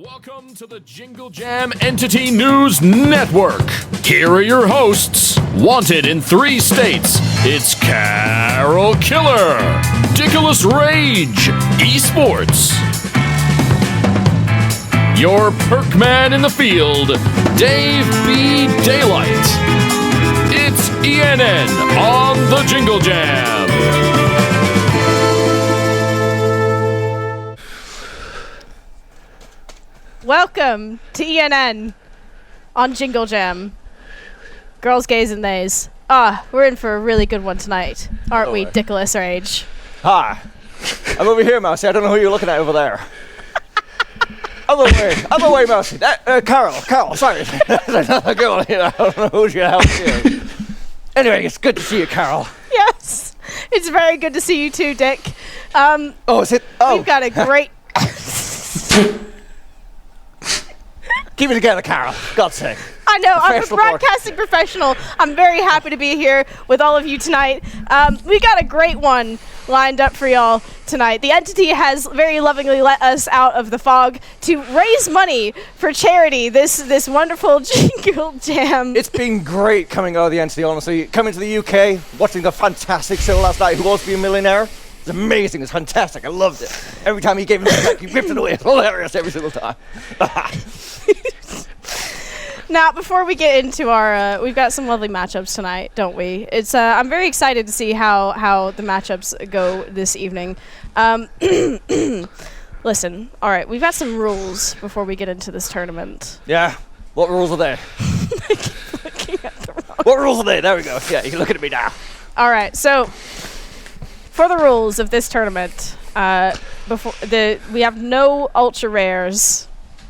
Welcome to the Jingle Jam Entity News Network. Here are your hosts. Wanted in 3 states, it's Carol Killer, Dickless Rage, Esports. Your perk man in the field, Dave B. Daylight. It's ENN on the Jingle Jam. Welcome to ENN on Jingle Jam. Girls, gays, and theys. We're in for a really good one tonight, aren't we, Dickless Rage? Hi. I'm over here, Mousie. I don't know who you're looking at over there. Other way, Mousie. Carol, sorry. There's another girl here. I don't know who's your help here. Anyway, it's good to see you, Carol. Yes, it's very good to see you too, Dick. Is it? Oh. We've got a great... Keep it together, Carol. God's sake. I know, I'm a broadcasting professional. I'm very happy to be here with all of you tonight. We got a great one lined up for y'all tonight. The entity has very lovingly let us out of the fog to raise money for charity, this wonderful Jingle Jam. It's been great coming out of the entity, honestly. Coming to the UK, watching the fantastic show last night, Who Wants to Be a Millionaire? It's amazing, it's fantastic, I loved it. Every time he gave it back, he ripped it away. It's hilarious every single time. Now, before we get into our, we've got some lovely matchups tonight, don't we? It's I'm very excited to see how the matchups go this evening. Listen, all right, we've got some rules before we get into this tournament. Yeah, what rules are they? I keep looking at the wrong. What rules are they? There we go. Yeah, you're looking at me now. All right, so for the rules of this tournament, we have no ultra rares.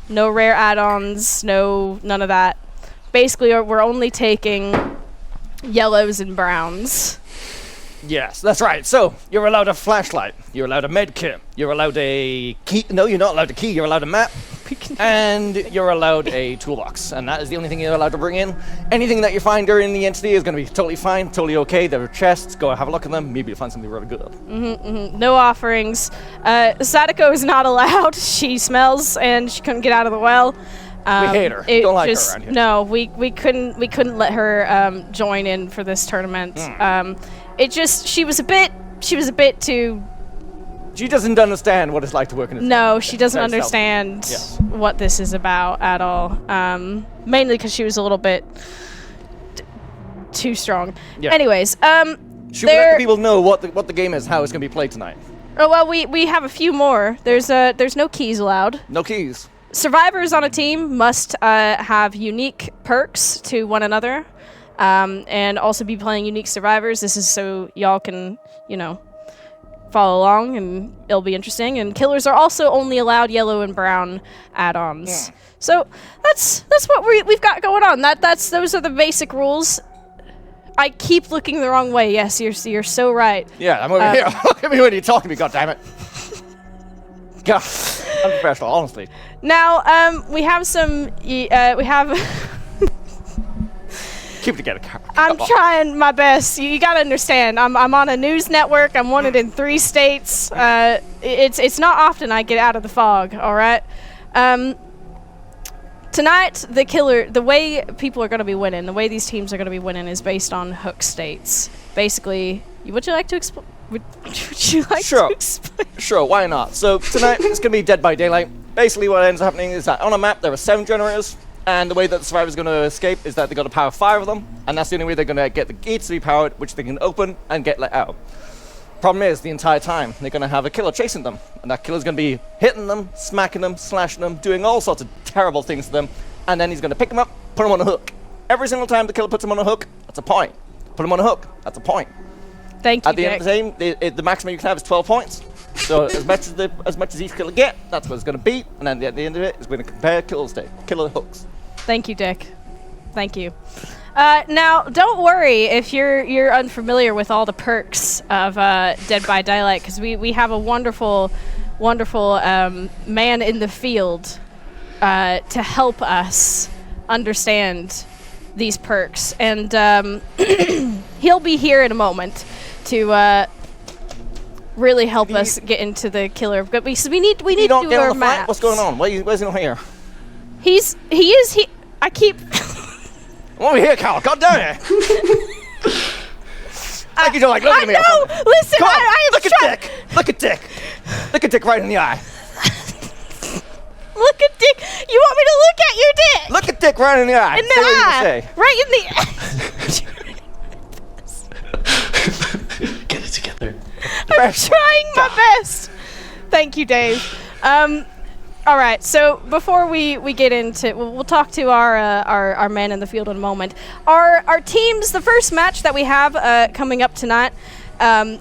No rare add-ons, none of that. Basically, we're only taking yellows and browns. Yes, that's right. So, you're allowed a flashlight. You're allowed a med kit. You're allowed a key. No, you're not allowed a key. You're allowed a map. And you're allowed a toolbox. And that is the only thing you're allowed to bring in. Anything that you find during the entity is going to be totally fine, totally okay. There are chests. Go have a look at them. Maybe you'll find something really good. No offerings. Sadako is not allowed. She smells and she couldn't get out of the well. We hate her. Don't like her around here. No, we couldn't let her join in for this tournament. She was a bit too. She doesn't understand what it's like to work in a No, she doesn't understand what this is about at all. Mainly because she was a little bit too strong. Yeah. Anyways, should we let the people know what the game is, how it's going to be played tonight? Oh well, we have a few more. There's no keys allowed. No keys. Survivors on a team must have unique perks to one another, and also be playing unique survivors. This is so y'all can, follow along and it'll be interesting. And killers are also only allowed yellow and brown add-ons. Yeah. So that's what we've got going on. Those are the basic rules. I keep looking the wrong way. Yes, you're so right. Yeah, I'm over here. Look at me when you talk to me, goddammit. God, I'm professional, honestly. Now, we have some. We have. Keep it together, Carol. I'm trying my best. You gotta understand. I'm on a news network. I'm wanted in 3 states. It's not often I get out of the fog. All right. Tonight, the way people are gonna be winning, the way these teams are gonna be winning, is based on hook states. Basically, would you like to explain? Would you like to explain? Sure, why not? So tonight it's gonna be Dead by Daylight. Basically, what ends up happening is that on a map there are 7 generators. And the way that the survivor's going to escape is that they've got to power 5 of them, and that's the only way they're going to get the gates to be powered, which they can open and get let out. Problem is, the entire time, they're going to have a killer chasing them, and that killer's going to be hitting them, smacking them, slashing them, doing all sorts of terrible things to them, and then he's going to pick them up, put them on a hook. Every single time the killer puts them on a hook, that's a point. Put them on a hook, that's a point. Thank you, At the end of the game, the maximum you can have is 12 points. So as much as each killer get, that's what it's going to be, and then at the end of it, it's going to compare killer hooks. Thank you, Dick. Thank you. Now, don't worry if you're unfamiliar with all the perks of Dead by Daylight, because we have a wonderful man in the field to help us understand these perks, and he'll be here in a moment to really help us get into the killer. But we need to You don't do get on our the flight? maps. What's going on? Where's he not here? I keep. I'm over here, Carl. God damn it. Like you don't like looking at me. I know. Listen, Come on, I am look at Dick. Look at Dick. Look at Dick right in the eye. Look at Dick. You want me to look at your dick? Look at Dick right in the eye. In the Say what you eye. say. Right in the. Get it together. I'm trying my best. Thank you, Dave. All right. So before we get into, we'll talk to our men in the field in a moment. Our teams. The first match that we have coming up tonight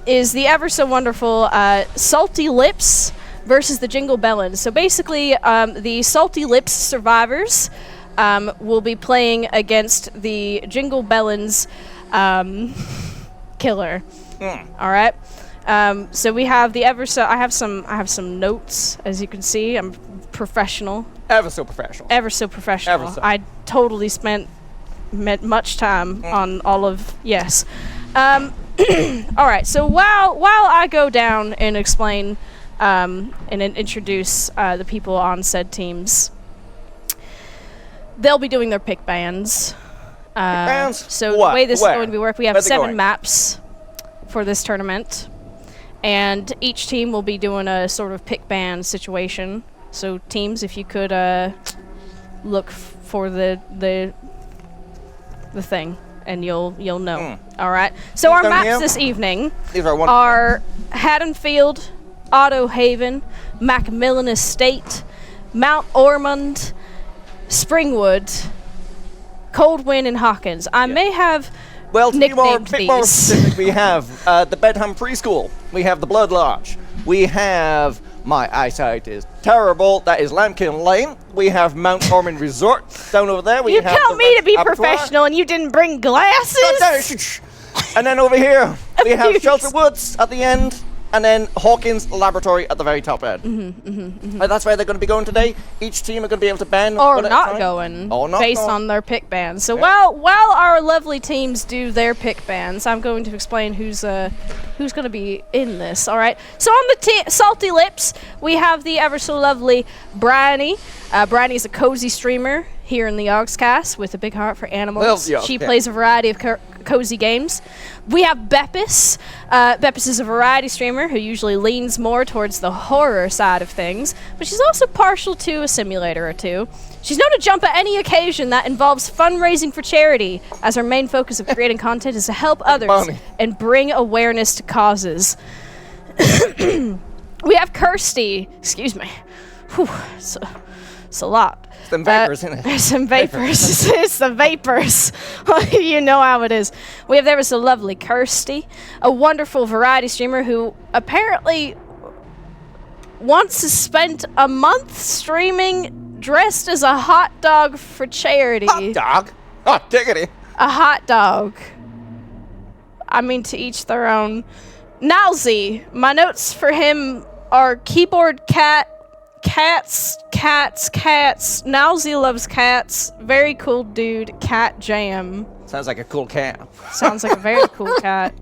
is the ever so wonderful Salty Lips versus the Jingle Bellends. So basically, the Salty Lips survivors will be playing against the Jingle Bellends killer. All right. So we have the I have some notes, as you can see. I'm professional. Ever so professional. Ever so professional. Ever so. I totally spent much time on all of yes. All right. So while I go down and explain and introduce the people on said teams, they'll be doing their pick bands. Bands? So What? the way this Where? is going to be work, we have Where's it 7 going? maps for this tournament, and each team will be doing a sort of pick band situation. So teams, if you could look for the thing, and you'll know. All right. So These our down maps here? this evening These are wonderful. are Haddonfield, Otto Haven, Macmillan Estate, Mount Ormond, Springwood, Coldwind, and Hawkins. I may have Well, to be more, nicknamed bit more these. specific, we have the Bedham Preschool. We have the Blood Lodge. We have, my eyesight is terrible, that is Lambkin Lane. We have Mount Ormond Resort down over there. We You have tell the me to be Abattoir. professional and you didn't bring God damn glasses? it, shh. And then over here, we have Abuse. Shelter Woods at the end, and then Hawkins Laboratory at the very top end. And that's where they're going to be going today. Each team are going to be able to ban Or one at a not time. going, Or not based going. on their pick bands. So while our lovely teams do their pick bands, I'm going to explain who's going to be in this. All right. So on the Salty Lips, we have the ever so lovely Bryony. Bryony is a cozy streamer here in the Yogscast with a big heart for animals. Loves the She Yogscast. plays a variety of cozy games. We have Beppis. Beppis is a variety streamer who usually leans more towards the horror side of things, but she's also partial to a simulator or two. She's known to jump at any occasion that involves fundraising for charity, as her main focus of creating content is to help others Bonnie. and bring awareness to causes. We have Kirsty. Excuse me. Whew, it's a lot. Some vapors, isn't it? There's some vapors. It's the vapors. You know how it is. We have there so lovely Kirsty, a wonderful variety streamer who apparently once spent a month streaming dressed as a hot dog for charity. Hot dog. Oh, diggity. A hot dog. I mean, to each their own. Mousie. My notes for him are keyboard cat, cats. Mousie loves cats. Very cool dude. Cat jam. Sounds like a cool cat. Sounds like a very cool cat.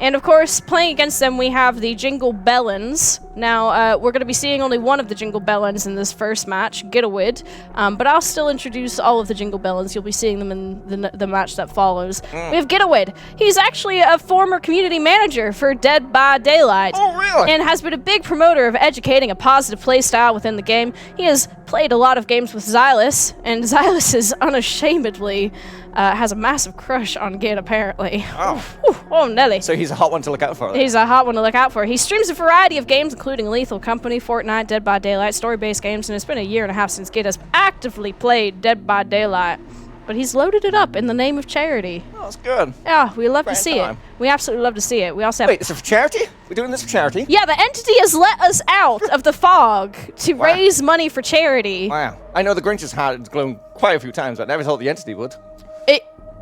And of course, playing against them, we have the Jingle Bellends. Now, we're going to be seeing only one of the Jingle Bellends in this first match, Getawid. But I'll still introduce all of the Jingle Bellends. You'll be seeing them in the match that follows. We have Getawid. He's actually a former community manager for Dead by Daylight. Oh, really? And has been a big promoter of educating a positive play style within the game. He has played a lot of games with Xylus, and Xylus is unashamedly has a massive crush on Git, apparently. Oh. Whew, oh, Nelly. So he's a hot one to look out for. then. He's a hot one to look out for. He streams a variety of games, including Lethal Company, Fortnite, Dead by Daylight, story-based games, and it's been a year and a half since Git has actively played Dead by Daylight. But he's loaded it up in the name of charity. Oh, that's good. Yeah, we love to Great see time. it. We absolutely love to see it. We also have... Wait, is it for charity? We're doing this for charity? Yeah, the entity has let us out of the fog to Wow. raise money for charity. Wow. I know the Grinch has had it glown quite a few times, but I never thought the entity would.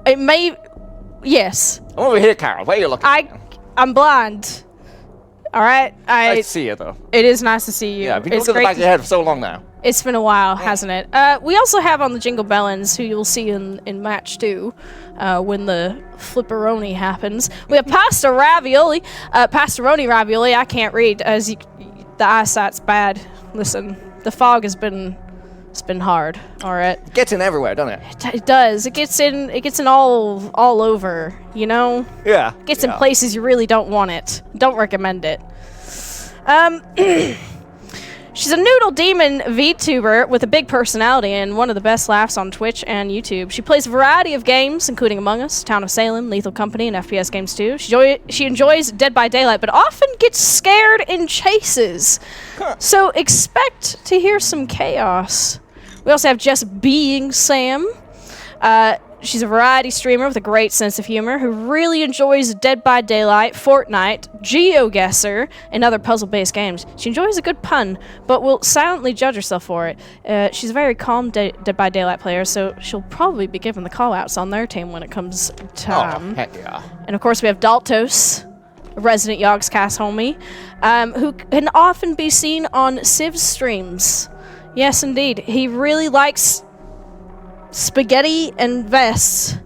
It may... Yes. I'm over here, Carol. Where are you looking? I'm blind. All right. Nice to see you, though. It is nice to see you. Yeah, I've been it's looking at the great back of your head for so long now. It's been a while, hasn't it? We also have on the Jingle Bellins, who you'll see in match 2, when the flipperoni happens. We have pasta ravioli. Pastaroni ravioli, I can't read, as the eyesight's bad. Listen, the fog has been... It's been hard. All right. It gets in everywhere, doesn't it? It does. It gets in all over. You know. Yeah. It gets in places you really don't want it. Don't recommend it. She's a noodle demon VTuber with a big personality and one of the best laughs on Twitch and YouTube. She plays a variety of games, including Among Us, Town of Salem, Lethal Company, and FPS games too. She enjoys Dead by Daylight, but often gets scared in chases. So expect to hear some chaos. We also have Just Being Sam. She's a variety streamer with a great sense of humor who really enjoys Dead by Daylight, Fortnite, GeoGuessr, and other puzzle-based games. She enjoys a good pun, but will silently judge herself for it. She's a very calm Dead by Daylight player, so she'll probably be given the call-outs on their team when it comes time. Oh, heck yeah. And of course we have Daltos, a resident Yogscast homie, who can often be seen on Civ's streams. Yes, indeed. He really likes spaghetti and vests.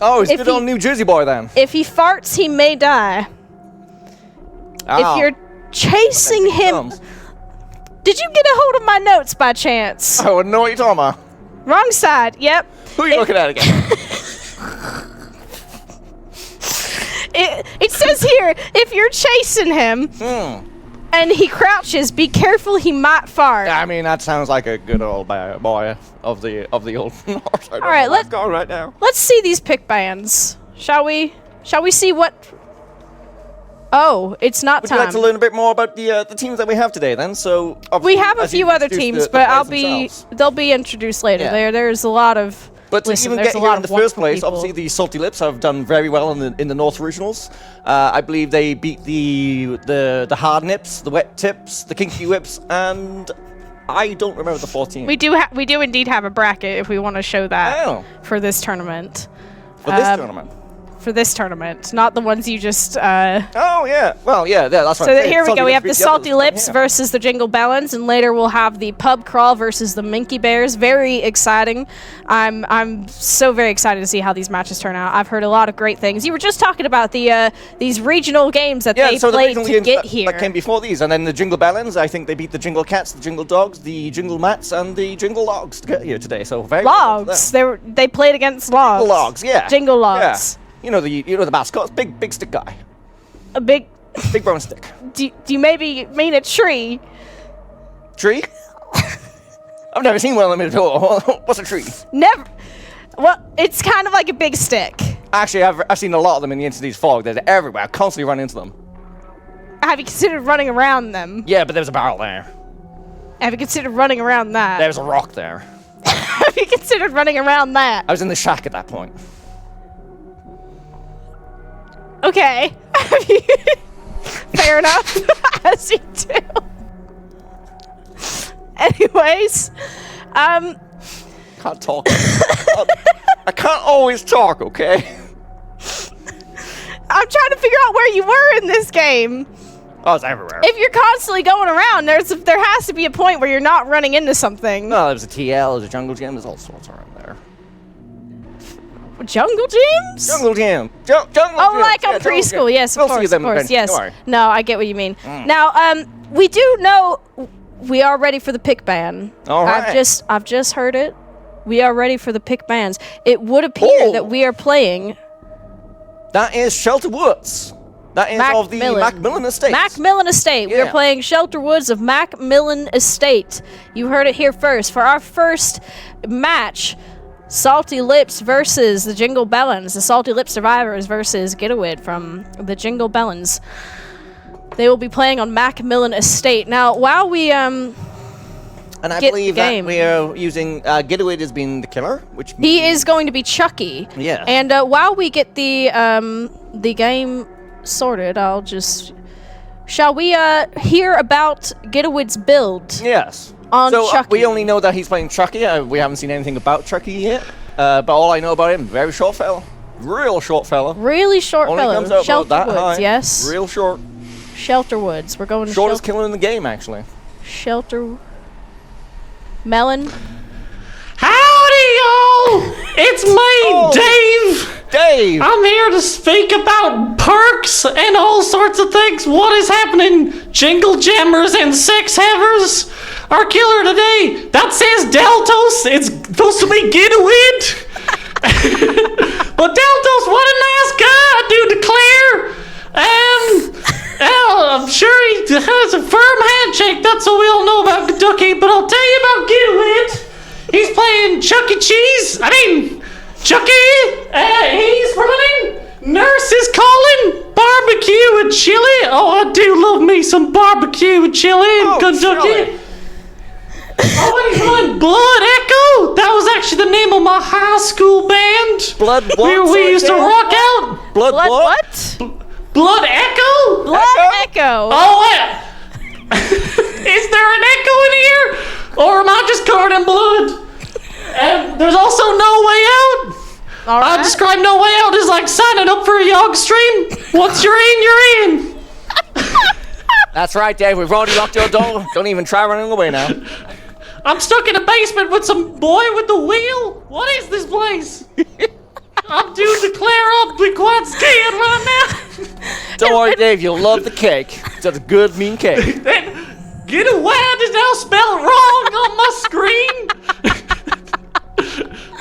Oh, he's a good old New Jersey boy then. If he farts, he may die. If you're chasing him... Did you get a hold of my notes by chance? I wouldn't know what you're talking about. Wrong side, yep. Who are you looking at again? It says here, if you're chasing him and he crouches, be careful, he might fart. I mean, that sounds like a good old boy of the old north. All right, let's go right now. Let's see these pick bands, shall we? Shall we see what? Oh, it's not Would time. you like to learn a bit more about the teams that we have today, then? So we have a few other teams, but they'll be introduced later. Yeah. There's a lot of. But listen, to even there's get a here lot in the of first wonderful place, people. obviously the Salty Lips have done very well in the North Regionals. I believe they beat the Hard Nips, the Wet Tips, the Kinky Whips, and I don't remember the 14. We do indeed have a bracket if we want to show that Oh. for this tournament. For this tournament. For this tournament, not the ones you just. Oh yeah, well yeah, that's right. So here we go. We have the Salty Lips versus the Jingle Bellins, and later we'll have the Pub Crawl versus the Minky Bears. Very exciting. I'm so very excited to see how these matches turn out. I've heard a lot of great things. You were just talking about these regional games that they played to get here. That came before these, and then the Jingle Bellins. I think they beat the Jingle Cats, the Jingle Dogs, the Jingle Mats, and the Jingle Logs to get here today. So very Logs. They played against logs. Jingle Logs, yeah. Jingle Logs. Yeah. You know the mascot, big stick guy. A big. Big brown stick. Do you maybe mean a tree? Tree? I've never seen one of them before. What's a tree? Never. Well, it's kind of like a big stick. Actually, I've seen a lot of them in the Intercities fog. They're everywhere. I constantly run into them. Have you considered running around them? Yeah, but there's a barrel there. Have you considered running around that? There's a rock there. Have you considered running around that? I was in the shack at that point. Okay. Fair enough. As you do. Anyways, Can't talk. I can't always talk, okay? I'm trying to figure out where you were in this game. Oh, it's everywhere. If you're constantly going around, there has to be a point where you're not running into something. No, there's a TL, there's a Jungle Gym, there's all sorts around there. Jungle gyms? Jungle Gym. Jungle Gym. Like on preschool. Yes, of course, yes. No, I get what you mean. Now, we do know we are ready for the pick ban. All right. I've just heard it. We are ready for the pick bans. It would appear that we are playing. That is Shelter Woods. That is of the Macmillan Estate. Macmillan Estate. We are playing Shelter Woods of Macmillan Estate. You heard it here first. For our first match, Salty Lips versus the Jingle Bellins. The Salty Lips survivors versus Getawid from the Jingle Bellins. They will be playing on Macmillan Estate. Now, while we and I believe that we are using Getawid as being the killer, which means he is going to be Chucky. Yeah. And while we get the game sorted, I'll just. Shall we hear about Getawid's build? Yes. On Chucky. We only know that he's playing Chucky. We haven't seen anything about Chucky yet. But all I know about him, very short fella. Real short fella. Really short Only fellow. comes out Shelter about that Woods, high. yes. Real short. Shelter Woods. We're going to Shortest killer in the game, actually. Shelter. Melon. Howdy, y'all! It's me, Dave! Dave! I'm here to speak about perks and all sorts of things. What is happening? Jingle jammers and sex havers? Our killer today, that says Deltos. It's supposed to be Getawid. But Deltos, what a nice guy, I do declare. I'm sure he has a firm handshake. That's what we all know about Kentucky. But I'll tell you about Getawid. He's playing Chuck E. Cheese. Chucky. He's running. Nurse is calling. Barbecue and chili. Oh, I do love me some barbecue and chili in Kentucky. Chili. Oh, he's running Blood Echo. That was actually the name of my high school band. Blood what? We used to rock out. Blood what? What? Blood Echo? Blood Echo. Oh, is there an echo in here? Or am I just covered in blood? And there's also No Way Out. All right. I describe No Way Out as like signing up for a Yog stream. Once you're in, you're in. That's right, Dave. We've already locked your door. Don't even try running away now. I'm stuck in a basement with some boy with the wheel. What is this place? I'm due to declare I'll be quite scared right now. Don't worry, Dave. You'll love the cake. It's a good, mean cake. Get away, is now spelled wrong on my screen.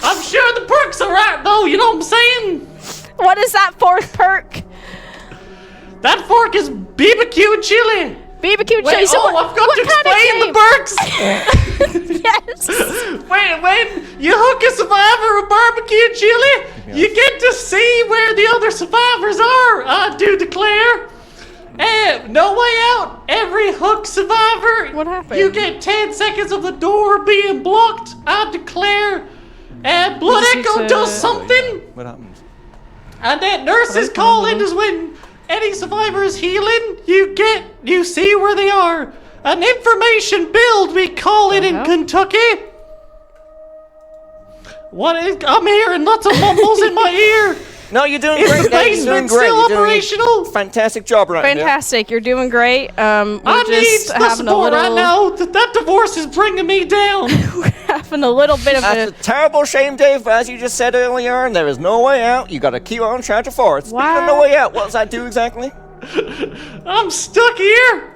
I'm sure the perks are right, though, you know what I'm saying? What is that fourth perk? That fork is BBQ and chili. BBQ Wait, chili. So I've got what to kind of explain the game? perks. Yes. When you hook a survivor with barbecue and chili, you get to see where the other survivors are, I do declare. No Way Out, every hook survivor, What happened? you get 10 seconds of the door being blocked, I declare. And Blood just need Echo to- does something, What happened? and that nurse's call in is when any survivor is healing, you see where they are. An information build, we call it in Uh-huh. Kentucky. I'm hearing lots of mumbles in my ear. No, you're doing Is great, the Dave. You're doing basement great. still You're doing a operational? fantastic job right now. Fantastic. You're doing great. We're I need just the having a support little, right now. That divorce is bringing me down. having a little bit of That's a terrible shame, Dave, but as you just said earlier, and there is no way out. You gotta keep on trying to forward. Speaking of no What? way out, what does that do exactly? I'm stuck here.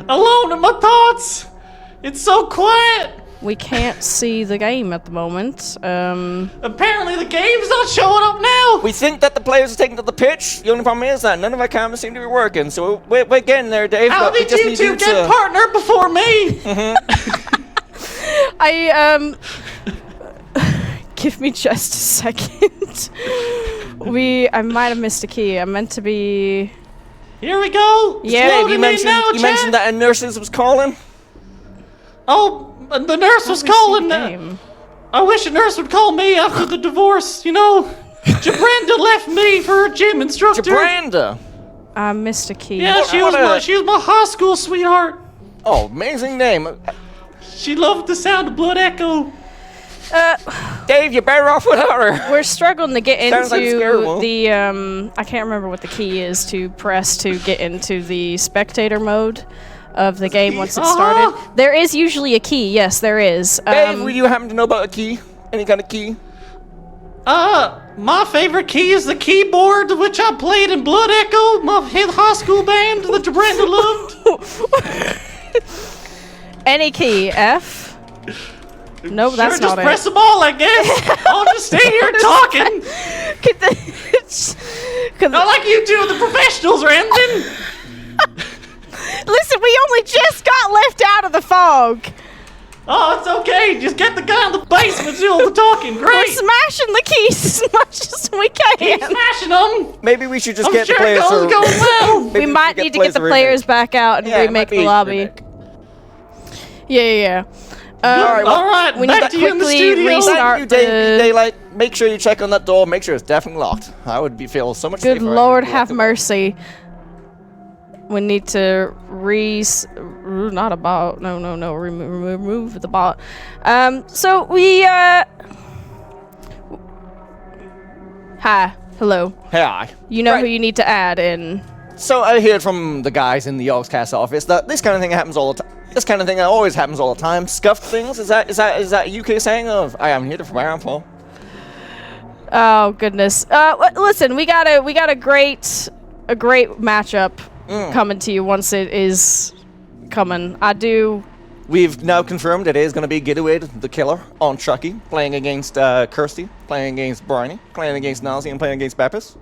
Alone in my thoughts. It's so quiet. We can't see the game at the moment. Apparently the game's not showing up now. We think that the players are taking to the pitch. The only problem is that none of our cameras seem to be working. So we're getting there, Dave. How but we did just you need two you get to... partner before me? Give me just a second. I might have missed a key. I meant to be. Here we go. It's Yeah, Dave, loading in now, you chat. mentioned that a nurses was calling. Oh, the nurse was We see calling. the game. I wish a nurse would call me after the divorce. You know, Jabranda left me for a gym instructor. Jabranda. I missed a key. Yeah, she was my high school sweetheart. Oh, amazing name. She loved the sound of Blood Echo. Dave, you're better off without her. We're struggling to get Sounds like into scary. the I can't remember what the key is to press to get into the spectator mode of the game once it started. There is usually a key. Yes, there is. Dave, would you happen to know about a key? Any kind of key? My favorite key is the keyboard, which I played in Blood Echo, my high school band that Jabranda loved. Any key. F. Nope, that's Sure, just not press it. them all, I guess. I'll just stay here talking. Not like you two, the professionals, are ending. Listen, we only just got left out of the fog. Oh, it's okay. Just get the guy in the basement to do all the talking. We're Great. smashing the keys as much as we Keep can. smashing them. Maybe we should just I'm get sure the players it goes going well. Maybe We might should need to get the players back out and Yeah, it remake might the be lobby. remake. Yeah. All right, we need back to to you in the quickly studio. restart. Thank you, Dave. the- Daylight. Make sure you check on that door. Make sure it's definitely locked. I would feel so much Good safer. Lord, if it have locked. mercy. We need to not a bot. No. Remove the bot. So we Hi. Hello. Hey, You know Right. who you need to add in. So I heard from the guys in the Yogscast office that this kind of thing happens all the time. This kind of thing always happens all the time. Scuffed things? Is that a UK saying of I am here for my Paul? Oh goodness. Listen, we got a great matchup coming to you once it is coming. We've now confirmed it is going to be Gitawid the Killer on Chucky, playing against Kirsty, playing against Bryony, playing against Nazi, and playing against Beppis.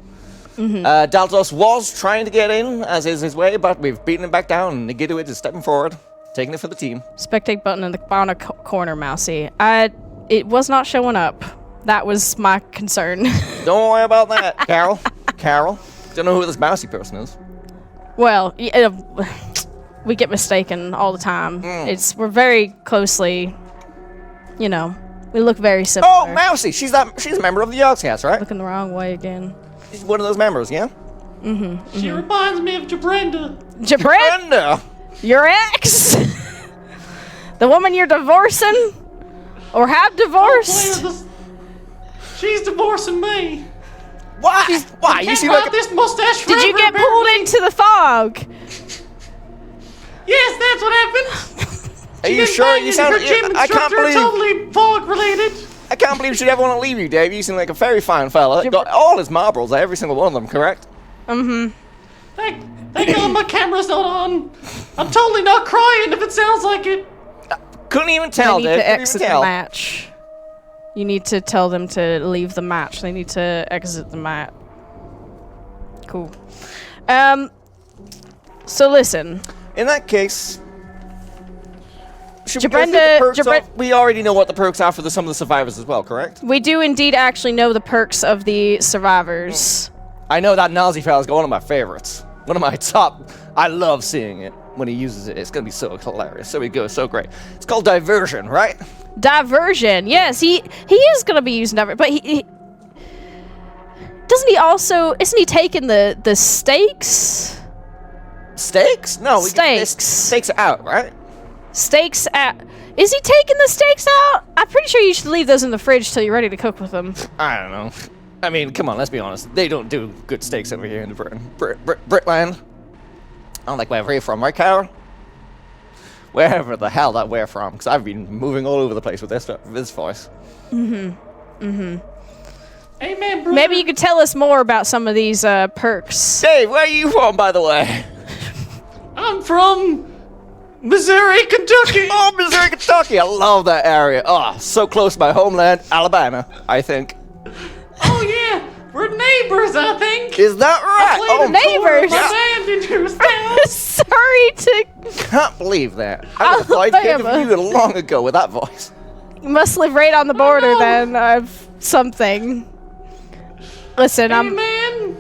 Daltos was trying to get in, as is his way, but we've beaten him back down, and the Gitawid is stepping forward, taking it for the team. Spectate button in the bottom corner, Mousie. It was not showing up. That was my concern. Don't worry about that, Carol. Carol. Don't know who this Mousie person is. Well, we get mistaken all the time. We're very closely, we look very similar. Oh, Mousie! She's a member of the Yogscast, right? Looking the wrong way again. She's one of those members, yeah? She reminds me of Jabrenda. Brenda! Your ex? The woman you're divorcing? Or have divorced? She's divorcing me. Why? Why? You see like this mustache. Did you get pulled into the fog? Yes, that's what happened. Are you sure? You sound. I can't believe. Totally fog related. I can't believe she'd ever want to leave you, Dave. You seem like a very fine fella. Got all his marbles, every single one of them, correct? Mm-hmm. Thank God my camera's not on. I'm totally not crying if it sounds like it. Couldn't even tell, They need Dave. to Couldn't exit even the tell. match. You need to tell them to leave the match. They need to exit the match. Cool. So listen. In that case, should we go through Jabrenda- the perks we already know what the perks are for some of the survivors as well, correct? We do indeed actually know the perks of the survivors. I know that Nazi fella's one of my favorites. One of my top. I love seeing it when he uses it. It's gonna be so hilarious. So good, so great. It's called diversion, right? Diversion. Yes, he is gonna be using diversion, but he doesn't he also? Isn't he taking the stakes? Steaks? No, Steaks. Steaks are out, right? Steaks out. Is he taking the steaks out? I'm pretty sure you should leave those in the fridge till you're ready to cook with them. I don't know. I mean, come on, let's be honest. They don't do good steaks over here in Britain. Britland. I don't like where we're from, right, Carol? Wherever the hell that we're from, because I've been moving all over the place with this voice. Amen, brother. Maybe you could tell us more about some of these perks. Dave, where are you from, by the way? I'm from Missouri, Kentucky. Oh, Missouri, Kentucky. I love that area. Oh, so close to my homeland, Alabama, I think. Oh yeah, we're neighbors, I think. Is that right? neighbors. My band in Houston. Sorry to. Can't believe that. I would have thought I'd Alabama. of you long ago with that voice. You must live right on the border know. then of something. Listen, Amen.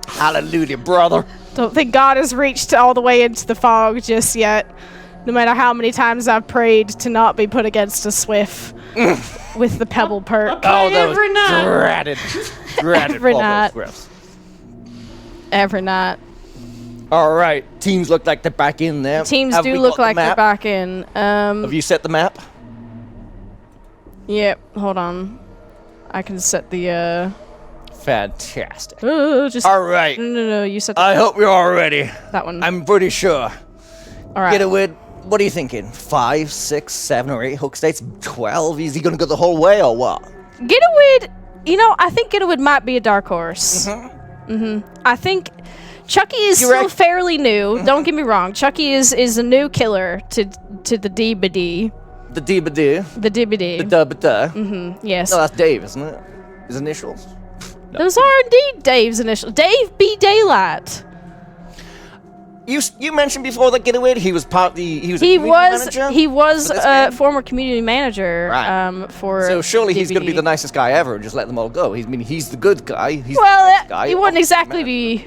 Hallelujah, brother. Don't think God has reached all the way into the fog just yet. No matter how many times I've prayed to not be put against a swift with the pebble perk. Oh, that Every was night. dreaded Every Paul night. Griffs. Every night. All right, teams look like they're back in there. Teams Have do we look got the like they're map? back in. Have you set the map? Yep, hold on. I can set the, Fantastic. just... All right. No, you set I hope you're all ready. that one. I'm pretty sure. All right. Get it with. What are you thinking? 5, 6, 7, or 8 hook states? 12? Is he gonna go the whole way or what? Gitawid, I think Gitawid might be a dark horse. I think Chucky is still fairly new. Don't get me wrong. Chucky is a new killer to the DBD. The D-ba-dee. The DBD. The da-ba-da. Yes. No, that's Dave, isn't it? His initials? Those are indeed Dave's initials. Dave B. Daylight. You mentioned before that Getaway, he was part of the... He was a He community was manager he was for this a game? former community manager Right. for So surely he's going to be DBD. the nicest guy ever and just let them all go. He's the good guy. He's the Well, nice guy. he wouldn't Oh, exactly man. be.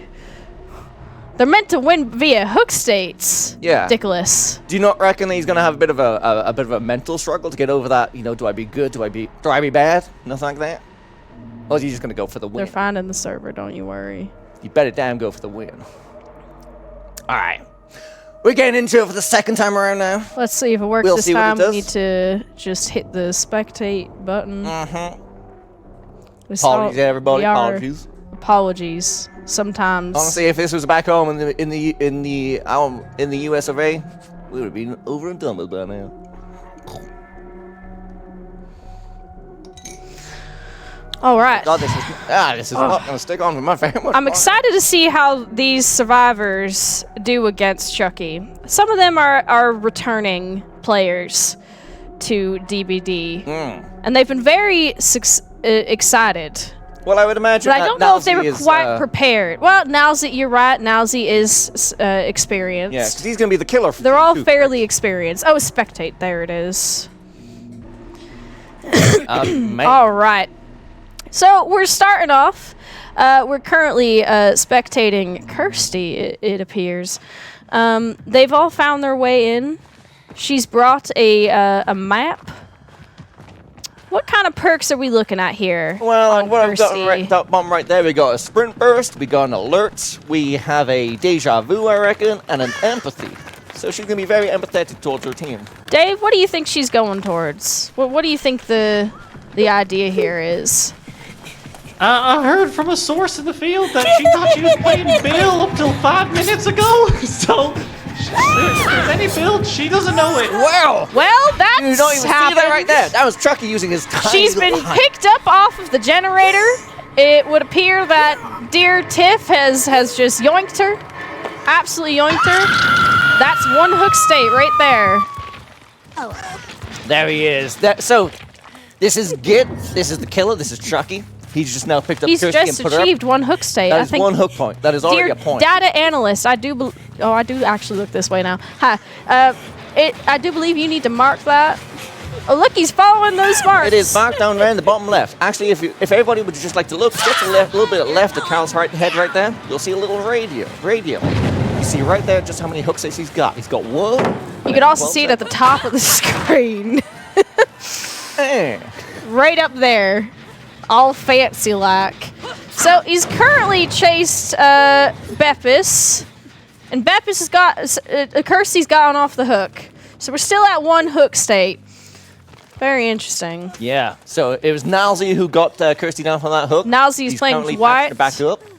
They're meant to win via hook states. Yeah. Ridiculous. Do you not reckon that he's going to have a bit of a mental struggle to get over that? Do I be good? Do I be bad? Nothing like that. Or is he just going to go for the They're win? finding the server. Don't you worry. You better damn go for the win. All right, we're getting into it for the second time around now. Let's see if it works We'll this see what it time. We does. need to just hit the spectate button. Mm-hmm. We saw- Apologies, everybody. we are Apologies. apologies. Sometimes. Honestly, if this was back home in the US of A, we would have been over and done with by now. All right. God, this is not gonna stick on for my family. I'm excited to see how these survivors do against Chucky. Some of them are returning players to DBD, and they've been very excited. Well, I would imagine. But I don't know if they were quite prepared. Well, Mousie, you're right. Mousie is experienced. Yeah, because he's gonna be the killer. They're all fairly experienced. Oh, spectate. There it is. All right. So we're starting off. We're currently spectating Kirsty, it appears. They've all found their way in. She's brought a map. What kind of perks are we looking at here? Well, what I've got Kirsty? right there, we got a sprint burst, we got an alert, we have a deja vu, I reckon, and an empathy. So she's gonna be very empathetic towards her team. Dave, what do you think she's going towards? What do you think the idea here is? I heard from a source in the field that she thought she was playing Bill up till 5 minutes ago. So, if there's any build, she doesn't know it. Wow! Well, that's You don't even see that right there. That was Chucky using his tiny She's been little eye. picked up off of the generator. It would appear that dear Tiff has just yoinked her. Absolutely yoinked her. That's one hook state right there. There he is. So, this is Git. This is the killer. This is Chucky. He's just now picked up He's Kirsty just and put her up. achieved one hook state. That I is think. one hook point. That is already Dear a point. data analyst, I do actually look this way now. Hi. I do believe you need to mark that. Oh, look, he's following those marks. It is marked down there in the bottom left. Actually, if everybody would just like to look, get to the left, a little bit left of Carl's head right there, you'll see a little radio. You see right there just how many hook states he's got. He's got one. You can also see it at the top of the screen. Right up there. All fancy like. So he's currently chased Beppis. And Beppis has got Kirsty's gotten off the hook. So we're still at one hook state. Very interesting. Yeah. So it was Mousie who got Kirsty down from that hook. Mousie's playing currently white. patched her back up.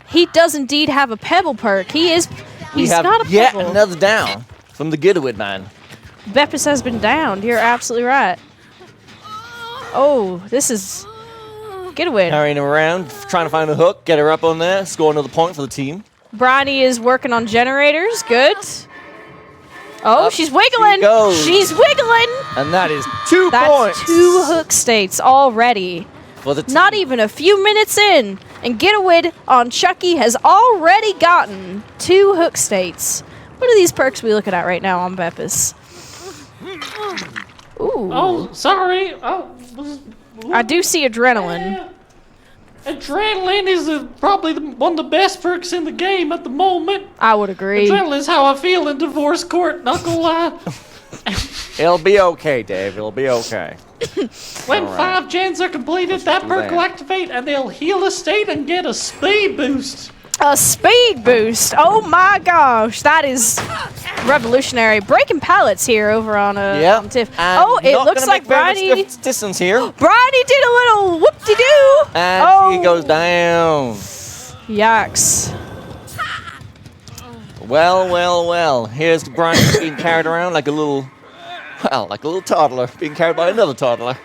He does indeed have a pebble perk. He's We have got a yet pebble. another down from the Getaway man. Beppis has been downed. You're absolutely right. Oh, this is Getaway. Carrying her around, trying to find a hook, get her up on there, score another point for the team. Bronny is working on generators. Good. Oh, Up she's wiggling. she goes. She's wiggling. And that is 2 That's points 2 hook states already. for the team. Not even a few minutes in, and Getaway on Chucky has already gotten 2 hook states. What are these perks we looking at right now on Beppis? Ooh. Oh, sorry. I do see adrenaline. Adrenaline is probably one of the best perks in the game at the moment. I would agree. Adrenaline is how I feel in divorce court, not gonna lie. It'll be okay, Dave. It'll be okay. When All right. 5 gens are completed, that perk that. will activate and they'll heal a state and get a speed boost. A speed boost. Oh my gosh, that is revolutionary. Breaking pallets here over on on Tiff. And Oh, it not looks gonna like make very much Bronny. distance here. Bronny did a little whoop-de-doo. And Oh, he goes down. Yikes. Well. Here's Brian being carried around like a little toddler, being carried by another toddler.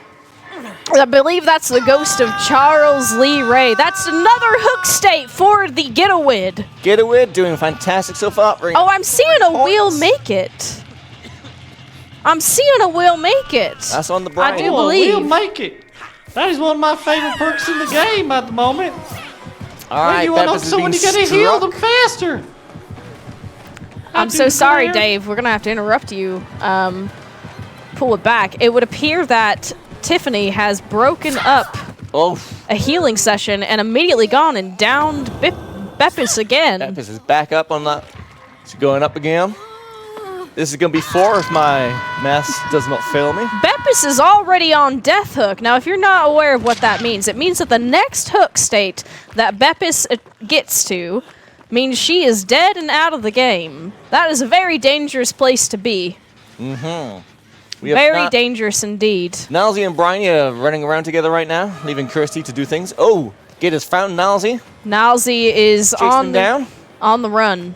I believe that's the ghost of Charles Lee Ray. That's another hook state for the Getaway. Getaway doing fantastic so far. Oh, I'm seeing a wheel make it. That's on the Brian. I do Oh, believe. we'll make it. That is one of my favorite perks in the game at the moment. All When right, you want Beppis up is someone, being you gotta heal struck. them faster. I'm so sorry, Dave. We're going to have to interrupt you. Pull it back. It would appear that Tiffany has broken up Oh, a healing session and immediately gone and downed Beppis again. Beppis is back up on that. She's going up again. This is going to be 4 if my math does not fail me. Beppis is already on death hook. Now, if you're not aware of what that means, it means that the next hook state that Beppis gets to means she is dead and out of the game. That is a very dangerous place to be. We have Very dangerous indeed. Mousie and Brian are running around together right now, leaving Kirsty to do things. Oh, Gid has found Mousie. Mousie is Chasing him down. on the run.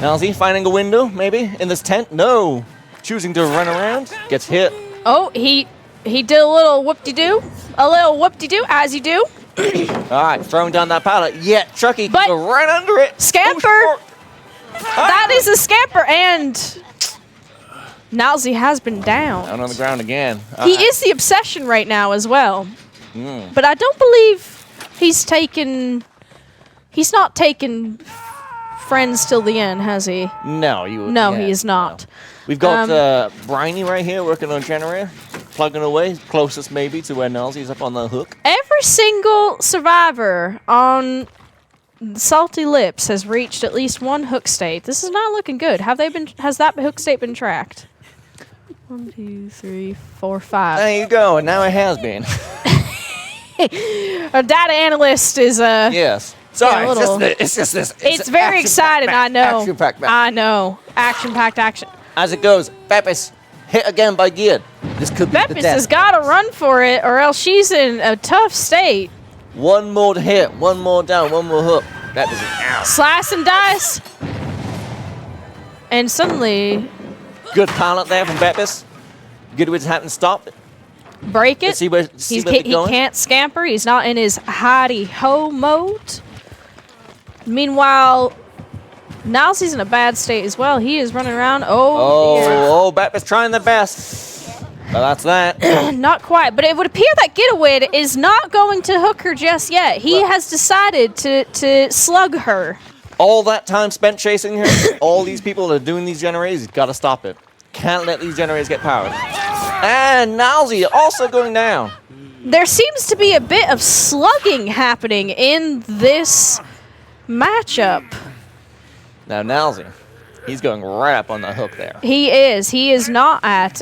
Mousie finding a window, maybe, in this tent. No. Choosing to run around. Gets hit. Oh, he did a little whoop-de-doo. A little whoop-de-doo, as you do. All right, throwing down that pallet. Yeah, Chucky But- go right under it. Scamper! That is a scamper, and Mousie has been down. Down on the ground again. He is the obsession right now as well. Mm. But I don't believe he's not taken friends till the end, has he? No, No, he is not. We've got Breeh right here working on generator, plugging away, closest maybe to where Nelsie's up on the hook. Every single survivor on Salty Lips has reached at least one hook state. This is not looking good. Has that hook state been tracked? 1, 2, 3, 4, 5. There you go, and now it has been. Our data analyst is Yes. Sorry, Yeah, a little- it's just this. It's very exciting, I know. Action-packed match. I know. Action-packed action. As it goes, Beppis hit again by Gid. This could be the Beppis death. has got to run for it, or else she's in a tough state. One more to hit, one more down, one more hook. Beppis is out. Slice and dice. And suddenly, Good pilot there from Beppis. Goodwood's having to stop it. break it. Let's see where He they're going. can't scamper. He's not in his hidey-ho mode. Meanwhile, Mousie's in a bad state as well. He is running around. Oh, dear. Oh, Beppis trying their best. But that's that. Not quite, but it would appear that Getaway is not going to hook her just yet. He has decided to slug her. All that time spent chasing her, all these people that are doing these generators, he's got to stop it. Can't let these generators get powered. And Mousie also going down. There seems to be a bit of slugging happening in this matchup. Now Mousie, he's going right up on the hook there. He is. He is not at.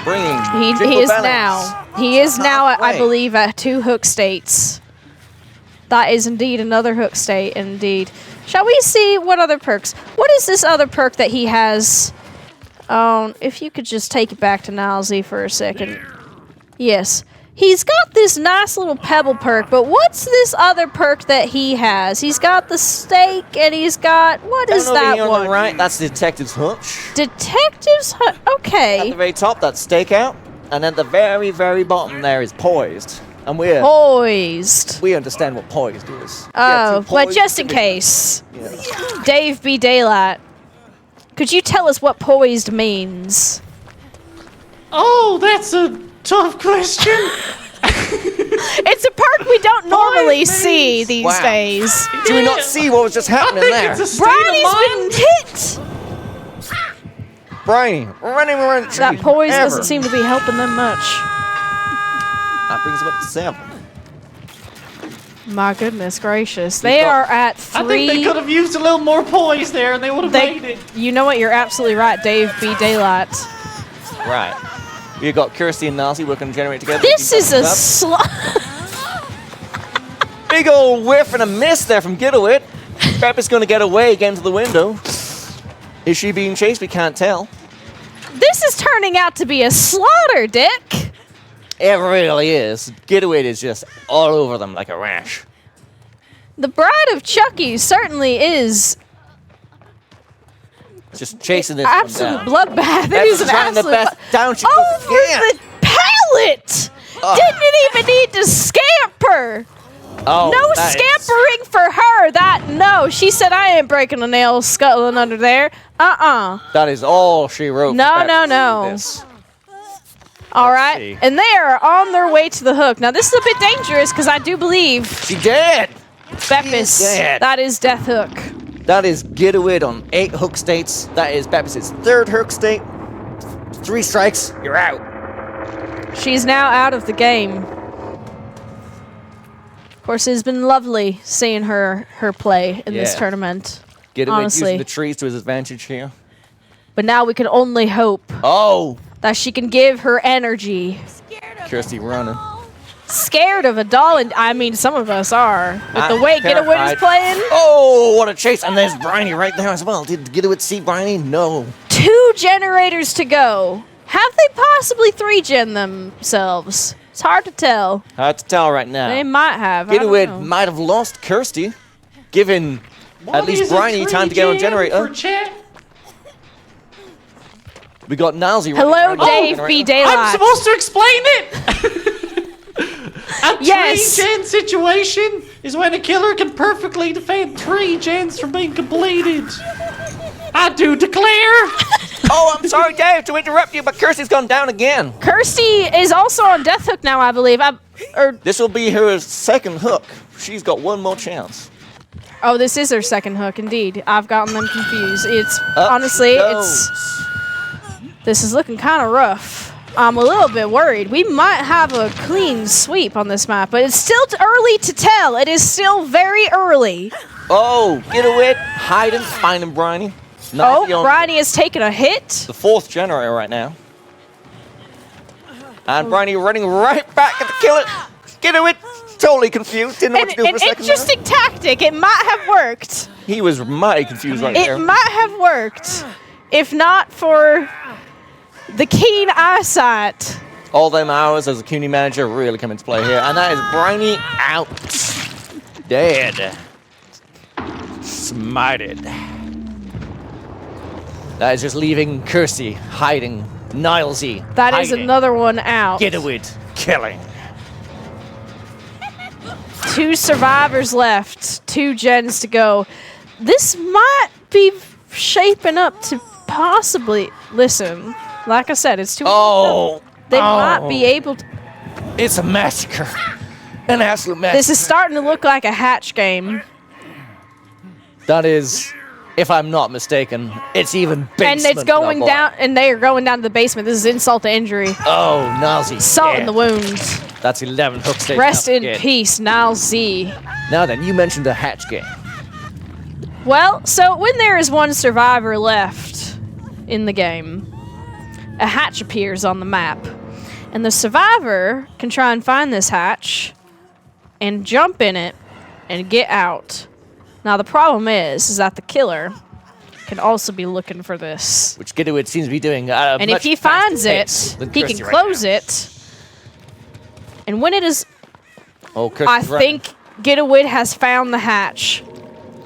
Bringing He Jingle is balance. now. He is now, I Halfway. believe, at 2 hook states. That is indeed another hook state, indeed. Shall we see what other perks? What is this other perk that he has? If you could just take it back to Nalzi for a second. Yes. He's got this nice little pebble perk, but what's this other perk that he has? He's got the stake, and he's got... What is Down over that here one? on the right, that's the Detective's Hunch. Detective's Hut. At Okay. the very top, that's Stakeout. And at the very, very bottom there is Poised. And Poised. we understand what Poised is. Oh, two but poised just in divisions. case. Yeah. Dave B. Daylight, could you tell us what poised means? Oh, that's a tough question. It's a perk we don't normally Poised see means- these Wow. days. Do we not see what was just I happening think there? it's a state Bridie's of been mind. hit! Brian, running around the tree. That poise Ever. doesn't seem to be helping them much. That brings him up to 7. My goodness gracious. They got- are at I think they 3. could have used a little more poise there, and they would have made it. You know what? You're absolutely right, Dave B. Daylight. Right. We got Kirsty and Nazi working on generator together. This is a big old whiff and a miss there from Getaway. Pepper's going to get away again to the window. Is she being chased? We can't tell. This is turning out to be a slaughter, Dick. It really is. Getaway is just all over them like a rash. The Bride of Chucky certainly is Just chasing this absolute one down. bloodbath. It Pepper's is an trying the absolute best. Down she over goes again. the pallet. Didn't even need to scamper. Oh, No that is- scampering for her. No. She said, I ain't breaking a nail scuttling under there. That is all she wrote. for No, Pepper no, to do no. this. All Let's right. see. And they are on their way to the hook. Now, this is a bit dangerous because I do believe She did. Beppis, dead. that is Death Hook. That is Getaway on 8 hook states. That is Pepper's 3rd hook state. 3 strikes, you're out. She's now out of the game. Of course, it has been lovely seeing her play in this Yeah. tournament. Getaway Honestly. using the trees to his advantage here. But now we can only hope Oh, that she can give her energy. Kirsty running. Scared of a doll, and I mean, some of us are. With the I'm way Getaway is terrified. playing, Oh, what a chase. And there's Bryony right there as well. Did Getaway see Bryony? No. 2 generators to go. Have they possibly 3-gen themselves? It's hard to tell. Hard to tell right now. They might have. I don't Getaway know. might have lost Kirsty, given at What least is a Bryony time to get on tree jam generator. for chat? We got Mousie. Hello, Dave B. I'm Daylight. supposed to explain it. A Yes. tree gen situation is when a killer can perfectly defend 3 gens from being completed. I do declare. Oh, I'm sorry, Dave, to interrupt you, but Kirsty's gone down again. Kirsty is also on Death Hook now, I believe. This will be her second hook. She's got one more chance. Oh, this is her second hook, indeed. I've gotten them confused. It's Up honestly, she goes. this is looking kind of rough. I'm a little bit worried. We might have a clean sweep on this map, but it's still early to tell. It is still very early. Oh, Getaway hiding, finding Bryony. Oh, Bryony has taken a hit. The 4th generator right now. And Bryony running right back at the killer. Getaway totally confused. Didn't know what to do for a An second. interesting tactic. It might have worked. He was mighty confused right It there. might have worked if not for the keen eyesight. All them hours as a community manager really come into play here. And that is Bryony out. Dead. Smited. That is just leaving Kirsty hiding. Nilesy That is hiding. another one out. Getaway killing. 2 survivors left. 2 gens to go. This might be shaping up to possibly... Listen, like I said, it's too... Oh. They might be able to... It's a massacre. An absolute massacre. This is starting to look like a hatch game. That is, if I'm not mistaken, it's even basement. And it's going level. down, and they are going down to the basement. This is insult to injury. Oh, Nazi. Salt in the wounds. That's 11 hook stages. Rest in peace. peace, Niall Z. Now then, you mentioned the hatch game. Well, so when there is 1 survivor left in the game, a hatch appears on the map. And the survivor can try and find this hatch and jump in it and get out. Now, the problem is that the killer can also be looking for this. Which Getaway seems to be doing at a And if much he faster finds pace it, than he Kirsty can right close now. it. And when it is, Oh, I Kirsty's running. think Getaway has found the hatch.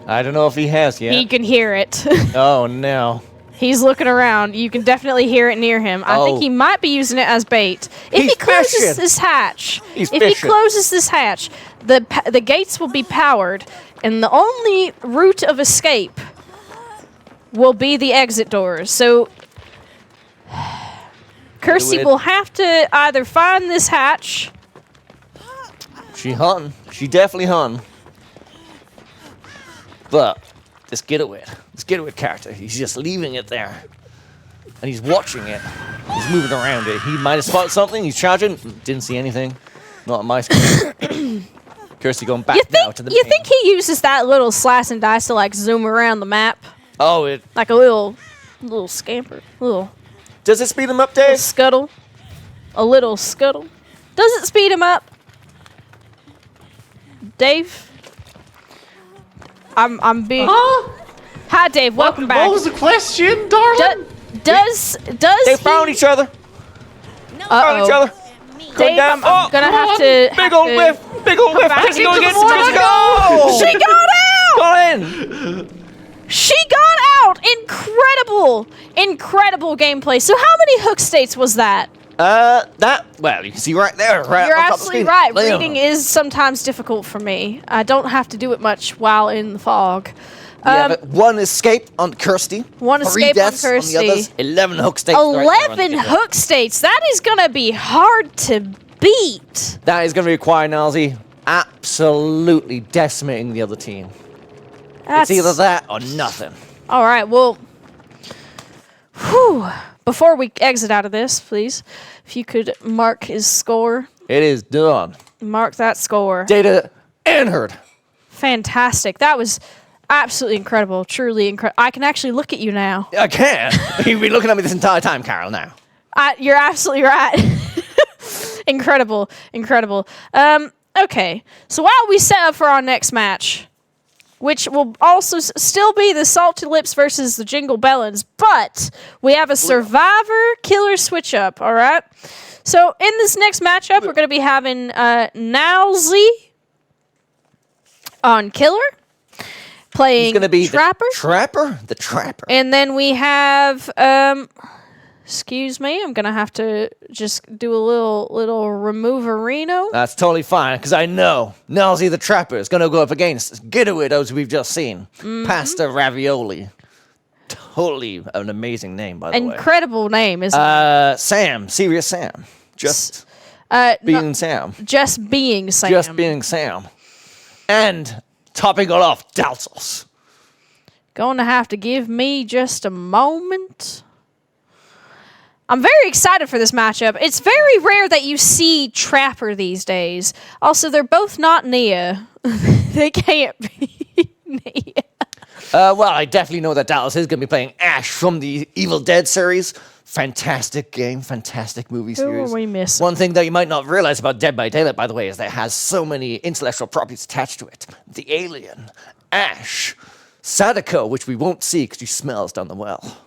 I don't know if he has yet. He can hear it. Oh, no. He's looking around. You can definitely hear it near him. I think Oh. he might be using it as bait. If He's he closes fishing. this hatch, He's if he fishing. closes this hatch, the gates will be powered, and the only route of escape will be the exit doors. So Kirsty It- will have to either find this hatch. She hunting. She definitely hunting. But this Getaway character, he's just leaving it there. And he's watching it. He's moving around it. He might have spotted something. He's charging. Didn't see anything. Not on my screen. Kirsty going back now to the You main. think he uses that little slice and dice to like zoom around the map, Oh, it like a little scamper, little does it speed him up, Dave? scuttle, a little scuttle? Does it speed him up, Dave? I'm being. Huh? Hi, Dave. Welcome back. What was the question, darling? Does They found each other. Found each Uh-oh. other. Going Dave, down. I'm gonna have to. Big old whiff. Big old whiff. back Kirsty going into against the Kirsty. water. Go! She got out. Got in. She got out. Incredible gameplay. So how many hook states was that? Well, you can see right there. Right You're on top of the absolutely screen. right. Bam. Reading is sometimes difficult for me. I don't have to do it much while in the fog. We have it. One escape on Kirsty. One 3 escape on deaths Kirsty. On the others. 11 hook states. right there on 11 the other. hook states. That is going to be hard to beat. That is going to require Nazi absolutely decimating the other team. That's It's either that or nothing. all right. Well, whew. Before we exit out of this, please, if you could mark his score. It is done. Mark that score. Data entered. Fantastic. That was absolutely incredible. Truly incredible. I can actually look at you now. I can. You've been looking at me this entire time, Carol, now. You're absolutely right. Incredible. Okay. So while we set up for our next match, which will also still be the Salted Lips versus the Jingle Bellins, but we have a Survivor Killer switch up, all right? So in this next matchup, we're going to be having Mousie on Killer. Playing He's going to be Trapper. The Trapper. And then we have, excuse me, I'm going to have to just do a little removerino. That's totally fine, because I know Mousie the Trapper is going to go up against Getaway, as we've just seen. Pasta Ravioli. Totally an amazing name, by the way. Incredible name, isn't it? Sam. Serious Sam. Just being Sam. Just being Sam. Just being Sam. And topping it off, Dalsos. Going to have to give me just a moment. I'm very excited for this matchup. It's very rare that you see Trapper these days. Also, they're both not Nia. They can't be Nia. Well, I definitely know that Dallas is going to be playing Ash from the Evil Dead series. Fantastic game, fantastic movie series. Who are we missing? One thing that you might not realize about Dead by Daylight, by the way, is that it has so many intellectual properties attached to it. The alien, Ash, Sadako, which we won't see because she smells down the well.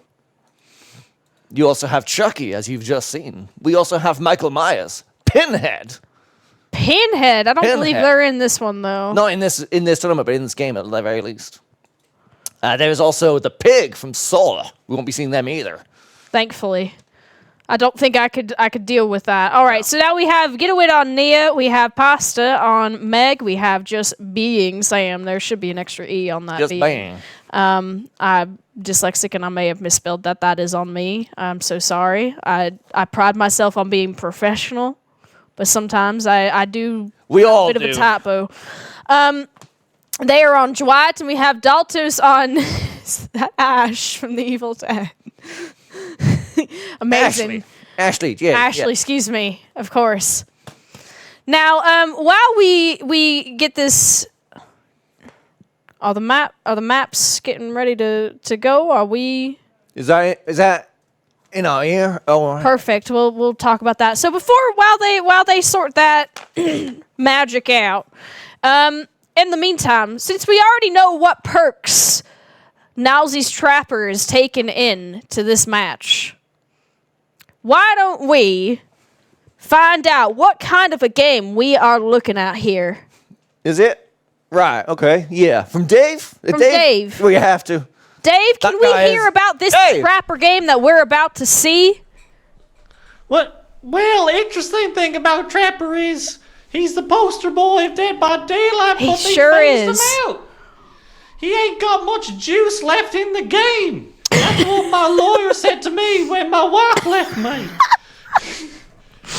You also have Chucky, as you've just seen. We also have Michael Myers, Pinhead. Pinhead. I don't believe they're in this one, though. Not in this tournament, but in this game at the very least. There's also the pig from Saw. We won't be seeing them either. Thankfully. I don't think I could deal with that. All right, so now we have Getaway on Nia. We have Pasta on Meg. We have Just Being Sam. There should be an extra E on that. Just being. I'm dyslexic and I may have misspelled that. That is on me. I'm so sorry. I pride myself on being professional, but sometimes I do We all a bit do. of a typo. They are on Dwight, and we have Daltos on Ash from the Evil Dead. Amazing. Ashley, yeah. Ashley, yeah. excuse me, of course. Now, while we get this, are the maps getting ready to go? Are we? Is that in our ear? Oh, Perfect. We'll talk about that. So while they sort that magic out, in the meantime, since we already know what perks Mousie's Trapper is taken in to this match, why don't we find out what kind of a game we are looking at here? Is it? Right, okay, yeah. From Dave? From Dave. We have to. Dave, can we hear about this Trapper game that we're about to see? What? Well, interesting thing about Trapper is he's the poster boy of Dead by Daylight, He but they sure phased is. him out. He ain't got much juice left in the game. That's what my lawyer said to me when my wife left me.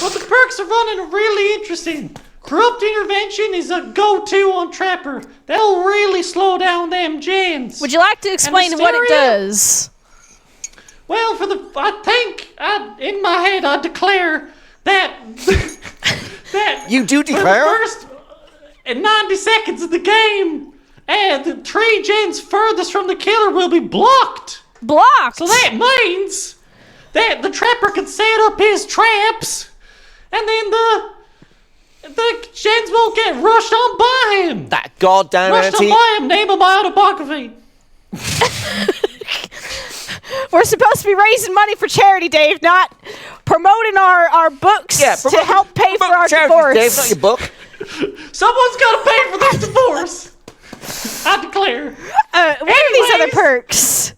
But the perks are running really interesting. Corrupt Intervention is a go-to on Trapper. They'll really slow down them gens. Would you like to explain what it does? Well, in my head, I declare that You do for the declare? first 90 seconds of the game, the 3 gens furthest from the killer will be blocked. Blocked. So that means that the Trapper can set up his traps, and then the gens won't get rushed on by him. That goddamn Rushed on anti. by him, name of my autobiography. We're supposed to be raising money for charity, Dave, not promoting our books to help pay for our divorce. Dave, not your book. Someone's got to pay for this divorce. I declare. What are these other Anyways. perks?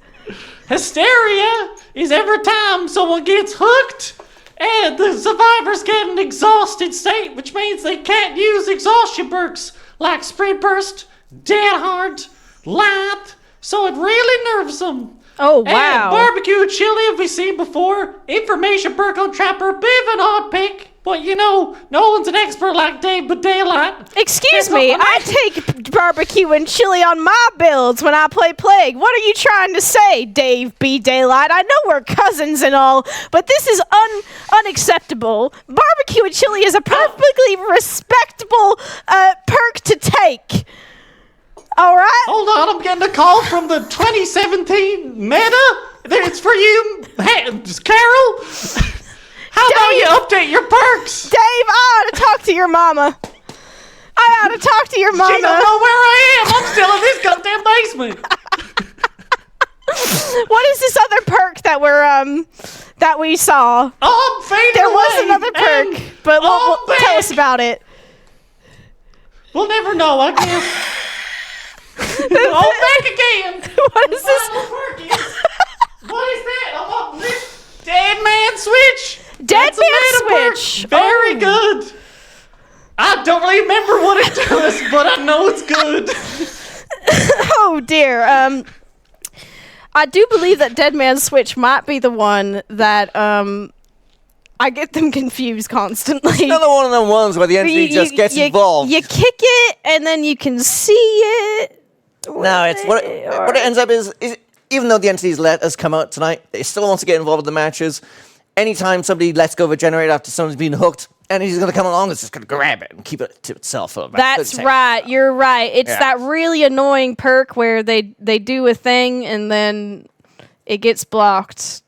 Hysteria is every time someone gets hooked and the survivors get an exhausted state, which means they can't use exhaustion perks like Sprint Burst, Dead Hard, Light, so it really nerves them. Oh, And wow. barbecue and chili have we seen before. Information perk on Trapper, bit of an odd pick, but no one's an expert like Dave but Daylight. Excuse That's me, not I take barbecue and chili on my builds when I play Plague. What are you trying to say, Dave B. Daylight? I know we're cousins and all, but this is unacceptable. Barbecue and chili is a perfectly respectable perk to take. All right? Hold on, I'm getting a call from the 2017 meta. It's for you, Carol. How about you update your perks? Dave, I ought to talk to your mama. I ought to talk to your mama. She don't know where I am. I'm still in this goddamn basement. What is this other perk that that we saw. Oh, I'm fading There away. was another perk, but tell us about it. We'll never know, I guess. Oh, back again. What is this? What is that? I'm on this Dead Man Switch. Dead That's a Man meta perk. Switch. Very good. I don't really remember what it does, but I know it's good. Oh dear. I do believe that Dead Man Switch might be the one that I get them confused constantly. Another one of them ones where the entity just gets involved. You kick it and then you can see it. No, it's what it ends up is even though the entities let us come out tonight, they still want to get involved in the matches. Anytime somebody lets go of a generator after someone's been hooked, entity's going to come along, it's just going to grab it and keep it to itself. For about That's 30 right. seconds. You're right. It's Yeah. that really annoying perk where they do a thing and then it gets blocked.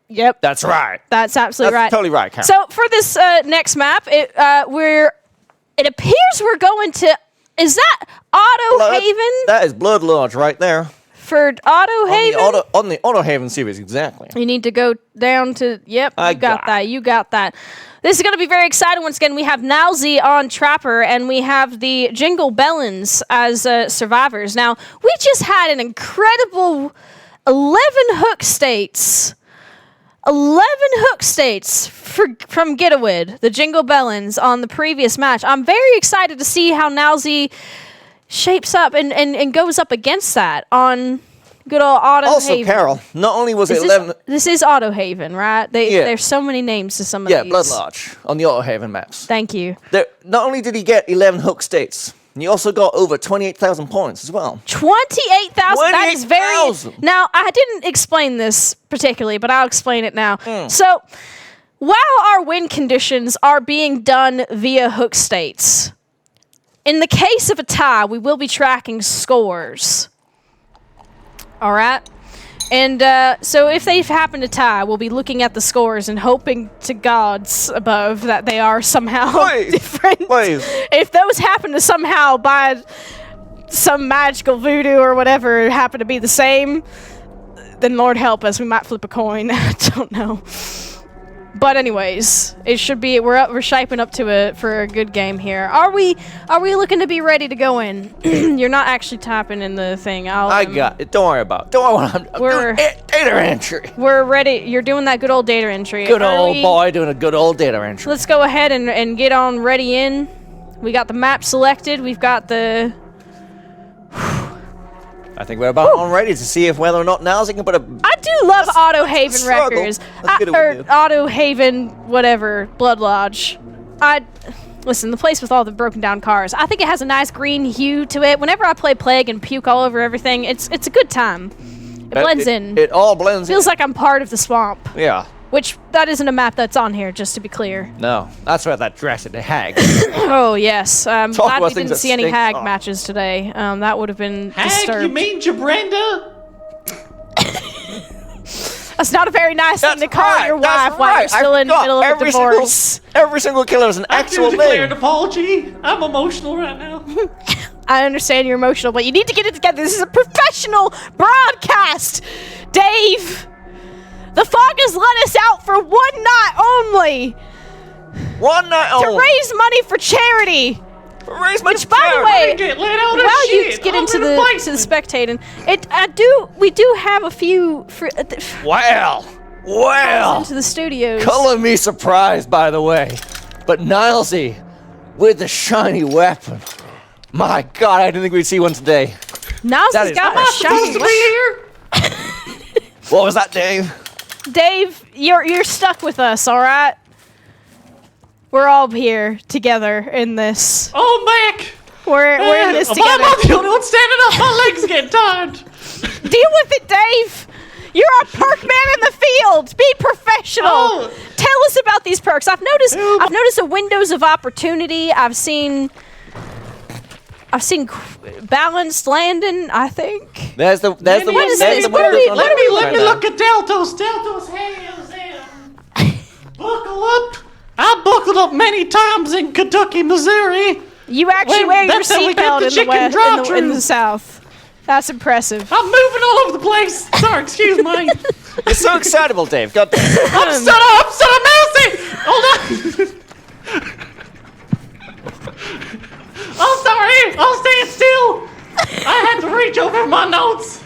Yep. That's right. That's absolutely That's right. totally right, Karen. So for this next map, it appears we're going to. Is that Auto Haven That is Blood Lodge right there. for Auto Haven? On the Auto Haven series, exactly. You need to go down to. Yep, I you got got that. You got that. This is going to be very exciting. Once again, we have Mousie on Trapper, and we have the Jingle Bellins as survivors. Now, we just had an incredible 11 hook states. 11 hook states from Getawid, the Jingle Bellins, on the previous match. I'm very excited to see how Mousie shapes up and goes up against that on good old Auto Also, Haven. Carol, not only was it Is 11... this is Auto Haven, right? Yeah. There's so many names to some of Yeah, these. Blood Lodge on the Auto Haven maps. Thank you. Not only did he get 11 hook states, he also got over 28,000 points as well. 28,000. That is very. 28,000. Now, I didn't explain this particularly, but I'll explain it now. So, while our win conditions are being done via hook states, in the case of a tie, we will be tracking scores. All right? And so if they happen to tie, we'll be looking at the scores and hoping to gods above that they are somehow Please, different. please. If those happen to somehow, by some magical voodoo or whatever, happen to be the same, then Lord help us, we might flip a coin. I don't know. But anyways, it should be. We're shaping up for a good game here. Are we looking to be ready to go in? You're not actually tapping in the thing. I got it. Don't worry about it. Don't worry what I'm We're- doing. Data entry. We're ready. You're doing that good old data entry. Good Are old we- boy doing a good old data entry. Let's go ahead and get on ready in. We got the map selected. We've got the. I think we're about on ready to see if whether or not Now's can put a... I do love Auto Haven struggle. records. Let's get it Or with it. Auto Haven, whatever, Blood Lodge. Listen, the place with all the broken down cars. I think it has a nice green hue to it. Whenever I play Plague and puke all over everything, it's a good time. It blends in. It all blends Feels in. like I'm part of the swamp. Yeah. Which, that isn't a map that's on here, just to be clear. No, that's where that dress at the hag. Oh, yes. Glad about we things didn't that see any stink. hag Oh. matches today. That would have been Hag, disturbed. you mean Jabrenda? That's not a very nice thing to call right, your that's wife while you're right. I still in the forgot. middle of a Every divorce. Every single killer is an I actual do declare an name. apology. I'm emotional right now. I understand you're emotional, but you need to get it together. This is a professional broadcast. Dave, the fog has let us out for one night only One night to only. raise money for charity. Raise money Which, for by the charity. way, Get let out of while you shit. get I'm into in a the basement. spectating, we do have a few Well. into the studios. Color me surprised, by the way. But Nilesy, with the shiny weapon. My God, I didn't think we'd see one today. Now's That is got a awesome. shiny Supposed to be here. What was that, Dave? Dave, you're stuck with us, all right? We're all here together in this. Oh, Mac. We're in this Why together. am I the only one standing up? My legs getting tired. Deal with it, Dave. You're a perk man in the field. Be professional. Oh. Tell us about these perks. I've noticed a windows of opportunity. I've seen balanced landing, I think. There's the What is one. this? There's the What are windows we- on let the me- right Let me now. look at Deltos. Deltos hands in. Buckle up. I buckled up many times in Kentucky, Missouri. You actually Wait, wear your that's how we get seatbelt the in the chicken west, in the drive-thru. south. That's impressive. I'm moving all over the place. Sorry, excuse me. You're so excitable, Dave. God damn. I'm set up, Mousie! Hold on! Oh, sorry! I'll stay still! I had to reach over my notes.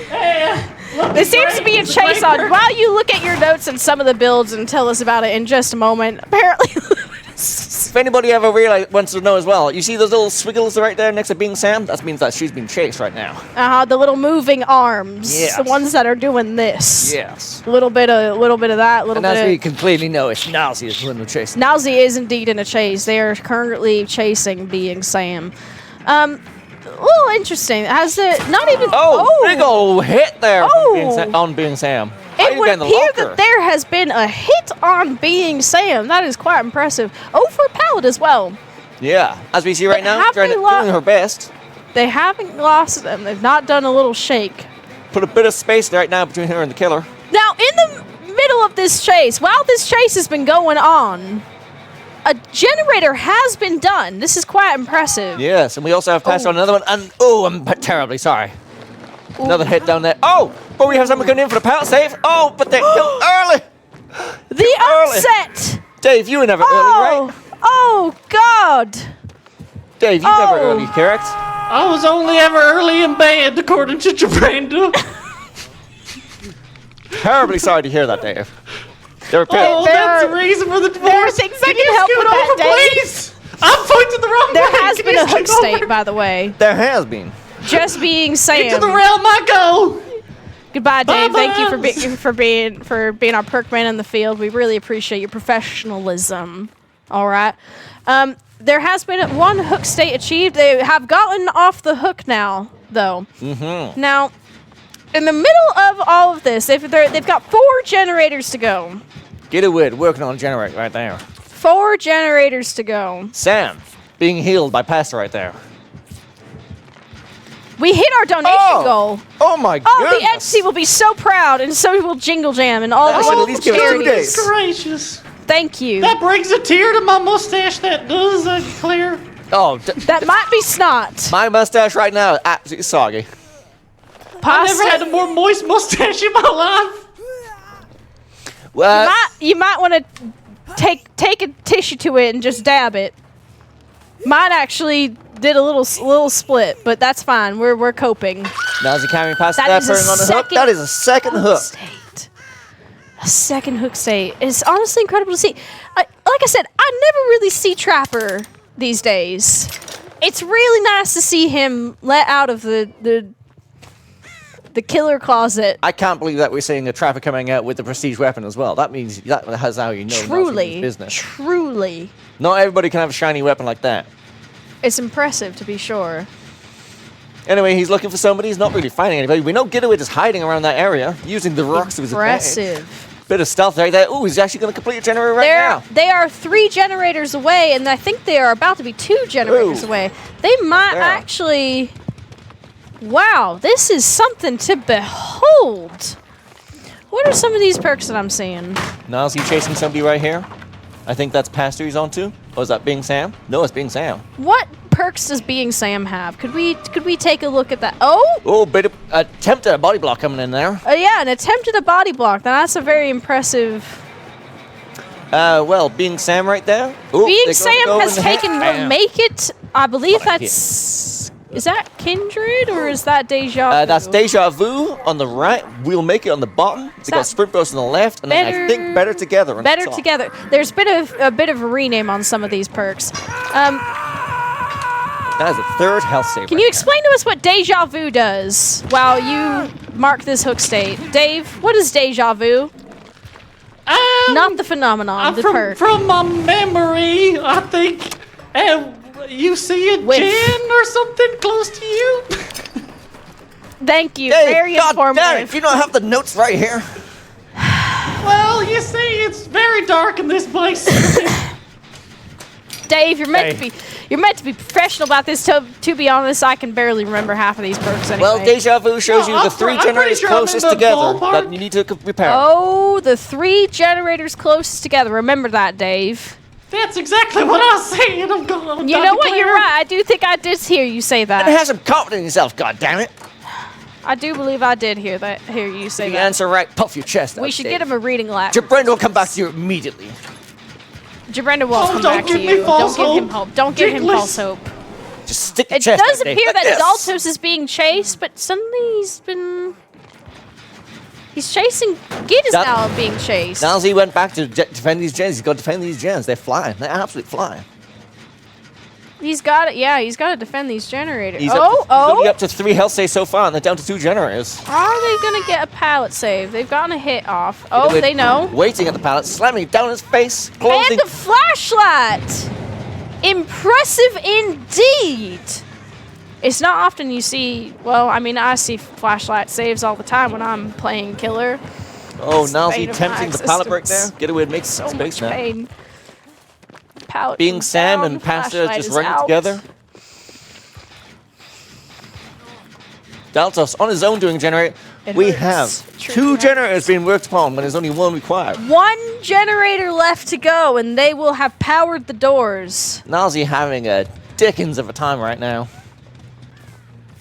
Hey, There seems to be a chase on. While you look at your notes and some of the builds and tell us about it in just a moment, apparently. If anybody ever wants to know as well, you see those little squiggles right there next to Being Sam? That means that she's being chased right now. The little moving arms. Yes. The ones that are doing this. Yes. A little bit of that, And as we completely know, it's Mousie is doing the chasing. Mousie is indeed in a chase. They are currently chasing Being Sam. A little interesting. Has it not even? Big ol' hit there on Being Sam. It would appear that there has been a hit on Being Sam. That is quite impressive. For Pallet as well. Yeah, as we see right now, have doing her best. They haven't lost them. They've not done a little shake. Put a bit of space right now between her and the killer. Now, in the middle of this chase, while this chase has been going on, a generator has been done. This is quite impressive. Yes, and we also have passed on another one. And I'm terribly sorry. Another hit down there. But we have someone coming in for the power save. But they killed early. The upset. Dave, you were never early, right? Oh, God. Dave, you never early, correct? I was only ever early in bed, according to Jabranda. Terribly sorry to hear that, Dave. That's the reason for the divorce. There are things I can help with that, Dave. Please? I'm pointing the wrong way. There has been a hook state, by the way. There has been. Just Being Sam. Into the realm I go. Goodbye, Dave. Bye-bye. Thank you for being our perk man in the field. We really appreciate your professionalism. All right. There has been one hook state achieved. They have gotten off the hook now, though. Mm-hmm. Now, in the middle of all of this, they've got 4 generators to go. Get it with working on generator right there. 4 generators to go. Sam being healed by Pastor right there. We hit our donation goal. Oh my goodness. The entity will be so proud, and so will Jingle Jam and all That the should at least give it 2 charities. days. Gracious. Thank you. That brings a tear to my mustache. That does. Clear. That might be snot. My mustache right now is absolutely soggy. I never had a more moist mustache in my life. Well, You might want to take a tissue to it and just dab it. Mine actually did a little split, but that's fine. We're coping. Now's the carrying past That that is a putting on the hook. That is a second hook. State. A second hook state. It's honestly incredible to see. Like I said, I never really see Trapper these days. It's really nice to see him let out of the killer closet. I can't believe that we're seeing a Trapper coming out with the prestige weapon as well. That means that has how you know Truly, business. truly. Not everybody can have a shiny weapon like that. It's impressive, to be sure. Anyway, he's looking for somebody. He's not really finding anybody. We know Getaway is hiding around that area, using the rocks to his advantage. Impressive. Bit of stealth right there. Ooh, he's actually going to complete a generator right now. They are 3 generators away, and I think they are about to be 2 generators away. They might actually... Wow, this is something to behold. What are some of these perks that I'm seeing? Now is he chasing somebody right here? I think that's Pastor he's on to. Or is that Being Sam? No, it's Being Sam. What perks does Being Sam have? Could we take a look at that? Oh, bit of attempt at a body block coming in there. Yeah, an attempt at a body block. Now that's a very impressive. Well, Being Sam right there. Ooh, Being Sam has taken Bam. Make It. I believe that's. Is that Kindred or is that Deja Vu? That's Deja Vu on the right. We'll Make It on the bottom. They got Sprint Burst on the left, and then I think Better Together. On Better the top. Together. There's a bit of a rename on some of these perks. That is a 3rd health save. Can you explain to us what Deja Vu does while you mark this hook state? Dave, what is Deja Vu? Not the phenomenon, the perk. From my memory, I think you see a Jen or something close to you. Thank you. Hey, very God informative. damn it, you don't have the notes right here. Well, you see, it's very dark in this place. Dave, you're meant to be professional about this. To be honest, I can barely remember half of these perks anyway. Well, Deja Vu shows you the 3 generators closest together that you need to repair. Oh, the 3 generators closest together. Remember that, Dave. That's exactly what I was saying. I'm going. You know what? You're right. I do think I did hear you say that. And have some confidence in yourself, goddammit. I do believe I did hear you say If you that. answer right, puff your chest out. We should Dave. get him a reading lab. Jabrenda will come back to you immediately. Jabrenda won't come don't back to give me you. false Don't give him hope. hope. Don't give him Jingle. false hope. Just stick your It chest does out, Dave, appear like that this. Daltos is being chased, but suddenly he's chasing. Gid is That- now being chased. Now as he went back to defend these gens, he's got to defend these gens. They're flying. They're absolutely flying. He's got it. Yeah, he's got to defend these generators. He's Oh, only up to 3 health saves so far, and they're down to 2 generators. Are they gonna get a pallet save? They've gotten a hit off. Oh, They're they know. Waiting at the pallet, slamming it down his face, closing. And a flashlight! Impressive indeed! It's not often you see, well, I mean, I see flashlight saves all the time when I'm playing killer. Oh, It's now the he's bane of tempting my the pallet break there. existence. Get away and make So space much now. pain. Pallet Being comes Sam down, and Pastor flashlight just is running out. together. Daltos on his own doing generator. It We hurts. have True 2 hurts. generators being worked upon when there's only 1 required. One generator left to go, and they will have powered the doors. Nazi having a dickens of a time right now.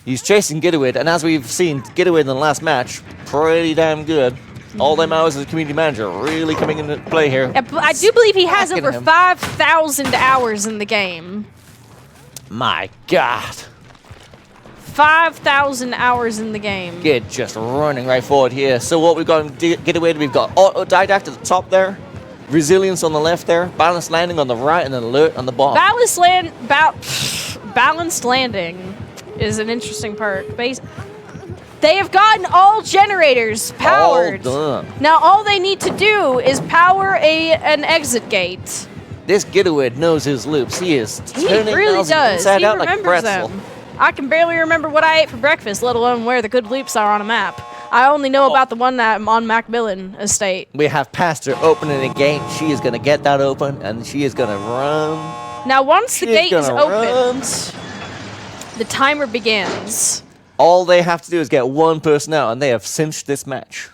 He's chasing Gidowid, and as we've seen, Gidowid in the last match, pretty damn good. All them hours as a community manager really coming into play here. I do believe he has Smacking over him. 5,000 hours in the game. My God. 5,000 hours in the game. Gid just running right forward here. So what we've got in Gidowid, we've got Autodidact at the top there, Resilience on the left there, Balanced Landing on the right, and Alert on the bottom. Balanced landing is an interesting perk. They have gotten all generators powered. All done. Now all they need to do is power an exit gate. This Gidowid knows his loops. He is He turning really Nazi does. inside He out like a remembers pretzel. them. I can barely remember what I ate for breakfast, let alone where the good loops are on a map. I only know about the one that on Macmillan Estate. We have Pastor opening a gate. She is going to get that open, and she is going to run. Now once the She's gate is gonna opened, the timer begins. All they have to do is get 1 person out, and they have cinched this match.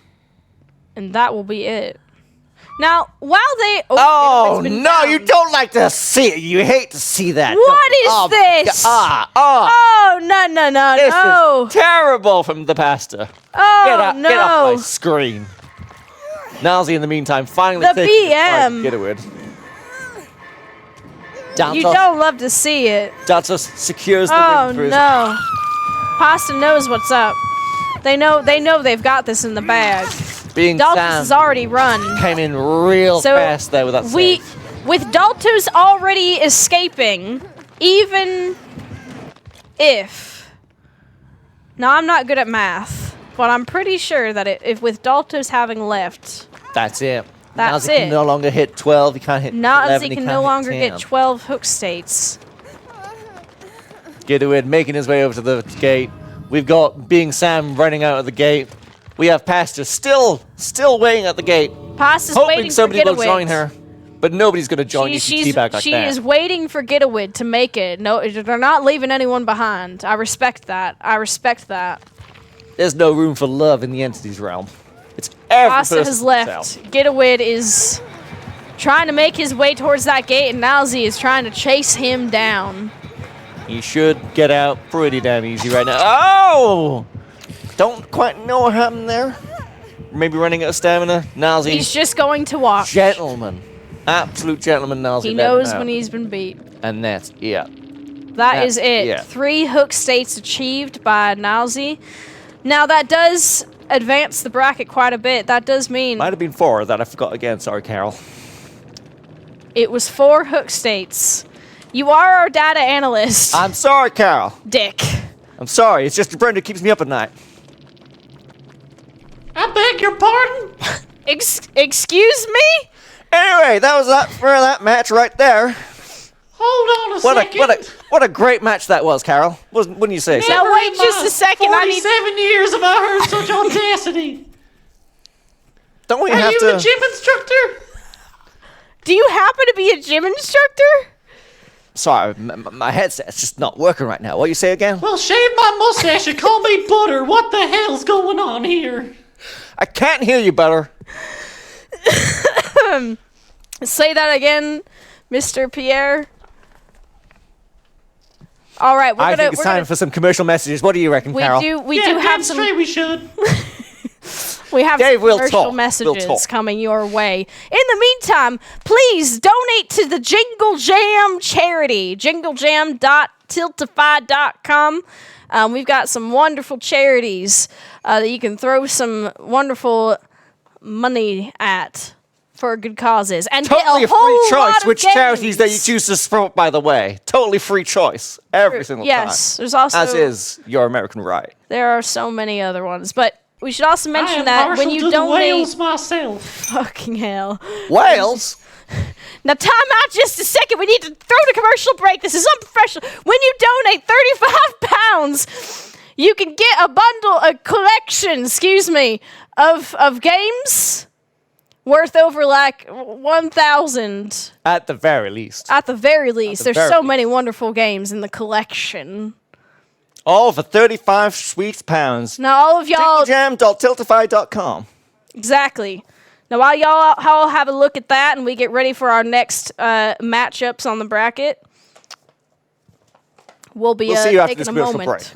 And that will be it. Now, while they... Oh, it's been no, down. you don't like to see it. You hate to see that. What is Oh, this? Oh, no, no, no, This no. is terrible from the pastor. Oh, Get off my no. screen. Nazi, in the meantime, finally The taking BM. Get away. You don't love to see it. Daltos secures the Oh, ring for his- no. Pasta knows what's up. They know they've got this in the bag. Being Daltos Sam has already run. came in real So fast there with that save. with Daltos already escaping, even if... Now, I'm not good at math, but I'm pretty sure that if with Daltos having left, That's it. That's Nazi can it. no longer hit 12. He can't hit 11. Nazi he can can't no hit longer 10. get 12 hook states. Gidowid making his way over to the gate. We've got Being Sam running out of the gate. We have Pastor still waiting at the gate, Pasta's hoping waiting somebody for will Gitawid. But her. But nobody's going to join you She teabag like that. is waiting for Gitawid to make it. No, they're not leaving anyone behind. I respect that. There's no room for love in the entities realm. It's every Pasta person has for left. themselves. Gitawid is trying to make his way towards that gate, and Nowzy is trying to chase him down. He should get out pretty damn easy right now. Oh! Don't quite know what happened there. Maybe running out of stamina. Nazi. He's just going to watch. Gentleman. Absolute gentleman, Nazi. He knows when he's been beat. And that's it. That is it. yeah. 3 hook states achieved by Nowzy. Now that does advance the bracket quite a bit. That does mean Might have been 4 that I forgot again. Sorry, Carol. it was 4 hook states. You are our data analyst, I'm sorry, Carol. Dick. I'm sorry. It's just Brenda keeps me up at night. I beg your pardon? Excuse me? Anyway, that was that for that match right there. Hold on a second. What a great match that was, Carol. Wouldn't you say so? Now, Never wait in just my a second, I need- 47 years have I heard such audacity. Don't we Are have you to? a gym instructor? Do you happen to be a gym instructor? Sorry, my headset's just not working right now. What you say again? Well, shave my mustache and call me Butter. What the hell's going on here? I can't hear you, Butter. Say that again, Mr. Pierre. All right, I think it's time for some commercial messages. What do you reckon, Carol? We do have some. Straight we should. We have Dave, some we'll commercial talk. messages coming your way. In the meantime, please donate to the Jingle Jam charity, jinglejam.tiltify.com. We've got some wonderful charities that you can throw some wonderful money at for good causes. And Totally get a a whole free choice lot of which games. charities that you choose to support, by the way. Totally free choice. Every single time. Yes, there's also... As is your American right. There are so many other ones, but we should also I mention am that partial when you to the donate... whales myself. Fucking hell. Wales? Now, time out just a second. We need to throw the commercial break. This is unprofessional. When you donate £35, you can get a collection, of games worth over like 1,000. At the very least. At the very least. There's very so least. many wonderful games in the collection. All for 35 sweet pounds. Now, all of y'all... Jinglejam.tiltify.com. Exactly. Now, while y'all all have a look at that and we get ready for our next matchups on the bracket, we'll be see you after taking this a commercial moment. break.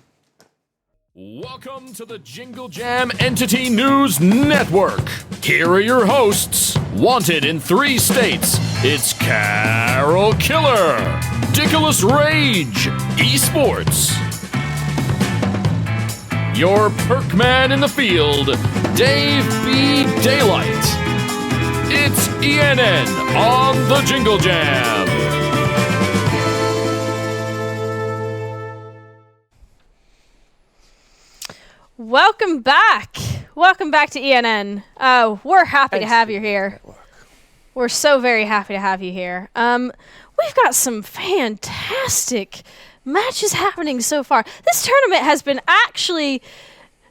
Welcome to the Jingle Jam Entity News Network. Here are your hosts, wanted in 3 states. It's Carol Killer, Dickless Rage, Esports. Your perk man in the field, Dave B. Daylight. It's ENN on the Jingle Jam. Welcome back. Welcome back to ENN. We're happy to have you here. We're so very happy to have you here. We've got some fantastic matches happening so far. This tournament has been actually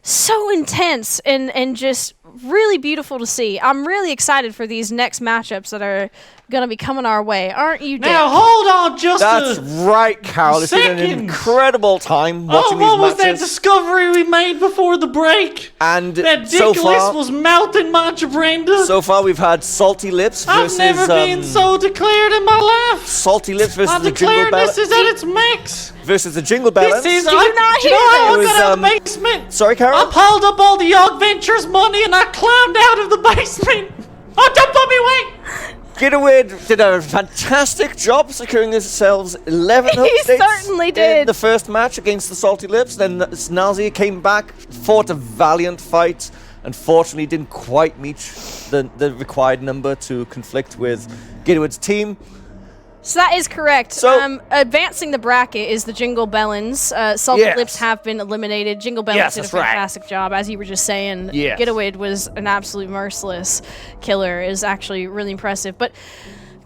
so intense and just really beautiful to see. I'm really excited for these next matchups that are going to be coming our way. Aren't you, Dick? Now hold on just That's a right, Carol. It's been an second. incredible time watching what was these that matches. discovery we made before the break? And That so Dickless far, was melting my Brenda. we've had Salty Lips I've versus never been so declared in my life. Salty Lips versus I the Jingle declare Bell this is at its max. versus the Jingle Bellends. This is. Did you not do you hear know how that? I It got out of was, the basement? Sorry, Carol? I piled up all the Yog Ventures money and I climbed out of the basement. Oh, don't put me away! Gitterwood did a fantastic job securing themselves 11 He updates certainly in did. the first match against the Salty Lips. Then Mousie came back, fought a valiant fight, unfortunately didn't quite meet the required number to conflict with Gitterwood's team. So that is correct. So- Advancing the bracket is the Jingle Bellends. Salted Yes. Lips have been eliminated. Jingle Bellends Yes, did a that's right. fantastic job, as you were just saying. Yes. Getaway was an absolute merciless killer. Is actually really impressive. But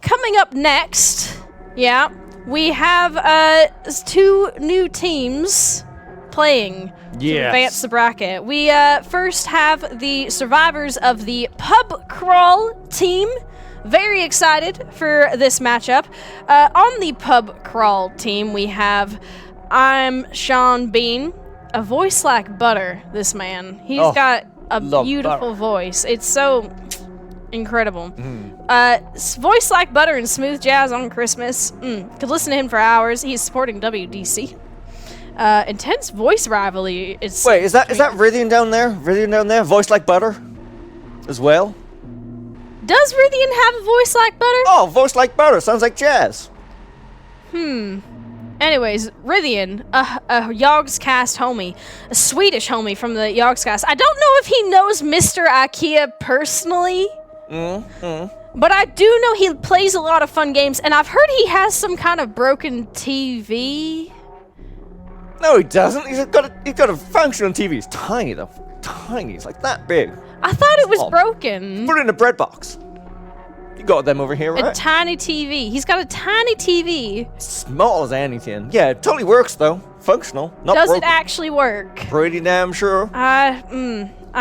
coming up next, we have 2 new teams playing to Yes. advance the bracket. We first have the survivors of the Pub Crawl team. Very excited for this matchup. On the Pub Crawl team, we have I'm Sean Bean, a voice like butter, this man. He's got a love beautiful butter. voice. It's so incredible. Voice like butter and smooth jazz on Christmas. Could listen to him for hours. He's supporting WDC. Intense voice rivalry. Wait, is that Rithian down there? Rithian down there? Voice like butter? As well? Does Rithian have a voice like butter? Oh, voice like butter. Sounds like jazz. Anyways, Rithian, a Yogscast homie, a Swedish homie from the Yogscast. I don't know if he knows Mr. IKEA personally, but I do know he plays a lot of fun games, and I've heard he has some kind of broken TV. No, he doesn't. He's got a functional TV. It's tiny though. Tiny. It's like that big. I thought it was Small. broken. Put it in a bread box. You got them over here, A right? tiny TV. He's got a tiny TV. Small as anything. Yeah, it totally works though. Functional. Not Does broken. it actually work? Pretty damn sure. I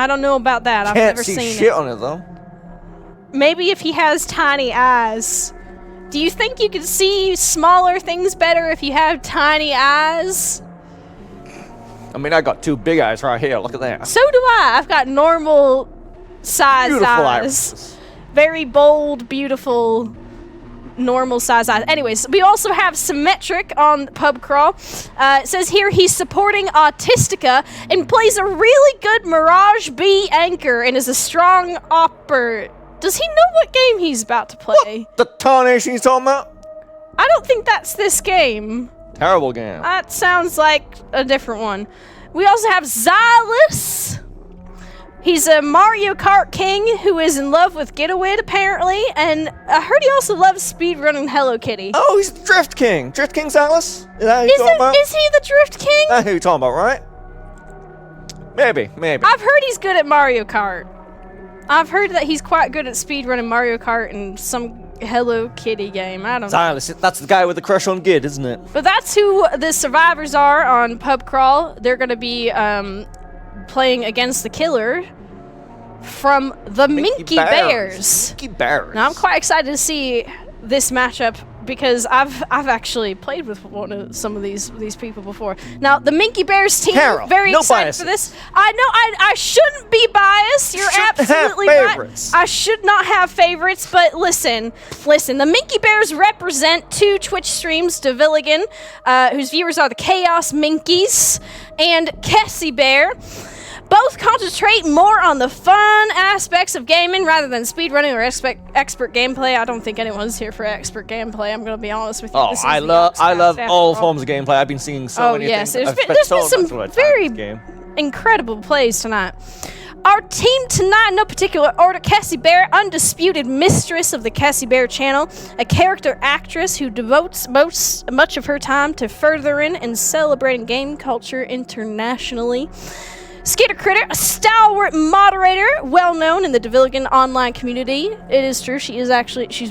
don't know about that. I've Can't never see seen shit it. on it though. Maybe if he has tiny eyes. Do you think you can see smaller things better if you have tiny eyes? I mean, I got 2 big eyes right here. Look at that. So do I. I've got normal sized Beautiful eyes. irises. Very bold, beautiful normal size eyes. Anyways, we also have Symmetric on Pub Crawl. It says here he's supporting Autistica and plays a really good Mirage B anchor and is a strong opper. Does he know what game he's about to play? The tarnation he's talking about? I don't think that's this game. Terrible game. That sounds like a different one. We also have Xylus. He's a Mario Kart king who is in love with Getawid, apparently, and I heard he also loves speedrunning Hello Kitty. Oh, he's the Drift King. Drift King Xylus? Is that who you're talking about? Is he the Drift King? That's who you're talking about, right? Maybe. I've heard he's good at Mario Kart. I've heard that he's quite good at speedrunning Mario Kart and some Hello Kitty game. I don't know. Xylus, that's the guy with the crush on Gid, isn't it? But that's who the survivors are on Pub Crawl. They're going to be playing against the killer from the Minky Bears. Minky Bears. Now I'm quite excited to see this matchup because I've actually played with some of these people before. Now the Minky Bears team, Carol, very no excited biases. for this. I know I shouldn't be biased. You're Shouldn't absolutely have right. favorites. I should not have favorites, but listen. The Minky Bears represent two Twitch streams, Devilligan, whose viewers are the Chaos Minkies, and Kessie Bear. Both concentrate more on the fun aspects of gaming rather than speedrunning or expert gameplay. I don't think anyone's here for expert gameplay. I'm going to be honest with you. Oh, This is I the love Oxford all after forms of gameplay. I've been seeing so many yes, things. there's I've been spent so some much of my time very in this game. incredible plays tonight. Our team tonight, in no particular order, Kessie Bear, undisputed mistress of the Kessie Bear channel, a character actress who devotes much of her time to furthering and celebrating game culture internationally. Skitter Critter, a stalwart moderator, well known in the Devilligan online community. It is true, she's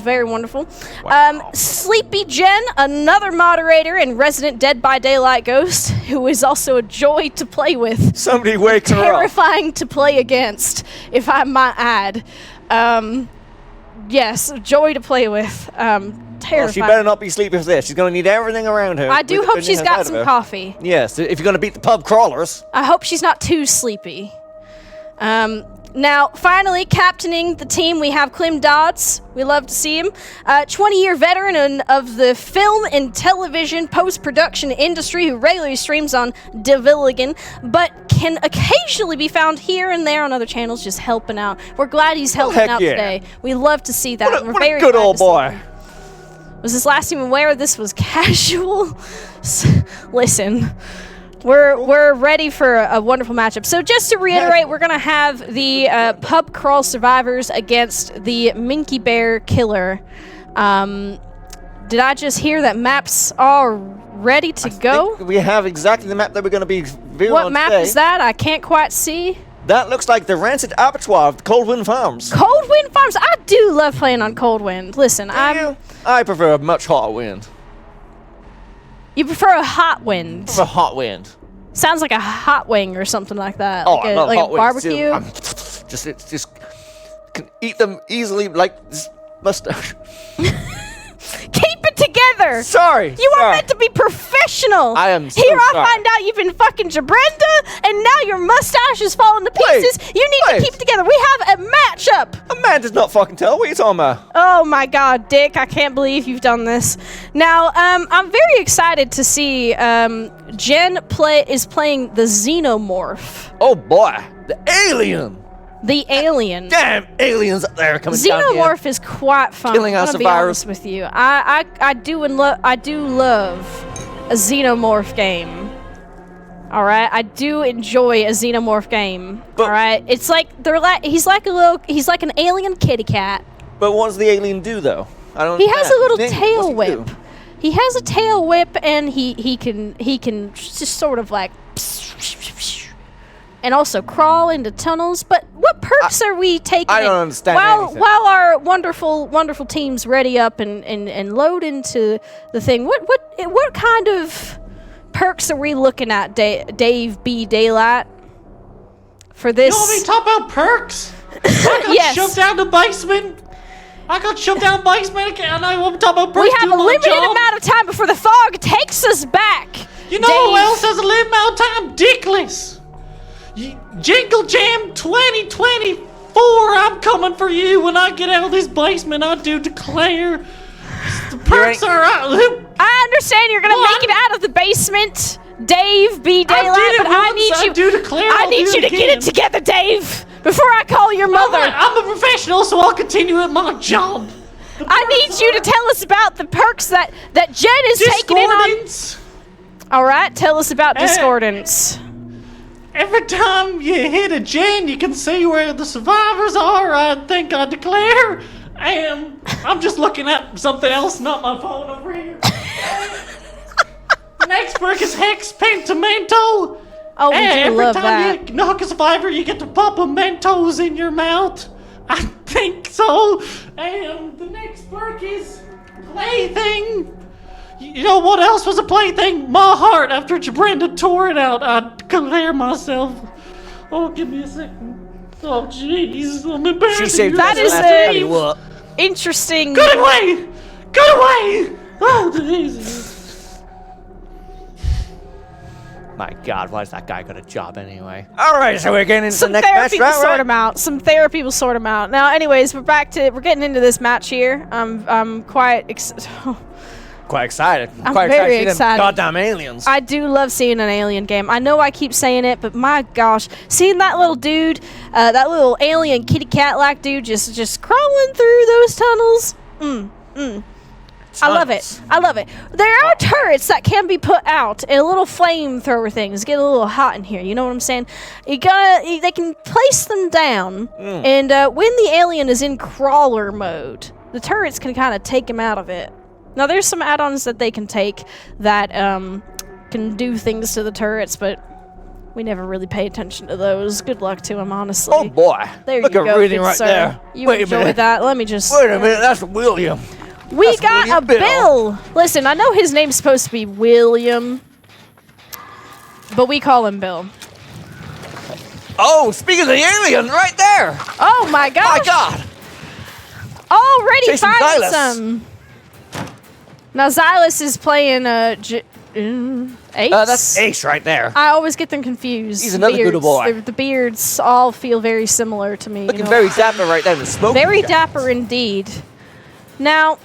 very wonderful. Wow. Sleepy Jen, another moderator and resident Dead by Daylight ghost, who is also a joy to play with. Somebody wake her up. Terrifying to play against, if I might add. Yes, joy to play with. Terrifying. Well, she better not be sleepy for this. She's going to need everything around her. I do hope she's got some coffee. Yes, if you're going to beat the pub crawlers. I hope she's not too sleepy. Now, finally, captaining the team, we have Clem Dodds. We love to see him. 20-year veteran of the film and television post-production industry who regularly streams on Devilligan, but can occasionally be found here and there on other channels just helping out. We're glad he's helping out today. We love to see that. What a good old boy. Was his last team aware this was casual? Listen. We're ready for a wonderful matchup. So just to reiterate, we're going to have the Pub Crawl survivors against the Minky Bear killer. Did I just hear that maps are ready to go? We have exactly the map that we're going to be viewing What on map today. is that? I can't quite see. That looks like the Rancid Abattoir of the Coldwind Farms. Coldwind Farms. I do love playing on Coldwind. Listen, I prefer a much hotter wind. You prefer a hot wind. A hot wind. Sounds like a hot wing or something like that. Oh, like I a, love like hot a wings too. barbecue. It's just can eat them easily like this mustache. Keep it together. Sorry. You are meant to be professional. I am so Here I sorry. find out you've been fucking Jabrenda, and now your mustache is falling to pieces. You need to keep it together. We have a matchup. A man does not fucking tell. What are you talking about? Oh my God, Dick! I can't believe you've done this. Now, I'm very excited to see Jen is playing the Xenomorph. Oh boy, the alien. The alien. Damn aliens up there coming down here. Xenomorph is quite fun. Killing I'm us gonna be survivors. honest with you. I do love a Xenomorph game. All right, I do enjoy a Xenomorph game. But- all right, it's like he's like an alien kitty cat. But what does the alien do though? I don't. He has a little understand. tail What's he whip. do? He has a tail whip, and he can just sort of like. And also crawl into tunnels. But what perks are we taking? I don't understand anything. While our wonderful teams ready up and load into the thing, what kind of perks are we looking at, Dave B. Daylight? For this? You want me to talk about perks? I got Yes. shoved down the basement. And I want to talk about perks. We have a doing my limited job. amount of time before the fog takes us back. You know Dave. who else has a limited amount of time? Dickless. Jingle Jam 2024, I'm coming for you when I get out of this basement. I do declare The perks are out. I understand you're gonna make it out of the basement, Dave B. Daylight, but I need you to get it together, Dave, before I call your mother. I'm a professional, so I'll continue at my job. I need you to tell us about the perks that Jen is taking in on. All right, tell us about discordance. Every time you hit a gen, you can see where the survivors are. I think I declare. And I'm just looking at something else, not my phone over here. The next perk is Hex Pentimento. Oh, we do love that. Every time you knock a survivor, you get to pop a Mentos in your mouth. I think so. And the next perk is Plaything. You know what else was a plaything? My heart. After Brenda tore it out, I declare myself. Oh, give me a second. Oh, jeez. I'm embarrassed. She saved that is a interesting. Good away! Good away! Oh, Jesus. My God, why's that guy got a job anyway? All right, so we're getting into the Some next match, therapy will sort right? them out. Some therapy will sort them out. Now, anyways, we're getting into this match here. I'm quite Quite excited. I'm Quite very excited. excited. Goddamn aliens. I do love seeing an alien game. I know I keep saying it, but my gosh, seeing that little dude, that little alien kitty cat-like dude, just crawling through those tunnels. I love it. I love it. There are turrets that can be put out, and little flamethrower things get a little hot in here. You know what I'm saying? They can place them down, and when the alien is in crawler mode, the turrets can kind of take him out of it. Now, there's some add-ons that they can take that can do things to the turrets, but we never really pay attention to those. Good luck to them, honestly. Oh boy! There Look you at go, reading good right sir. there. You Wait a enjoy minute. that. Let me just. Wait a minute. That's William. We That's got William a Bill. Listen, I know his name's supposed to be William, but we call him Bill. Oh, speaking of the alien, right there. Oh my gosh! My God! Already Chasing finding Xylus. some. Now Xylus is playing Ace. That's Ace right there. I always get them confused. He's another good boy. The beards all feel very similar to me. Looking very dapper right there in the smoke. Very dapper indeed. Now,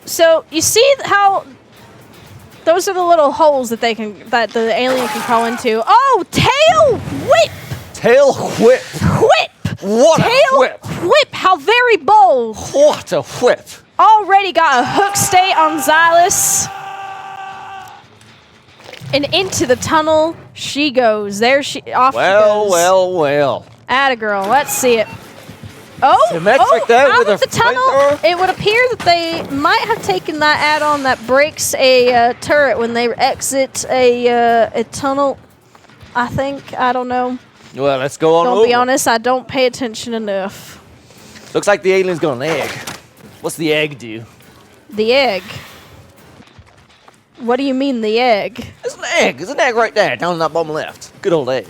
so you see how those are the little holes that that the alien can crawl into. Oh, tail whip! Tail whip. Whip! What Tail a whip! whip! How very bold! What a whip! Already got a hook stay on Xylus. And into the tunnel she goes. There she off she goes. Well. Atta girl. Let's see it. Oh, Symmetric there out with of a the tunnel. flamethrower. It would appear that they might have taken that add-on that breaks a turret when they exit a tunnel. I think. I don't know. Well, let's go on Don't over. be honest. I don't pay attention enough. Looks like the alien's got an egg. What's the egg do? The egg. What do you mean the egg? There's an egg. There's an egg right there, down in that bottom left. Good old egg.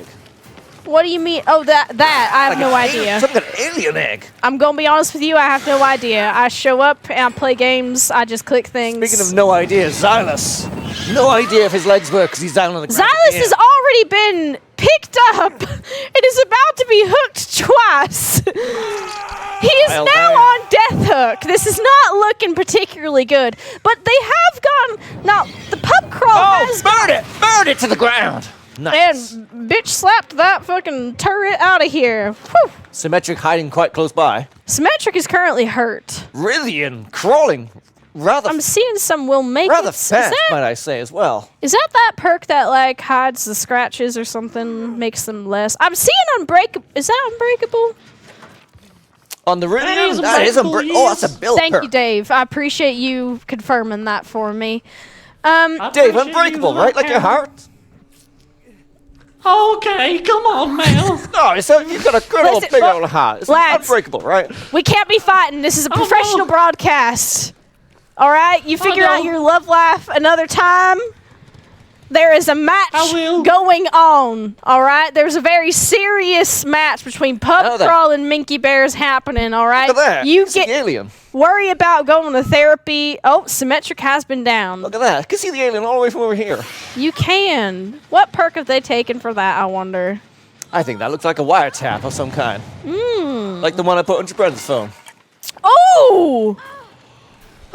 What do you mean? Oh, that. I have no idea. Some kind of alien egg. I'm going to be honest with you. I have no idea. I show up and I play games. I just click things. Speaking of no idea, Xylus. No idea if his legs work because he's down on the ground. Xylus again. has already been picked up and is about to be hooked twice. He is Well, now there. on death hook. This is not looking particularly good. But they have gone. Now, the pub crawl has. Burn it to the ground. Nice. And bitch slapped that fucking turret out of here. Whew. Symmetric hiding quite close by. Symmetric is currently hurt. Rillian crawling rather I'm seeing some will make rather it. fast, might I say, as well. Is that perk that like hides the scratches or something, makes them less? I'm seeing unbreakable. Is that unbreakable? On the Rillian? is That is unbreakable, Oh, that's a yes. Bill Thank perk. you, Dave. I appreciate you confirming that for me. Dave, unbreakable, right? Like your heart? Okay, come on, man. No, so you've got a good old Listen, big look, old heart. It's lads. unbreakable, right? We can't be fighting. This is a professional no. broadcast. All right? You figure no. out your love life another time. There is a match I will. going on. All right? There's a very serious match between Know Pub that. Crawl and Minky Bears happening. All right? Look at that. You It's the get alien. worry about going to therapy. Oh, Symmetric has been down. Look at that. I can see the alien all the way from over here. You can. What perk have they taken for that, I wonder? I think that looks like a wiretap of some kind. Like the one I put on your brother's phone. Oh!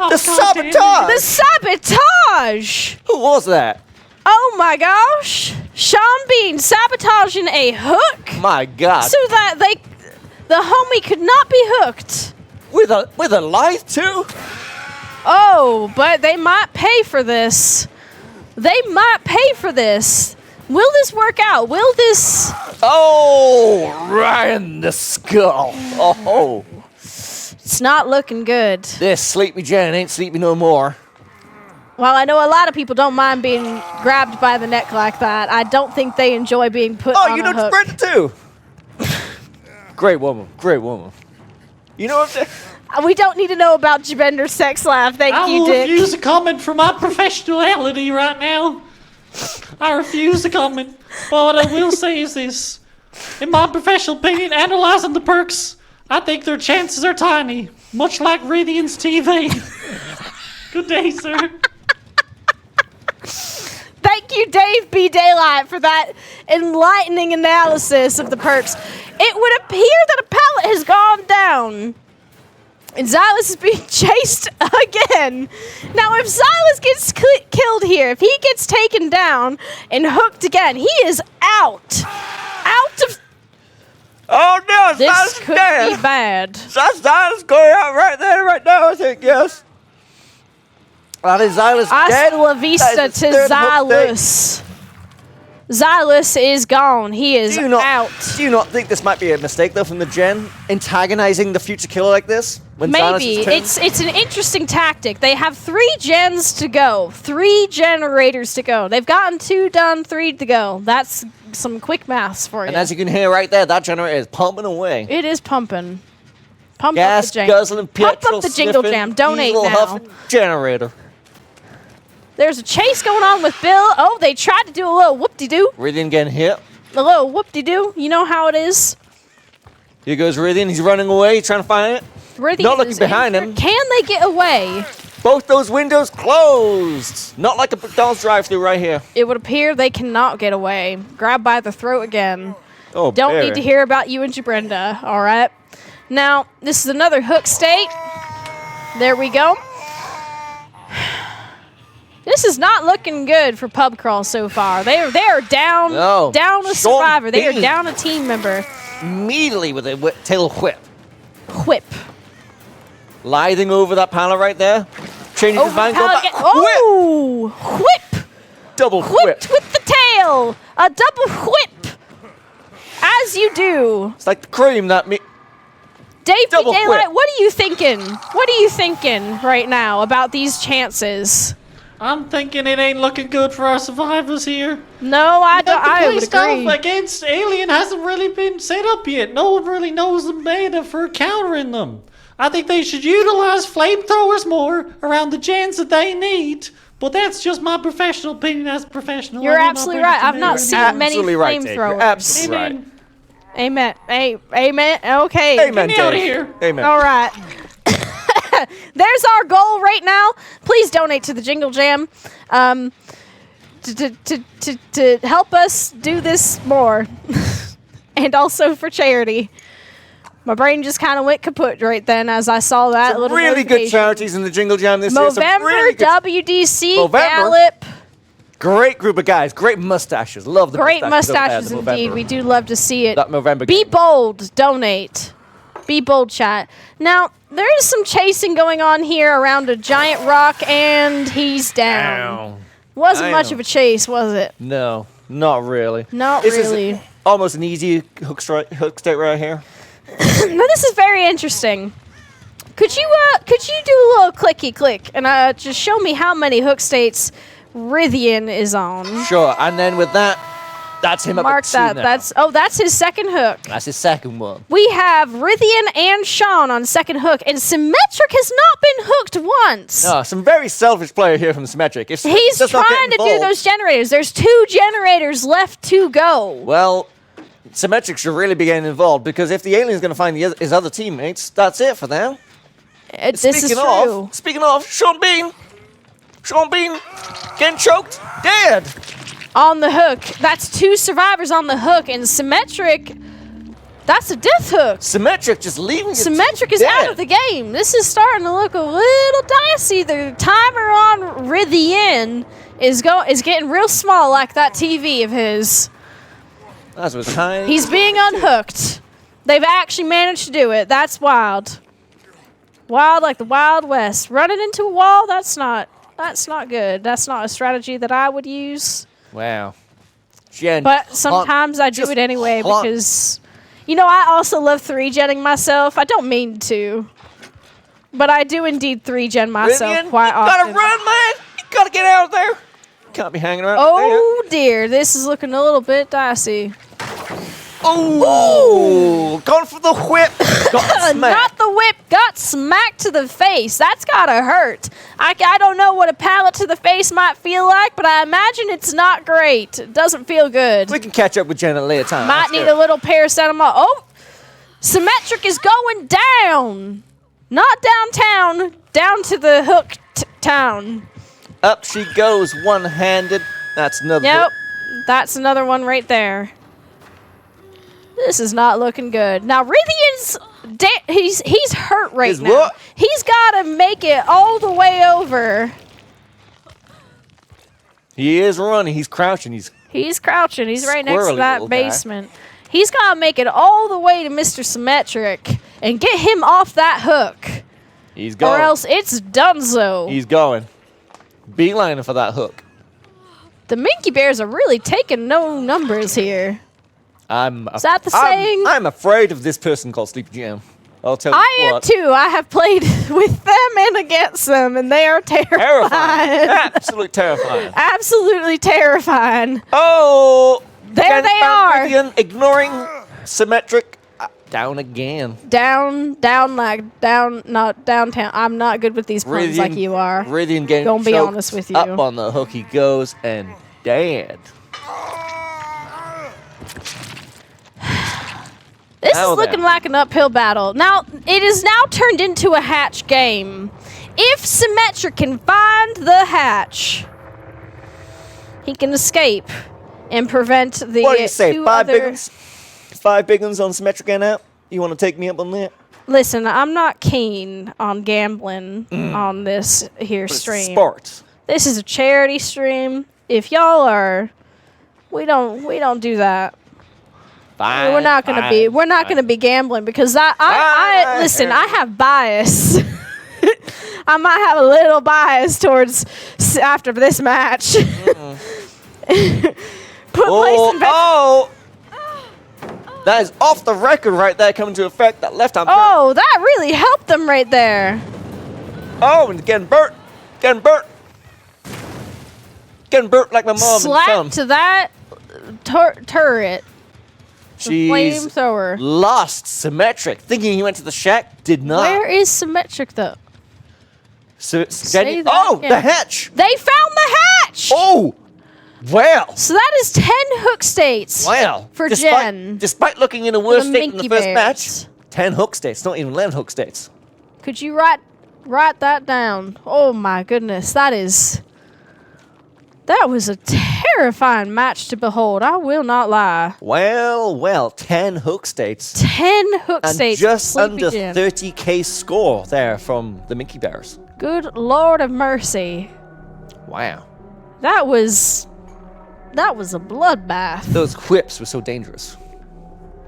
Oh, The God damn it. sabotage! The sabotage! Who was that? Oh my gosh! Sean Bean sabotaging a hook My God. so that the homie could not be hooked. With a light too? Oh, but they might pay for this. They might pay for this. Will this work out? Will this... Oh, right in the skull. Oh. It's not looking good. This sleepy Jen ain't sleepy no more. While I know a lot of people don't mind being grabbed by the neck like that, I don't think they enjoy being put on Oh, you a know hook. Brenda too. Great woman. Great woman. You know what I'm saying? We don't need to know about Jabender's sex life. Thank I you, will Dick. refuse a comment for my professionality right now. I refuse to comment. But what I will say is this. In my professional opinion, analyzing the perks, I think their chances are tiny. Much like Radiant's TV. Good day, sir. Thank you, Dave B. Daylight, for that enlightening analysis of the perks. It would appear that a pallet has gone down. And Xylus is being chased again. Now, if Xylus gets killed here, if he gets taken down and hooked again, he is out. Out of... Oh no, This that's could dead. be bad. That's going out right there, right now, I think, yes. That is Xylus dead. Hasta la vista That is to his third hook day. Xylus. Xylus is gone. He is out. Do you not think this might be a mistake, though, from the Gen? Antagonizing the future killer like this? When Xylus Maybe. is turned? It's an interesting tactic. They have 3 gens to go. 3 generators to go. They've gotten 2 done, 3 to go. That's some quick maths for you. And as you can hear right there, that generator is pumping away. It is pumping. Pump Gas up the jam. guzzling, Pump petrol up the Jingle sniffing, Jam. Donate diesel now. huffing generator. There's a chase going on with Bill. Oh, they tried to do a little whoop-de-doo. Radiant getting hit. A little whoop-de-doo. You know how it is. Here goes Radiant. He's running away, trying to find it. Radiant Not looking is behind injured. him. Can they get away? Both those windows closed. Not like a McDonald's drive-thru right here. It would appear they cannot get away. Grab by the throat again. Oh, Don't Barry. need to hear about you and Jabrenda, all right? Now, this is another hook state. There we go. This is not looking good for Pub Crawl so far. They are down, No. down a Sean survivor. They are Bean. down a team member. Immediately with a tail whip. Whip. Lithing over that pallet right there. Changing his Over mind, the going pallet back. again. Whip! Oh, whip. Double whip. Whipped with the tail. A double whip. As you do. It's like the cream that me. Dave B. Double Daylight, whip. what are you thinking? What are you thinking right now about these chances? I'm thinking it ain't looking good for our survivors here. No, I don't. The I play would stuff agree. against Alien hasn't really been set up yet. No one really knows the meta for countering them. I think they should utilize flamethrowers more around the gens that they need. But that's just my professional opinion as a professional. You're I will not absolutely bring it right. to I've not merit. seen many Absolutely right, Dave. You're flamethrowers. absolutely right. Amen. Amen. Amen. Okay. Amen, Get me out of Dave. here. Amen. All right. There's our goal right now. Please donate to the Jingle Jam to help us do this more. And also for charity. My brain just kind of went kaput right then as I saw that Some little really good notification. charities in the Jingle Jam this year. Some Movember, really good, WDC, Movember. Gallop. great group of guys. Great mustaches. Love the Great mustaches. mustaches over there, the indeed. Movember. We do love to see it. That Movember Be game. bold. Donate. Be bold, chat. Now, there is some chasing going on here around a giant rock, and he's down. Ow. Wasn't I much know. of a chase, was it? No, not really. Not This is really. almost an easy hook state right here. Now, this is very interesting. Could you do a little clicky click and just show me how many hook states Rithian is on? Sure, and then with that, that's him Mark up at that. 2 now. That's his second hook. That's his second one. We have Rithian and Sean on second hook, and Symmetric has not been hooked once. No, some very selfish player here from Symmetric. If Symmetric He's does not get trying to do involved- those generators. There's 2 generators left to go. Well, Symmetric should really be getting involved because if the alien's going to find his other teammates, that's it for them. This is true. Speaking of, Sean Bean getting choked, dead. On the hook. That's 2 survivors on the hook, and Symmetric That's a death hook. Symmetric just leaving you Symmetric is dead. out of the game. This is starting to look a little dicey. The timer on Rithian is getting real small, like that TV of his. That was tiny. He's being unhooked. They've actually managed to do it. That's wild. Wild like the Wild West. Running into a wall, that's not good. That's not a strategy that I would use. Wow. Jen, But sometimes I do just it anyway hunt. because, you know, I also love 3-genning myself. I don't mean to. But I do indeed 3-gen myself Rithian, quite you often. gotta run, man. You gotta get out of there. Can't be hanging around. Oh dear, this is looking a little bit dicey. Oh, going for the whip. Got smacked. Not the whip, got smacked to the face. That's gotta hurt. I don't know what a pallet to the face might feel like, but I imagine it's not great. It doesn't feel good. We can catch up with Jen at a later time. Might need a little paracetamol. Oh, Symmetric is going down. Not downtown, down to the hook town. Up she goes, one-handed. That's another. Yep, that's another one right there. This is not looking good. Now Rithian's he's hurt right Is now. what? He's got to make it all the way over. He is running. He's crouching. He's crouching. He's right next to Squirrely that little guy. basement. He's got to make it all the way to Mr. Symmetric and get him off that hook, He's going. or else it's donezo. He's going. Beelining for that hook. The Minky Bears are really taking no numbers here. Is that the saying? I'm afraid of this person called Sleepy Jam. I'll tell you I am what. too. I have played with them and against them, and they are terrifying. Terrifying. Absolutely terrifying. Absolutely terrifying. Oh! There they are. Rithian ignoring Symmetric. Down again. Down, not downtown. I'm not good with these puns like you are. Rithian getting Gonna be choked. honest with you. Up on the hook he goes and dead. This Now is looking then. like an uphill battle. Now, it is now turned into a hatch game. If Symmetric can find the hatch, he can escape and prevent the What do you say? two Five other... big ones? 5 big ones on Symmetric and out? You want to take me up on that? Listen, I'm not keen on gambling on this here It's stream. Sports. This is a charity stream. If y'all are, we don't do that. Fine. We're not gonna be gambling because I listen. I have bias. I might have a little bias towards after this match. Oh! That is off the record right there, coming to effect. That left arm. Oh, that really helped them right there. Oh, and getting burnt. Getting burnt. Getting burnt like my mom Slap and to that turret. She's Flamethrower. lost Symmetric. Thinking he went to the shack, did not. Where is Symmetric though? So, Say that oh, again. the hatch. They found the hatch. Oh, well. So that is 10 hook states. Well, For Jen. Despite looking in a worse the state than the Minky first Bears. match, 10 hook states, not even 11 hook states. Could you write that down? Oh my goodness, that was a terrifying match to behold. I will not lie. Well, 10 hook states. 10 hook And states. just for Sleepy under Jim. 30k score there from the Minky Bears. Good Lord of mercy. Wow. That was a bloodbath. Those whips were so dangerous.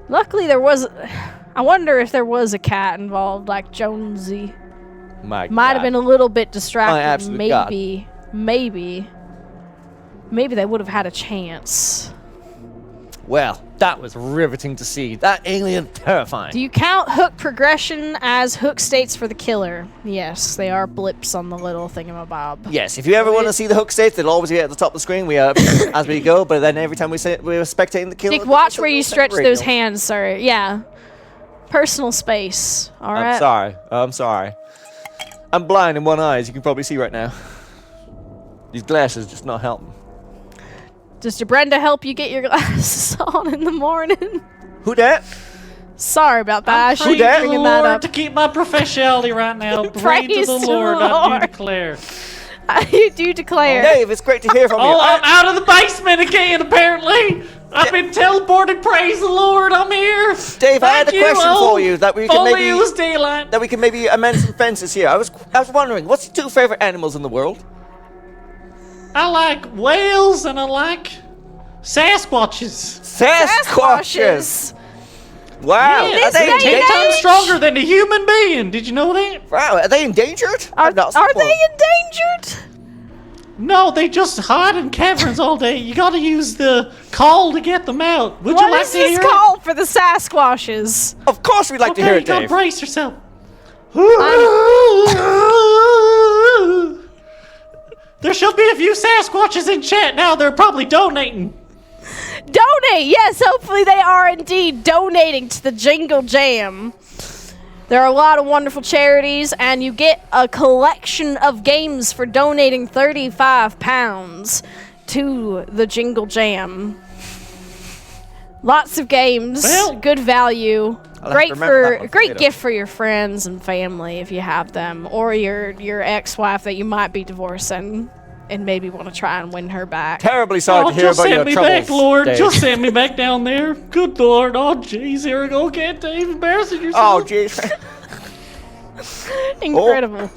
Luckily there was I wonder if there was a cat involved like Jonesy. My Might have God. been a little bit distracting. absolute God. Maybe they would have had a chance. Well, that was riveting to see. That alien terrifying. Do you count hook progression as hook states for the killer? Yes, they are blips on the little thingamabob. Yes, if you ever want to see the hook states, they'll always be at the top of the screen. We are as we go, but then every time we're spectating the killer, Nick, watch it's a where you little stretch separate those deal. hands, sir. Yeah. Personal space. All right. I'm sorry. I'm blind in one eye, as you can probably see right now. These glasses just not helping. Does Brenda help you get your glasses on in the morning? Who dat? Sorry about that. I I'm should praying be that? to the bringing that Lord up. to keep my professionality right now. Pray to Praise the to Lord, the I do Lord. declare. You do declare. Dave, it's great to hear from you. Oh, I'm out of the basement again, apparently. I've been teleported. Praise the Lord, I'm here. Dave, I had a Thank you, question for you that we can only maybe it was daylight. that we can maybe amend some fences here. I was wondering, what's your 2 favorite animals in the world? I like whales and I like Sasquatches. Sasquatches. Wow, Yeah, are they they're 10 endangered? times stronger than a human being. Did you know that? Wow, are they endangered? Are I've not seen they one. endangered? No, they just hide in caverns all day. You gotta use the call to get them out. Would you What like is to this hear called for the Sasquatches? Of course, we'd like it? to hear Okay, it, you gotta Dave. brace yourself. There should be a few Sasquatches in chat now. They're probably donating. Donate! Yes, hopefully they are indeed donating to the Jingle Jam. There are a lot of wonderful charities, and you get a collection of games for donating £35 to the Jingle Jam. Lots of games, Well, good value, I'll have to remember that one for later. gift for your friends and family if you have them, or your ex-wife that you might be divorcing and maybe want to try and win her back. Terribly sorry Oh, to hear just about your send me troubles, back, Lord. Dave. Just send me back down there. Good Lord. Oh, jeez. Here we go again, Dave. Embarrassing Oh, yourself. jeez. Incredible.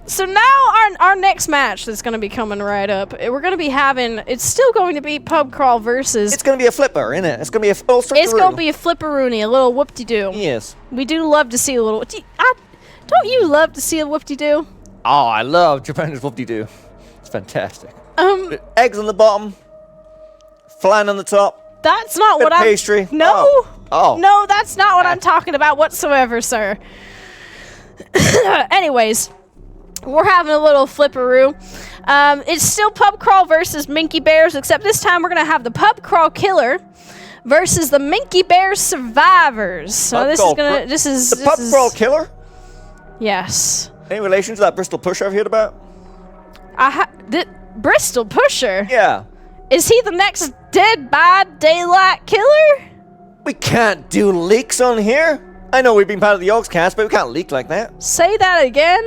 So now our next match that's going to be coming right up, we're going to be having, it's still going to be Pub Crawl versus, It's going to be a flipper, isn't it? It's going to be a full it's going to be a flipperoony, a little whoop-de-doo. Yes. We do love to see a little, don't you love to see a whoop-de-doo? Oh, I love Japanese whoop-de-doo. It's fantastic. Eggs on the bottom, flan on the top. That's not Bit what of I'm, pastry. no, Oh. no, that's not what I'm talking about whatsoever, sir. Anyways, we're having a little flipperoo. It's still Pub Crawl versus Minky Bears, except this time we're gonna have the Pub Crawl Killer versus the Minky Bears Survivors. So Pub this Crawl is gonna, Cr- this is The this pub is- crawl killer? Yes. Any relation to that Bristol pusher I've heard about? Bristol Pusher. Yeah. Is he the next Dead by Daylight Killer? We can't do leaks on here. I know we've been part of the Yorks cast, but we can't leak like that. Say that again.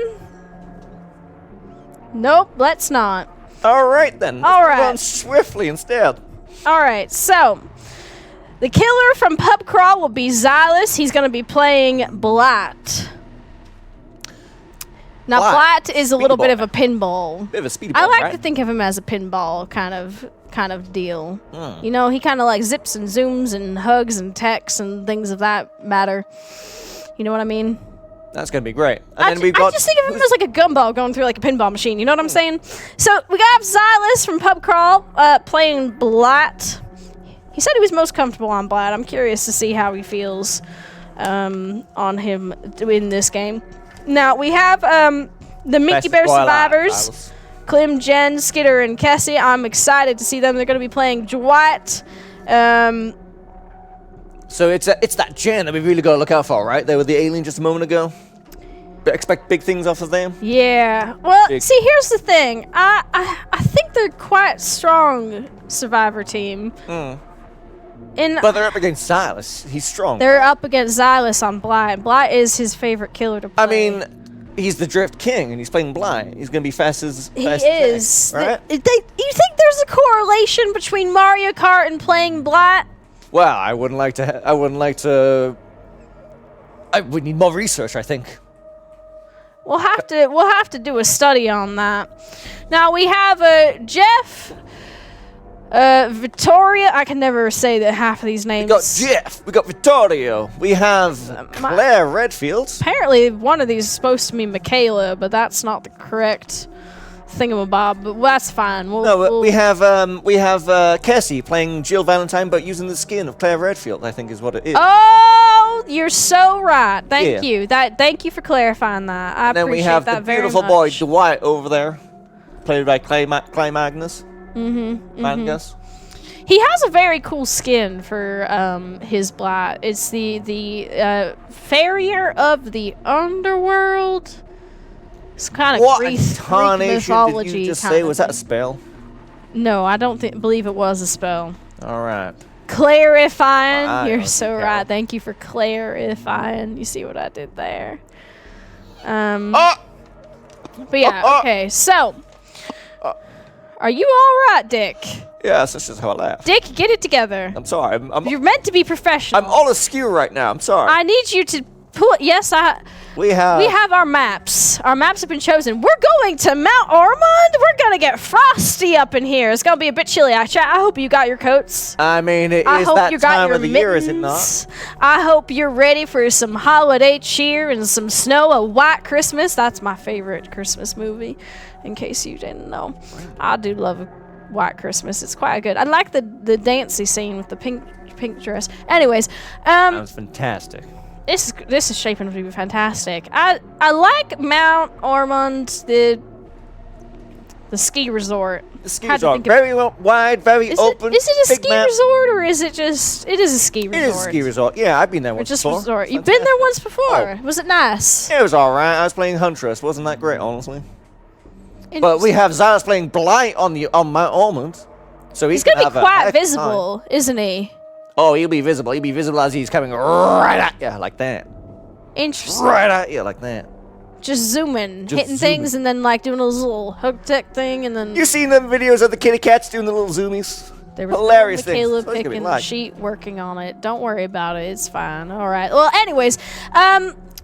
Nope, let's not. All right then. All Let's right. move on swiftly instead. All right, so the killer from Pub Crawl will be Xylus. He's going to be playing Blight. Now, Blight, Blight is a little bit speedball. of a pinball. Bit of a speedy I ball, like right? to think of him as a pinball kind of deal. You know, he kind of like zips and zooms and hugs and texts and things of that matter. You know what I mean? That's gonna be great. And I then we've got. just think of him as like a gumball going through like a pinball machine. You know what I'm saying? So we got Xylus from Pub Crawl playing Blight. He said he was most comfortable on Blight. I'm curious to see how he feels on him in this game. Now we have the Minky Best Bear boy alive, Survivors. Silas. Clem, Jen, Skitter, and Cassie. I'm excited to see them. They're going to be playing Dwight. So it's that Jen that we really gotta look out for, right? They were the alien just a moment ago. Expect big things off of them. Yeah. Well, Big. see, here's the thing. I think they're quite strong Survivor team. And But they're up against Silas. He's strong. they're up against Xylus on Blight. Blight is his favorite killer to play. I mean, he's the Drift King, and he's playing Blind. He's gonna be fast as he fast is. as right? You think there's a correlation between Mario Kart and playing Blight? Well, I wouldn't like to. I would need more research, I think. We'll have to do a study on that. Now we have Jeff, Victoria. I can never say that half of these names. We got Jeff. We got Vittorio. We have Claire Redfield. Apparently, one of these is supposed to be Michaela, but that's not the correct thingamabob. But that's fine. No, we have Cassie playing Jill Valentine, but using the skin of Claire Redfield. I think is what it is. Oh, you're so right. Thank Yeah. you. Thank you for clarifying that. I And then appreciate we have that the very beautiful much. boy Dwight over there, played by Clay Magnus. Magnus. He has a very cool skin for his Blight. It's the Farrier of the Underworld. It's kind of What Greek incarnation mythology. did you just kind say? of Was that a thing. spell? No, I don't believe it was a spell. All right. Clarifying. I You're don't so think right. I'll- Thank you for clarifying. You see what I did there? Oh! But yeah, okay. So, are you all right, Dick? Yes, that's just how I laugh. Dick, get it together. I'm sorry. You're meant to be professional. I'm all askew right now. I'm sorry. I need you to pull. Yes, We have our maps. Our maps have been chosen. We're going to Mount Ormond. We're gonna get frosty up in here. It's gonna be a bit chilly. I hope you got your coats. I mean, it I is hope that you got time your of the mittens. year, is it not? I hope you're ready for some holiday cheer and some snow. A White Christmas. That's my favorite Christmas movie. In case you didn't know, I do love White Christmas. It's quite good. I like the dancey scene with the pink dress. Anyways, That was fantastic. this is shaping to be fantastic. I like Mount Ormond, the ski resort. The ski Had to resort, think of- very wide, very open. Is it a big ski map. resort or is it just? It is a ski resort. It is a ski resort. Yeah, I've been there Or once just before. resort. You've been there once before. Oh. Was it nice? It was alright. I was playing Huntress. Wasn't that great, honestly? But we have Zaz playing Blight on Mount Ormond. So He's gonna gonna be have a quite heck of a visible, isn't he? time. Oh, he'll be visible. He'll be visible as he's coming right at you, like that. Interesting. Right at you, like that. Just zooming, Just hitting things, and then like doing a little hook tech thing, and then You seen them videos of the kitty cats doing the little zoomies? there was hilarious things. Michaela That's what it's gonna be picking like. the sheet, working on it. Don't worry about it. It's fine. All right. Well, anyways,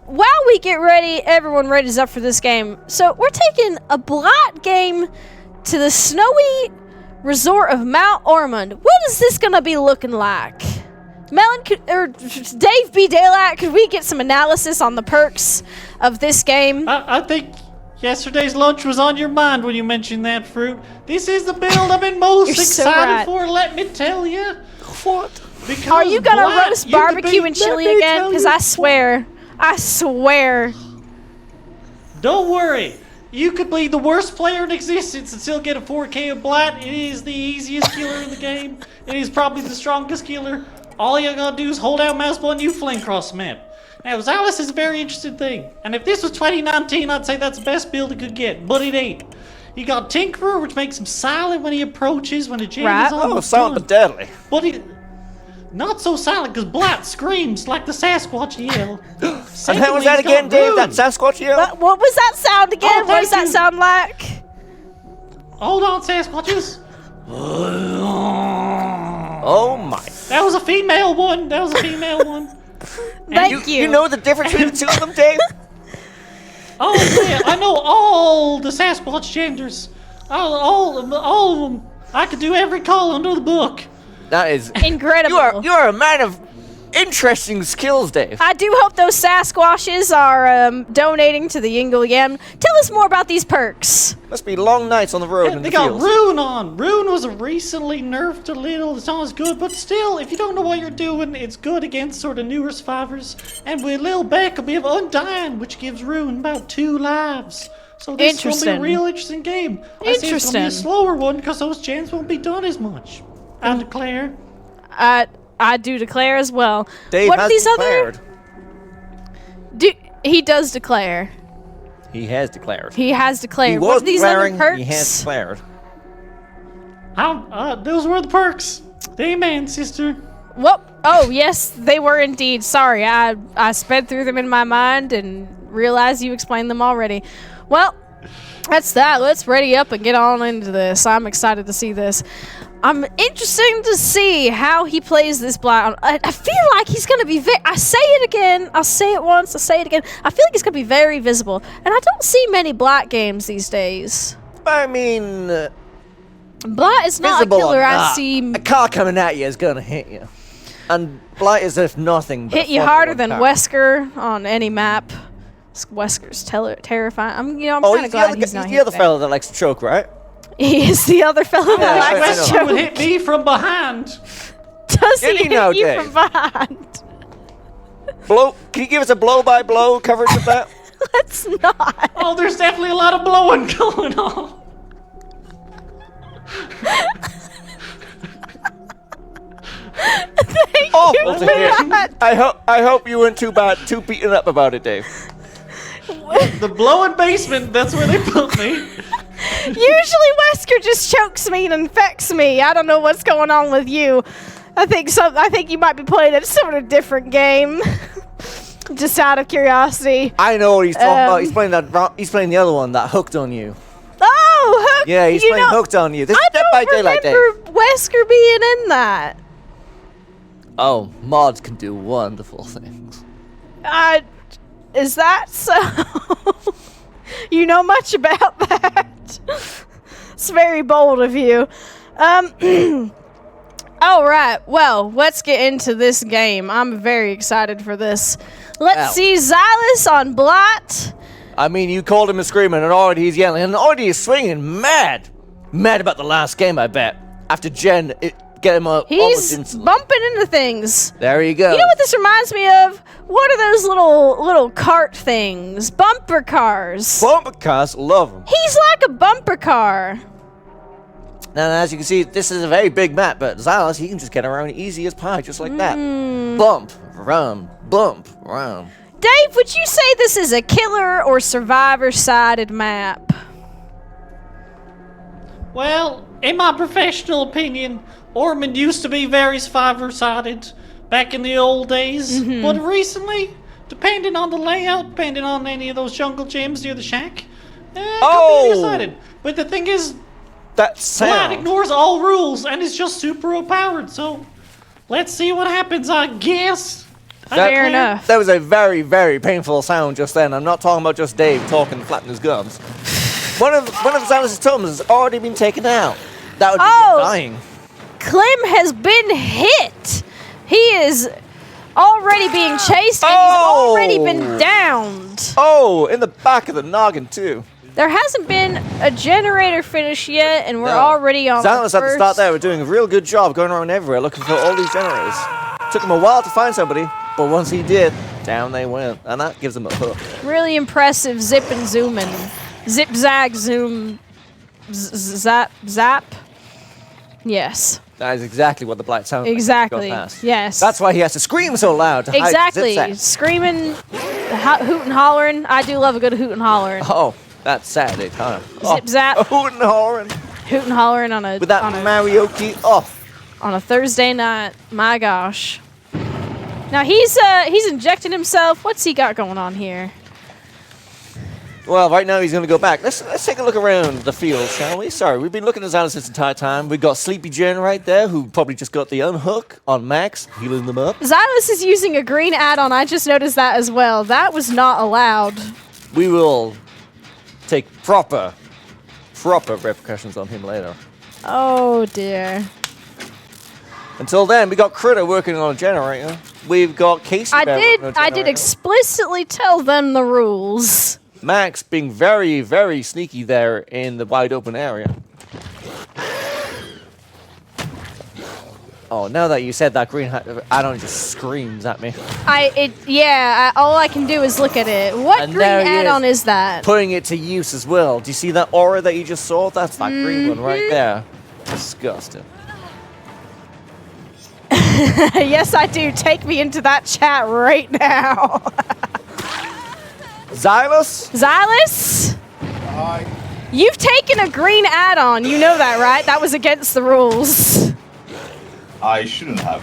while we get ready, everyone readies up for this game. So we're taking a Blight game to the snowy resort of Mount Ormond. What is this gonna be looking like? Melon, Dave B. Daylight, could we get some analysis on the perks of this game? I think yesterday's lunch was on your mind when you mentioned that, Fruit. This is the build I've been most You're so excited right. for, let me tell you. What? Because Are you gonna Blight roast used to barbecue be- and chili me again? tell Because you- I swear. Don't worry. You could be the worst player in existence and still get a 4K of Blight. It is the easiest killer in the game. It is probably the strongest killer. All you gotta do is hold down mouse button, you fling across the map. Now, Zalis is a very interesting thing. And if this was 2019, I'd say that's the best build it could get. But it ain't. You got Tinkerer, which makes him silent when he approaches, when the jam Right. is Oh, almost silent done. but deadly. But he... Not so silent, because Blight screams like the Sasquatch yell. And how was that again, Dave? That Sasquatch yell? What was that sound again? Oh, What does thank that you. sound like? Hold on, Sasquatches. Oh my. That was a female one. Thank you. You know the difference between the two of them, Dave? Oh yeah, I know all the Sasquatch genders. All of them. I could do every call under the book. That is. Incredible. You are a man of interesting skills, Dave. I do hope those Sasquatches are donating to the Jingle Yam. Tell us more about these perks. Must be long nights on the road in They the got fields. Rune on. Rune was recently nerfed a little. It's not as good, but still, if you don't know what you're doing, it's good against sort of newer survivors. And with Lil Beck, we have Undying, which gives Rune about 2 lives. So this is going to be a Interesting. real interesting game. I say it's going to be a Interesting. slower one because those gens won't be done as much. I declare. I do declare as well. Dave what are has these declared. He does declare. He has declared. He has declared. He What was are these other declaring. perks? He has declared. Those were the perks. Amen, sister. Whoop. Oh, yes, they were indeed. Sorry, I sped through them in my mind and realized you explained them already. Well, that's that. Let's ready up and get on into this. I'm excited to see this. I'm interested to see how he plays this Blight. I feel like he's going to be I say it again. I'll say it once. I'll say it again. I feel like he's going to be very visible. And I don't see many Blight games these days. I mean, Blight is not a visible killer or I not, see a car coming at you is gonna hit you, and Blight is if nothing but hit a you fun harder one than car. Wesker on any map. Wesker's terrifying. I'm Oh, kind of glad he's he's not the here other today. fella that likes to choke, right? He is the other fellow Yeah, that I likes to know. Wesker would choke. hit me from behind. Does Did he he now, hit you Dave? from behind? Blow. Can you give us a blow-by-blow coverage of that? Let's not. Oh, there's definitely a lot of blowing going on. Awful to for hear. that. I hope you weren't too beaten up about it, Dave. The blowing basement, that's where they put me. Usually Wesker just chokes me and infects me. I don't know what's going on with you. I think you might be playing a sort of different game. Just out of curiosity. I know what he's talking about. Um, He's playing the other one that hooked on you. Oh, Yeah, he's playing hooked on you. This is Dead by Daylight, Dave. I don't remember Wesker being in that. Oh, mods can do wonderful things. Is that so? You know much about that? It's very bold of you. All right. Well, let's get into this game. I'm very excited for this. Let's see Xylus on Blot. I mean, you called him a screamer, and already he's yelling, and already he's swinging mad. Mad about the last game, I bet. After Jen, get him almost He's instantly. bumping into things. There you go. You know what this reminds me of? What are those little cart things? Bumper cars. Bumper cars, love them. He's like a bumper car. Now, as you can see, this is a very big map, but Xylus, he can just get around easy as pie, just like that. Bump, rum, bump, rum. Dave, would you say this is a killer or survivor-sided map? Well, in my professional opinion, Ormond used to be very survivor-sided back in the old days. But recently, depending on the layout, depending on any of those jungle gyms near the shack, completely decided. But the thing is, That Vlad sound. ignores all rules and is just super overpowered. So, let's see what happens, I guess. Fair enough. That was a very, very painful sound just then. I'm not talking about just Dave talking and flapping his gums. One of Xylus's totems has already been taken out. That would be dying. Clem has been hit. He is already being chased and he's already been downed. Oh, in the back of the noggin, too. There hasn't been a generator finish yet, and we're already on Xylus the at the start there. We're doing a real good job going around everywhere looking for all these generators. Took him a while to find somebody, but once he did, down they went. And that gives him a hook. Really impressive zip and zooming. Zip, zag, zoom, zap, zap. Yes. That is exactly what the blight sounds like. Exactly. Got past. Yes. That's why he has to scream so loud. To exactly. hide zip Screaming, hoot and hollering. I do love a good hoot and hollering. Oh, that's Saturday time. Zip zap. Hooting and hollering. Hoot and hollering on a With that Mario key off. on a Thursday night. My gosh. Now he's injecting himself. What's he got going on here? Well, right now he's going to go back. Let's take a look around the field, shall we? Sorry, we've been looking at Xylus this entire time. We've got Sleepy Jen right there, who probably just got the unhook on Max, healing them up. Xylus is using a green add-on. I just noticed that as well. That was not allowed. We will take proper repercussions on him later. Oh dear. Until then, we got Critter working on a generator. We've got Casey. I working on a did generator. explicitly tell them the rules. Max being very, very sneaky there in the wide open area. Oh, now that you said that, green add-on just screams at me. All I can do is look at it. What And green there he add-on is that? Putting it to use as well. Do you see that aura that you just saw? That's that green one right there. Disgusting. Yes, I do. Take me into that chat right now. Xylus? Xylus? Hi. You've taken a green add-on. You know that, right? That was against the rules. I shouldn't have.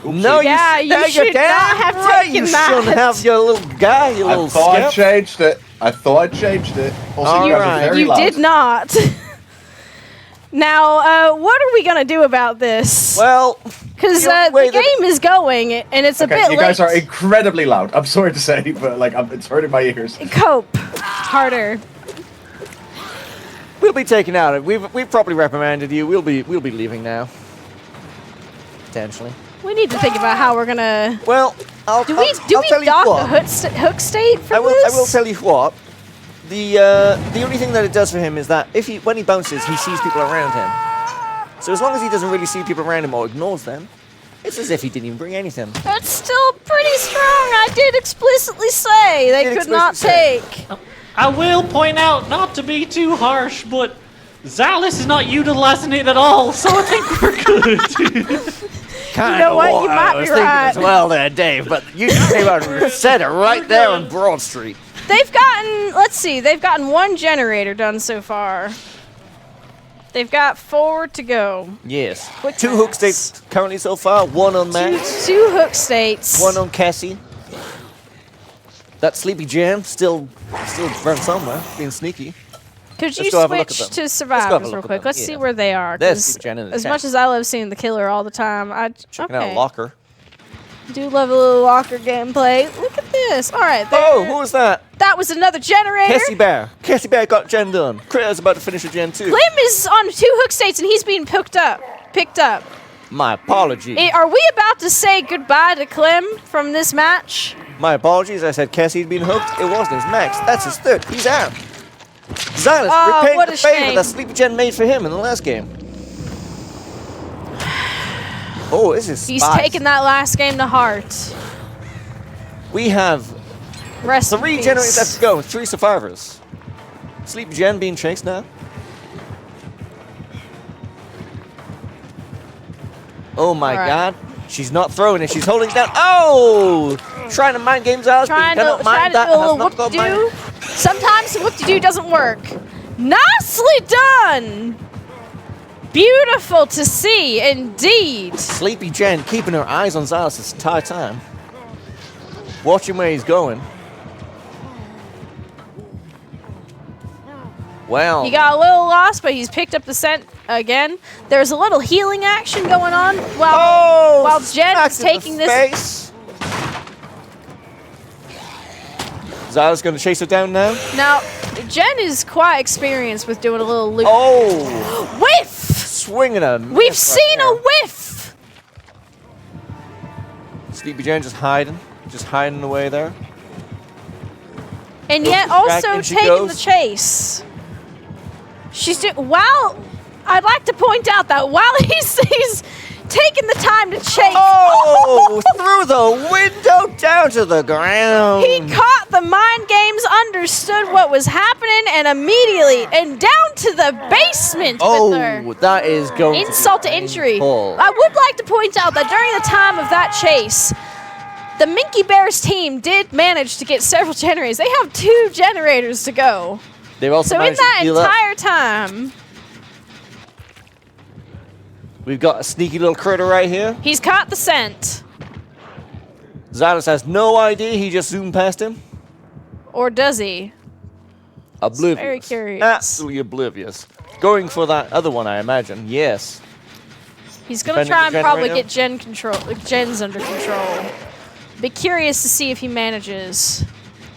Oopsie. No, Yeah, you, you no, should you're damn not have right. taken You that. shouldn't have your little guy, you I little thought I skip. changed it. I thought I changed it. Also, All you guys right. are very You loud. did not. Now, what are we going to do about this? Well, Because the only the way that- game is going, and it's a Okay, bit you late. guys are incredibly loud. I'm sorry to say, but like it's hurting my ears. Cope. Harder. we'll be taken out. We've properly reprimanded you. We'll be leaving now. Potentially. We need to think about how we're going to... Well, I'll Do we I'll tell you dock what. the hook state for I will this? tell you what. The only thing that it does for him is that when he bounces, he sees people around him. So as long as he doesn't really see people around him or ignores them, it's as if he didn't even bring anything. That's still pretty strong. I did explicitly say they Did could not explicitly take. I will point out, not to be too harsh, but Xylus is not utilizing it at all, so I think we're good. Kind know what? You might be right. as well there, Dave, but you came out and said it right there on Broad Street. They've gotten, let's see, they've gotten one generator done so far. They've got 4 to go. Yes. Quick 2 hook maths. states currently so far. 1 on Max. Two hook states. 1 on Cassie. That Sleepy Jam still around somewhere, being sneaky. Could you Let's go have a look at switch them. to Let's go have a survivors look real at quick? them, Let's see yeah. where they are. There's 'cause Sleepy Jen in the as chat. much as I love seeing the killer all the time, I Checking out okay. locker. do love a little locker gameplay. Look at this. All right. Oh, who was that? That was another generator. Cassie Bear. Cassie Bear got gen done. Critter's about to finish a gen 2. Clem is on 2 hook states and he's being picked up. My apologies. Are we about to say goodbye to Clem from this match? My apologies. I said Cassie'd been hooked. It wasn't his max. That's his third. He's out. Xylus Oh, repaying what the a favor shame. that Sleepy Gen made for him in the last game. Oh, this is He's spies. taking that last game to heart. We have Rest in 3 peace. generators left to go. 3 survivors. Sleepy Gen being chased now. Oh my All right. god. She's not throwing it. She's holding it down. Oh! Trying to mind games out. Trying to do a little whoop-de-doo. Sometimes the whoop-de-doo doesn't work. Nicely done! Beautiful to see, indeed. Sleepy Jen keeping her eyes on Xylus this entire time. Watching where he's going. Well. He got a little lost, but he's picked up the scent again. There's a little healing action going on while Jen is taking this. Face. Xylus going to chase her down now. Now, Jen is quite experienced with doing a little loop. Oh! Whiff! Swinging a miss We've right seen there. a whiff! Sleepy Jen just hiding away there. And Goes yet to track, also and she taking goes. the chase. She's doing, I'd like to point out that while he's taking the time to chase. Oh! Through the window down to the ground. He caught the mind games, understood what was happening, and immediately, and down to the basement with her. Oh, that is going Insult to to be injury. painful. I would like to point out that during the time of that chase, the Minky Bears team did manage to get several generators. They have 2 generators to go. They've also So in managed to that heal up. entire time, We've got a sneaky little critter right here. he's caught the scent. Xylus has no idea. He just zoomed past him. Or does he? Oblivious. very curious. Absolutely oblivious. Going for that other one, I imagine. Yes. He's going to Defending try and the probably generator? get Jen's under control. Be curious to see if he manages.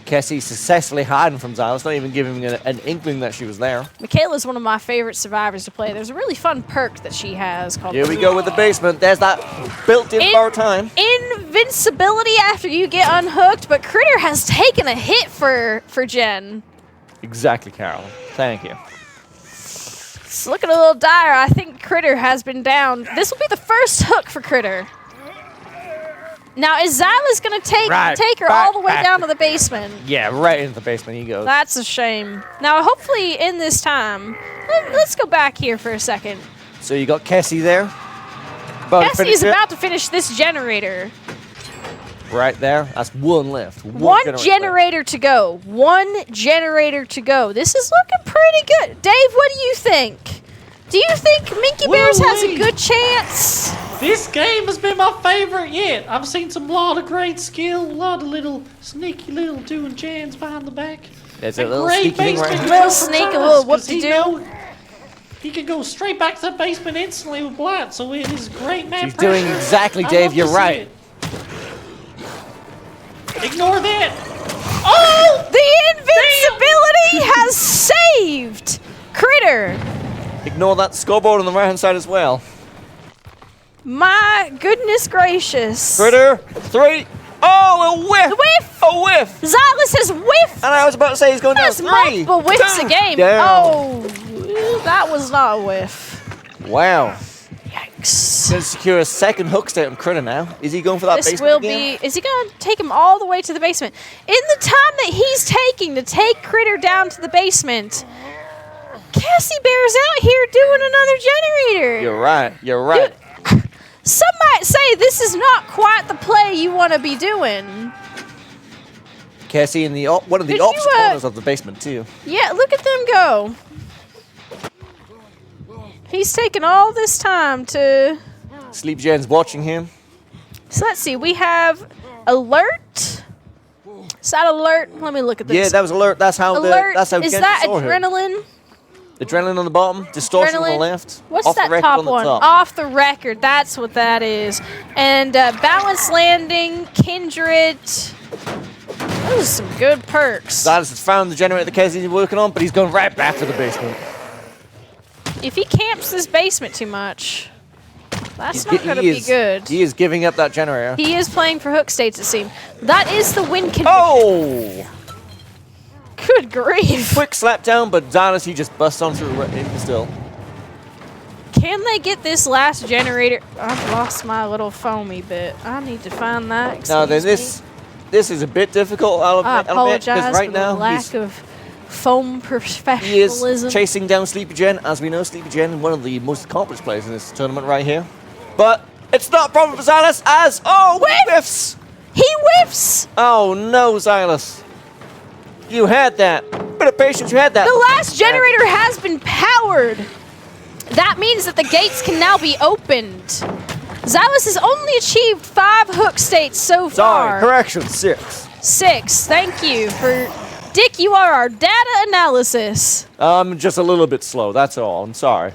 Cassie successfully hiding from Xylus, not even giving him an inkling that she was there. Michaela's one of my favorite survivors to play. There's a really fun perk that she has called Here we go with the basement. There's that built-in bar time. Invincibility after you get unhooked, but Critter has taken a hit for Jen. Exactly, Carol. Thank you. It's looking a little dire. I think Critter has been down. This will be the first hook for Critter. Now, is Xyla's going to take her all the way down to the basement? Yeah, right into the basement he goes. That's a shame. Now, hopefully in this time, let's go back here for a second. So you got Cassie there. Cassie is about to finish this generator. Right there. That's one left. One generator to go. One generator to go. This is looking pretty good. Dave, what do you think? Do you think Minky Bears has a good chance? This game has been my favorite yet. I've seen some lot of great skill, a lot of little sneaky little doing jams behind the back. There's a little sneaky thing right here. Little sneak, a little whoop-de-doo. He can go straight back to the basement instantly with Blight, so it is great man. She's doing exactly, Dave. You're right. Ignore that. Oh! The invincibility has saved Critter. Ignore that scoreboard on the right-hand side as well. My goodness gracious. Critter, 3. Oh, a whiff! The whiff! A whiff! Xylus has whiffed. And I was about to say he's going down That's 3. multiple whiffs a 2 game. down. Oh, that was not a whiff. Wow. Yikes. Going to secure a second hook state on Critter now. Is he going for that This basement will again? be. Is he going to take him all the way to the basement? In the time that he's taking to take Critter down to the basement, Cassie Bear's out here doing another generator. You're right. You're right. Some might say this is not quite the play you want to be doing. Cassie in the one of the Could you, opposite corners of the basement too. Yeah, look at them go. He's taking all this time to... Sleep Jen's watching him. So let's see, we have alert. Is that alert? Let me look at this. Yeah, that was alert. That's how alert. that's how Is Jen that saw him. adrenaline? Adrenaline on the bottom, distortion on the Adrenaline. left. What's off that the record top on the one? top. Off the record. That's what that is. And balance landing, kindred. Those are some good perks. Silas has found the generator that Casey's working on, but he's going right back to the basement. If he camps this basement too much, that's not going to be good. He is giving up that generator. He is playing for hook states, it seems. That is the win condition. Oh! Good grief. Quick slap down, but Silas, he just busts on through the still. Can they get this last generator? I've lost my little foamy bit. I need to find that. Now then, Excuse me. this is a bit difficult. I I'll admit, apologize because right for the now lack of foam he professionalism. is chasing down Sleepy Jen. As we know, Sleepy Jen, one of the most accomplished players in this tournament right here. But it's not a problem for Silas as Whiff! whiffs. He whiffs. Oh no, Silas. You had that. Bit of patience, you had that. The last generator has been powered. That means that the gates can now be opened. Xylus has only achieved 5 hook states so far. Sorry, correction, 6. 6. Thank you for... Dick, you are our data analysis. I'm just a little bit slow, that's all. I'm sorry.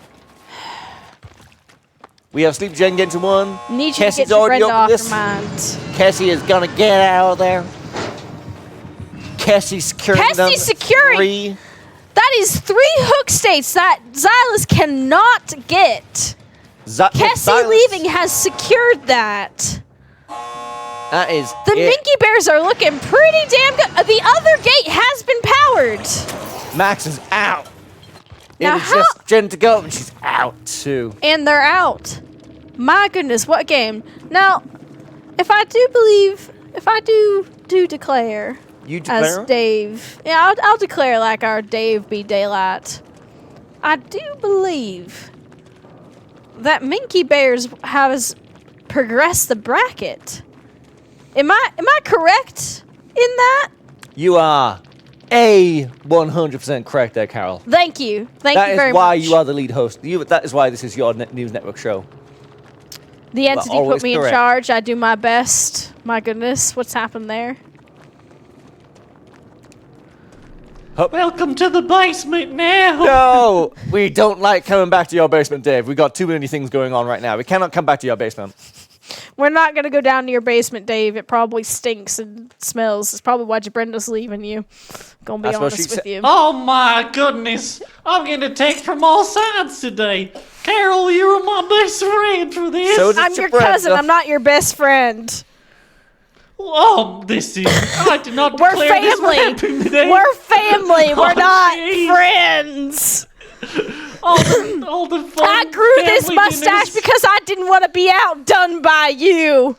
We have Sleepy Jen getting to 1. Need you Cassie's to get your already friend opened off this. your mind. Cassie is gonna get out of there. Cassie securing Cassie them securing. 3. That is 3 hook states that Xylus cannot get. Cassie Xylus, leaving has secured that. That is The it. Minky Bears are looking pretty damn good. The other gate has been powered. Max is out. Now it is just Jen to go, and she's out too. And they're out. My goodness, what game. Now, if I do declare You declare? as Dave, yeah, I'll declare like our Dave be Daylight. I do believe that Minky Bears has progressed the bracket. Am I correct in that? You are 100% correct there, Carol. Thank you. Thank That you is very why much. you are the lead host. That is why this is your news network show. The entity always put me correct. in charge. I do my best. My goodness, what's happened there? Welcome to the basement now. No, we don't like coming back to your basement, Dave. We got too many things going on right now. We cannot come back to your basement. We're not going to go down to your basement, Dave. It probably stinks and smells. It's probably why Brenda's leaving you. Gonna be That's what honest she with said. you. Oh my goodness. I'm getting attacked from all sides today. Carol, you're my best friend for this. So did I'm your your Brenda. cousin. I'm not your best friend. Oh, this is... I did not We're declare this would family. happen today. We're family. We're Oh, not jeez. friends. all the fun I grew this family mustache dinners. because I didn't want to be outdone by you.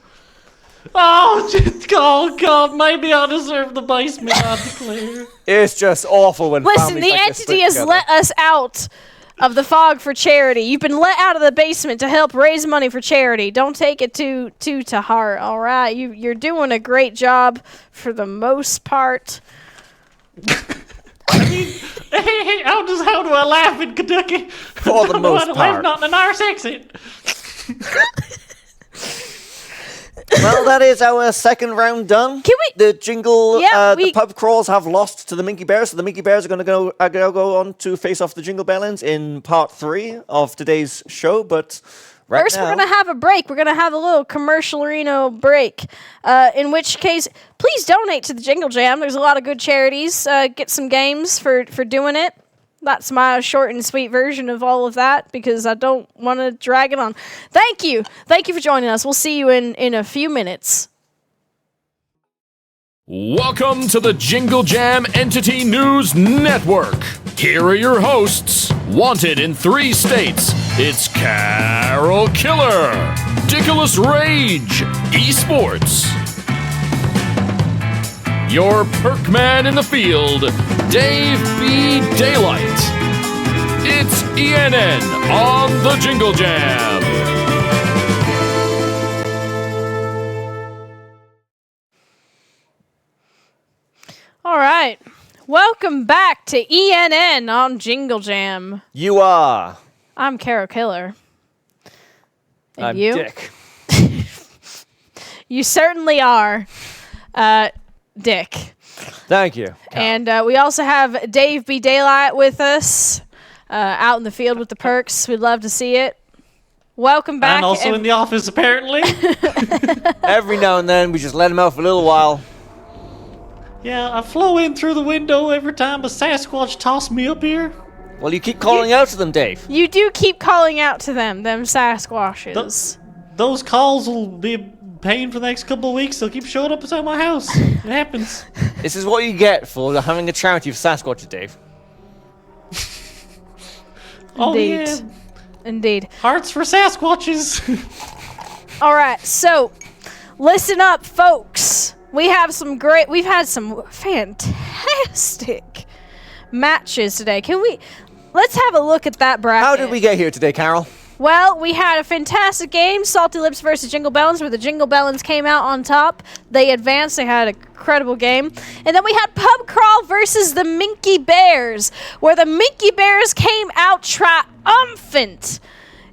Oh, God, maybe I deserve the basement, I declare. It's just awful when Listen, families the like this entity stick has together. let us out of the fog for charity. You've been let out of the basement to help raise money for charity. Don't take it too to heart, all right? You're doing a great job for the most part. How do I laugh in Kentucky? For the I don't know most how to part. laugh, not in an Irish accent. Well, that is our second round done. Can we- The Jingle, Yeah, the pub crawls have lost to the Minky Bears, so the Minky Bears are going to go on to face off the Jingle Bellends in part 3 of today's show. But right First, now, we're going to have a break. We're going to have a little commercial Reno break, in which case, please donate to the Jingle Jam. There's a lot of good charities. Get some games for doing it. That's my short and sweet version of all of that because I don't want to drag it on. Thank you. Thank you for joining us. We'll see you in a few minutes. Welcome to the Jingle Jam Entity News Network. Here are your hosts, wanted in 3 states. It's Carol Killer, Dickless Rage, Esports. Your perk man in the field, Dave B. Daylight. It's ENN on the Jingle Jam. All right. Welcome back to ENN on Jingle Jam. you are. I'm Carol Killer. And I'm you? Dick. You certainly are, Dick. Thank you. And we also have Dave B. Daylight with us. out in the field with the perks. We'd love to see it. Welcome back. And also in the office, apparently. Every now and then, we just let him out for a little while. Yeah, I flow in through the window every time a Sasquatch tosses me up here. Well, you keep calling out to them, Dave. You do keep calling out to them Sasquatches. Those calls will be a pain for the next couple of weeks. They'll keep showing up inside my house. It happens. This is what you get for having a charity of Sasquatches, Dave. Oh, Indeed. yeah. Indeed. Hearts for Sasquatches. All right, so listen up, folks. We've had some fantastic matches today. Let's have a look at that bracket. How did we get here today, Carol? Well, we had a fantastic game, Salty Lips versus Jingle Bellins, where the Jingle Bellins came out on top. They advanced. They had an incredible game. And then we had Pub Crawl versus the Minky Bears, where the Minky Bears came out triumphant.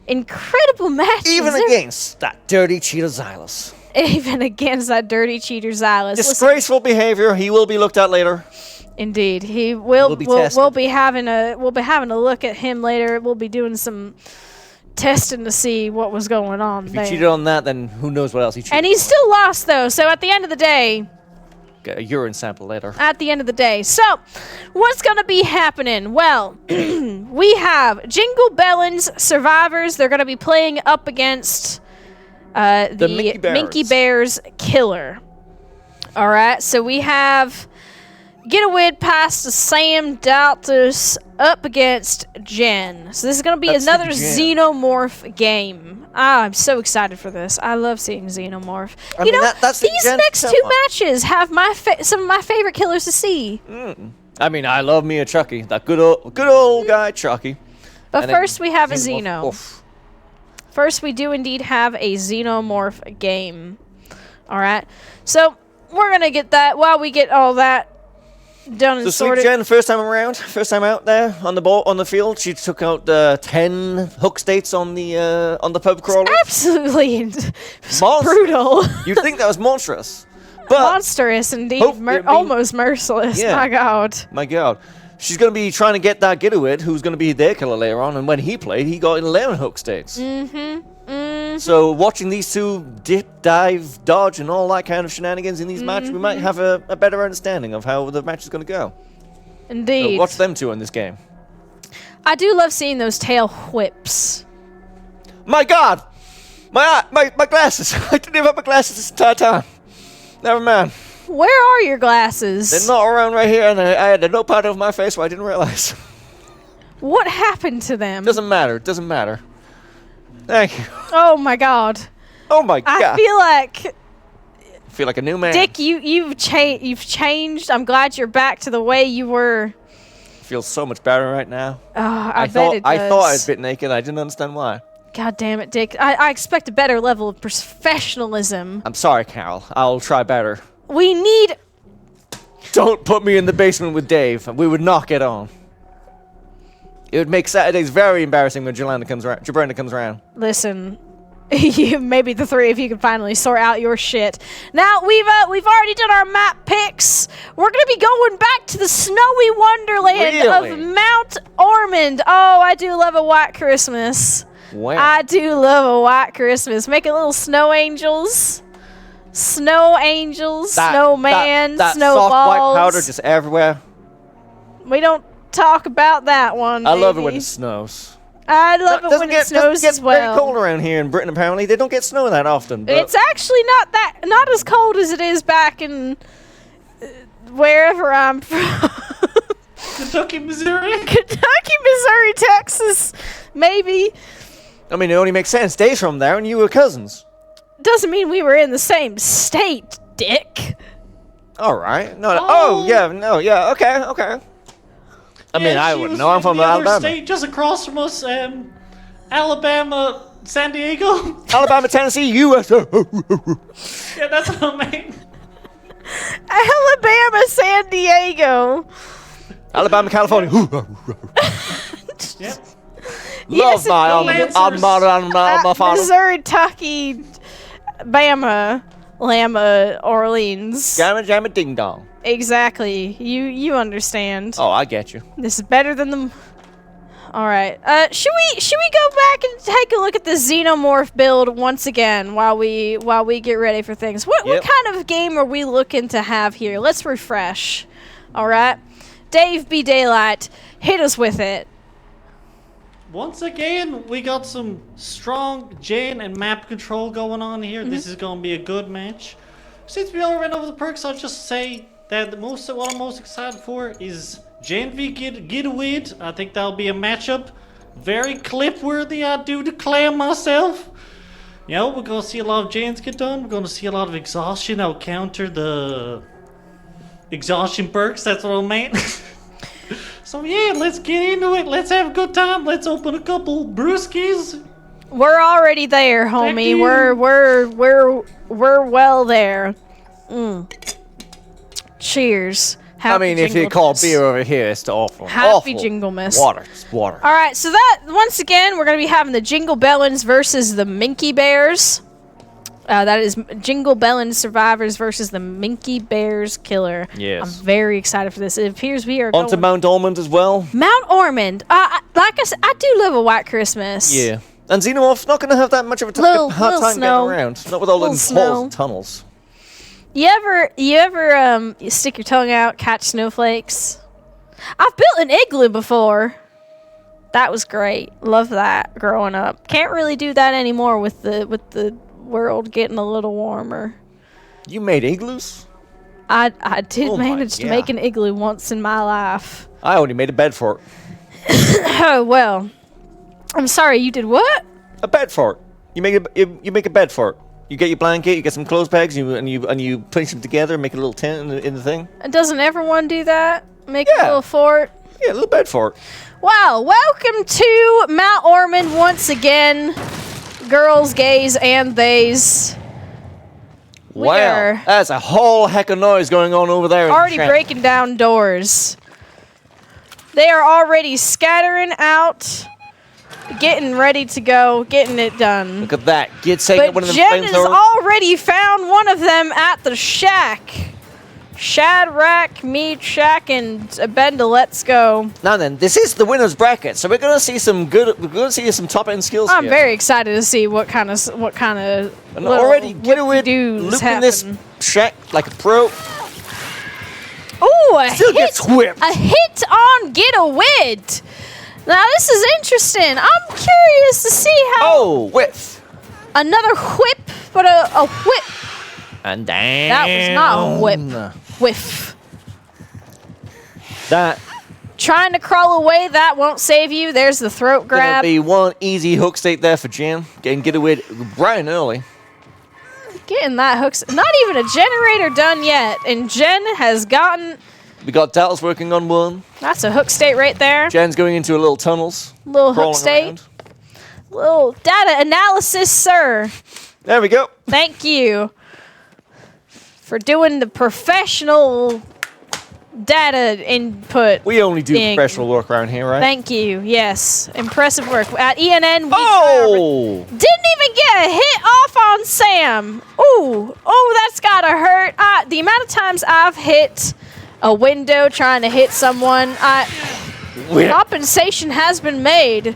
Incredible matches. Even against that dirty cheater Xylus. Even against that dirty cheater Xylus. Disgraceful behavior. He will be looked at later. Indeed, he will. We'll be having a look at him later. We'll be doing some testing to see what was going on If there. he cheated on that, then who knows what else he cheated. And he still lost though. So at the end of the day, Get a urine sample later. So what's gonna be happening? Well, we have Jingle Bellins survivors. They're gonna be playing up against the Minky Bears killer. All right. So we have Getaway past Sam Daltus up against Jen. So this is going to be another Xenomorph game. I'm so excited for this. I love seeing Xenomorph. That's these next two matches have some of my favorite killers to see. I mean, I love me a Chucky. That good old guy, Chucky. But And first we have a Xenomorph. Xeno. Oof. First we do indeed have a Xenomorph game. All right. So we're going to get that while we get all that done and So sorted. Sweet Jen, first time out there on the field, she took out 10 hook states on the pub crawler. Absolutely Monster. brutal. You'd think that was monstrous, but Monstrous indeed. Almost merciless. Yeah. My God. she's gonna be trying to get that Getaway, who's gonna be their killer later on. And when he played, he got 11 hook states. So watching these two dip, dive, dodge, and all that kind of shenanigans in these matches, we might have a better understanding of how the match is going to go. Indeed. So watch them two in this game. I do love seeing those tail whips. My God! My glasses! I didn't even have my glasses this entire time. Never mind. Where are your glasses? They're not around right here, and I had a notepad over my face, so I didn't realize. What happened to them? Doesn't matter. Thank you. Oh my God. Oh my God. I feel like a new man. Dick, you've changed. I'm glad you're back to the way you were. Feels so much better right now. I bet it does. I thought I was a bit naked. I didn't understand why. God damn it, Dick. I expect a better level of professionalism. I'm sorry, Carol. I'll try better. We need... Don't put me in the basement with Dave. We would not get on. It would make Saturdays very embarrassing when Jabranda comes around. Listen, maybe the three of you can finally sort out your shit. Now, we've already done our map picks. We're going to be going back to the snowy wonderland of Mount Ormond. Oh, I do love a white Christmas. Wow. I do love a white Christmas. Making little snow angels. Snowman, that snowballs. soft white powder just everywhere. We don't talk about that one. I love it baby. when it snows. I love it when it snows as well. It's very cold around here in Britain, apparently. They don't get snow that often. But It's actually not as cold as it is back in wherever I'm from. Kentucky, Missouri, Texas, maybe. I mean, it only makes sense. Dave's from there, and you were cousins. Doesn't mean we were in the same state, Dick. All right. Okay. I mean, I wouldn't know. I'm from Alabama. State just across from us, Alabama, San Diego. Alabama, Tennessee, USA. Yeah, that's what I mean. Alabama, San Diego. Alabama, California. Yep. Love my father. Missouri, Tucky, Bama, Lama, Orleans. Jamma jamma ding dong. Exactly. You understand. Oh, I get you. This is better than the... All right. Should we go back and take a look at the Xenomorph build once again while we get ready for things? What kind of game are we looking to have here? Let's refresh. All right. Dave B. Daylight, hit us with it. Once again, we got some strong gen and map control going on here. This is going to be a good match. Since we already went over the perks, I'll just say that what I'm most excited for is Gen v Getawid. I think that'll be a matchup very clip-worthy, I do declare myself. You know, we're going to see a lot of gens get done. We're going to see a lot of exhaustion. I'll counter the exhaustion perks. That's what I meant. So yeah, let's get into it. Let's have a good time. Let's open a couple brewskis. We're already there, homie. We're well there. Cheers. Happy if you call Jinglemas. beer over here, it's awful. Happy awful. Jinglemas. Water. It's water. All right, so that once again we're gonna be having the Jingle Bellins versus the Minky Bears. That is Jingle Bellin Survivors versus the Minky Bears Killer. Yes. I'm very excited for this. It appears we are On to going... Mount Ormond as well. Mount Ormond. Like I said, I do love a White Christmas. Yeah. And Xenomorph's not going to have that much of a hard time getting around. Not with all those holes and tunnels. You ever stick your tongue out, catch snowflakes? I've built an igloo before. That was great. Love that growing up. Can't really do that anymore with the world getting a little warmer. You made igloos? I did manage to make an igloo once in my life. I only made a bed for it. Oh, well. I'm sorry, you did what? A bed for it. You make a bed for it. You get your blanket, you get some clothes pegs, and you pinch them together and make a little tent in the thing. And doesn't everyone do that? Make a little fort? Yeah, a little bed for it. Wow, welcome to Mount Ormond once again. Girls, gays, and theys. Wow, that's a whole heck of noise going on over there. Already breaking down doors. They are already scattering out, getting ready to go, getting it done. Look at that. Get taking one of But them Jen has flamethrowers. already found one of them at the shack. Shadrack, Meat Shack, and Benda, let's go. Now then, this is the winners bracket, so we're gonna see some top end skills. I'm here. very excited to see what kind of And already Getawid do's looping this shack like a pro. Ooh, Still gets whipped. A hit on Getawid. Now this is interesting. I'm curious to see how. Oh, whiff. Another whip, but a whip. And down. That was not a whip. Whiff. That Trying to crawl away, that won't save you. There's the throat gonna grab. be one easy hook state there for Jen. Getting Getawid bright and early. Getting that hooks. Not even a generator done yet. And Jen has gotten. We got Dallas working on one. That's a hook state right there. Jen's going into a little tunnels. Little hook crawling state. around. Little data analysis, sir. There we go. Thank you for doing the professional data input. We only do thing. professional work around here, right? Thank you. Yes. Impressive work. At ENN, we Oh! didn't even get a hit off on Sam. Ooh. Oh, that's gotta hurt. The amount of times I've hit a window trying to hit someone, compensation has been made.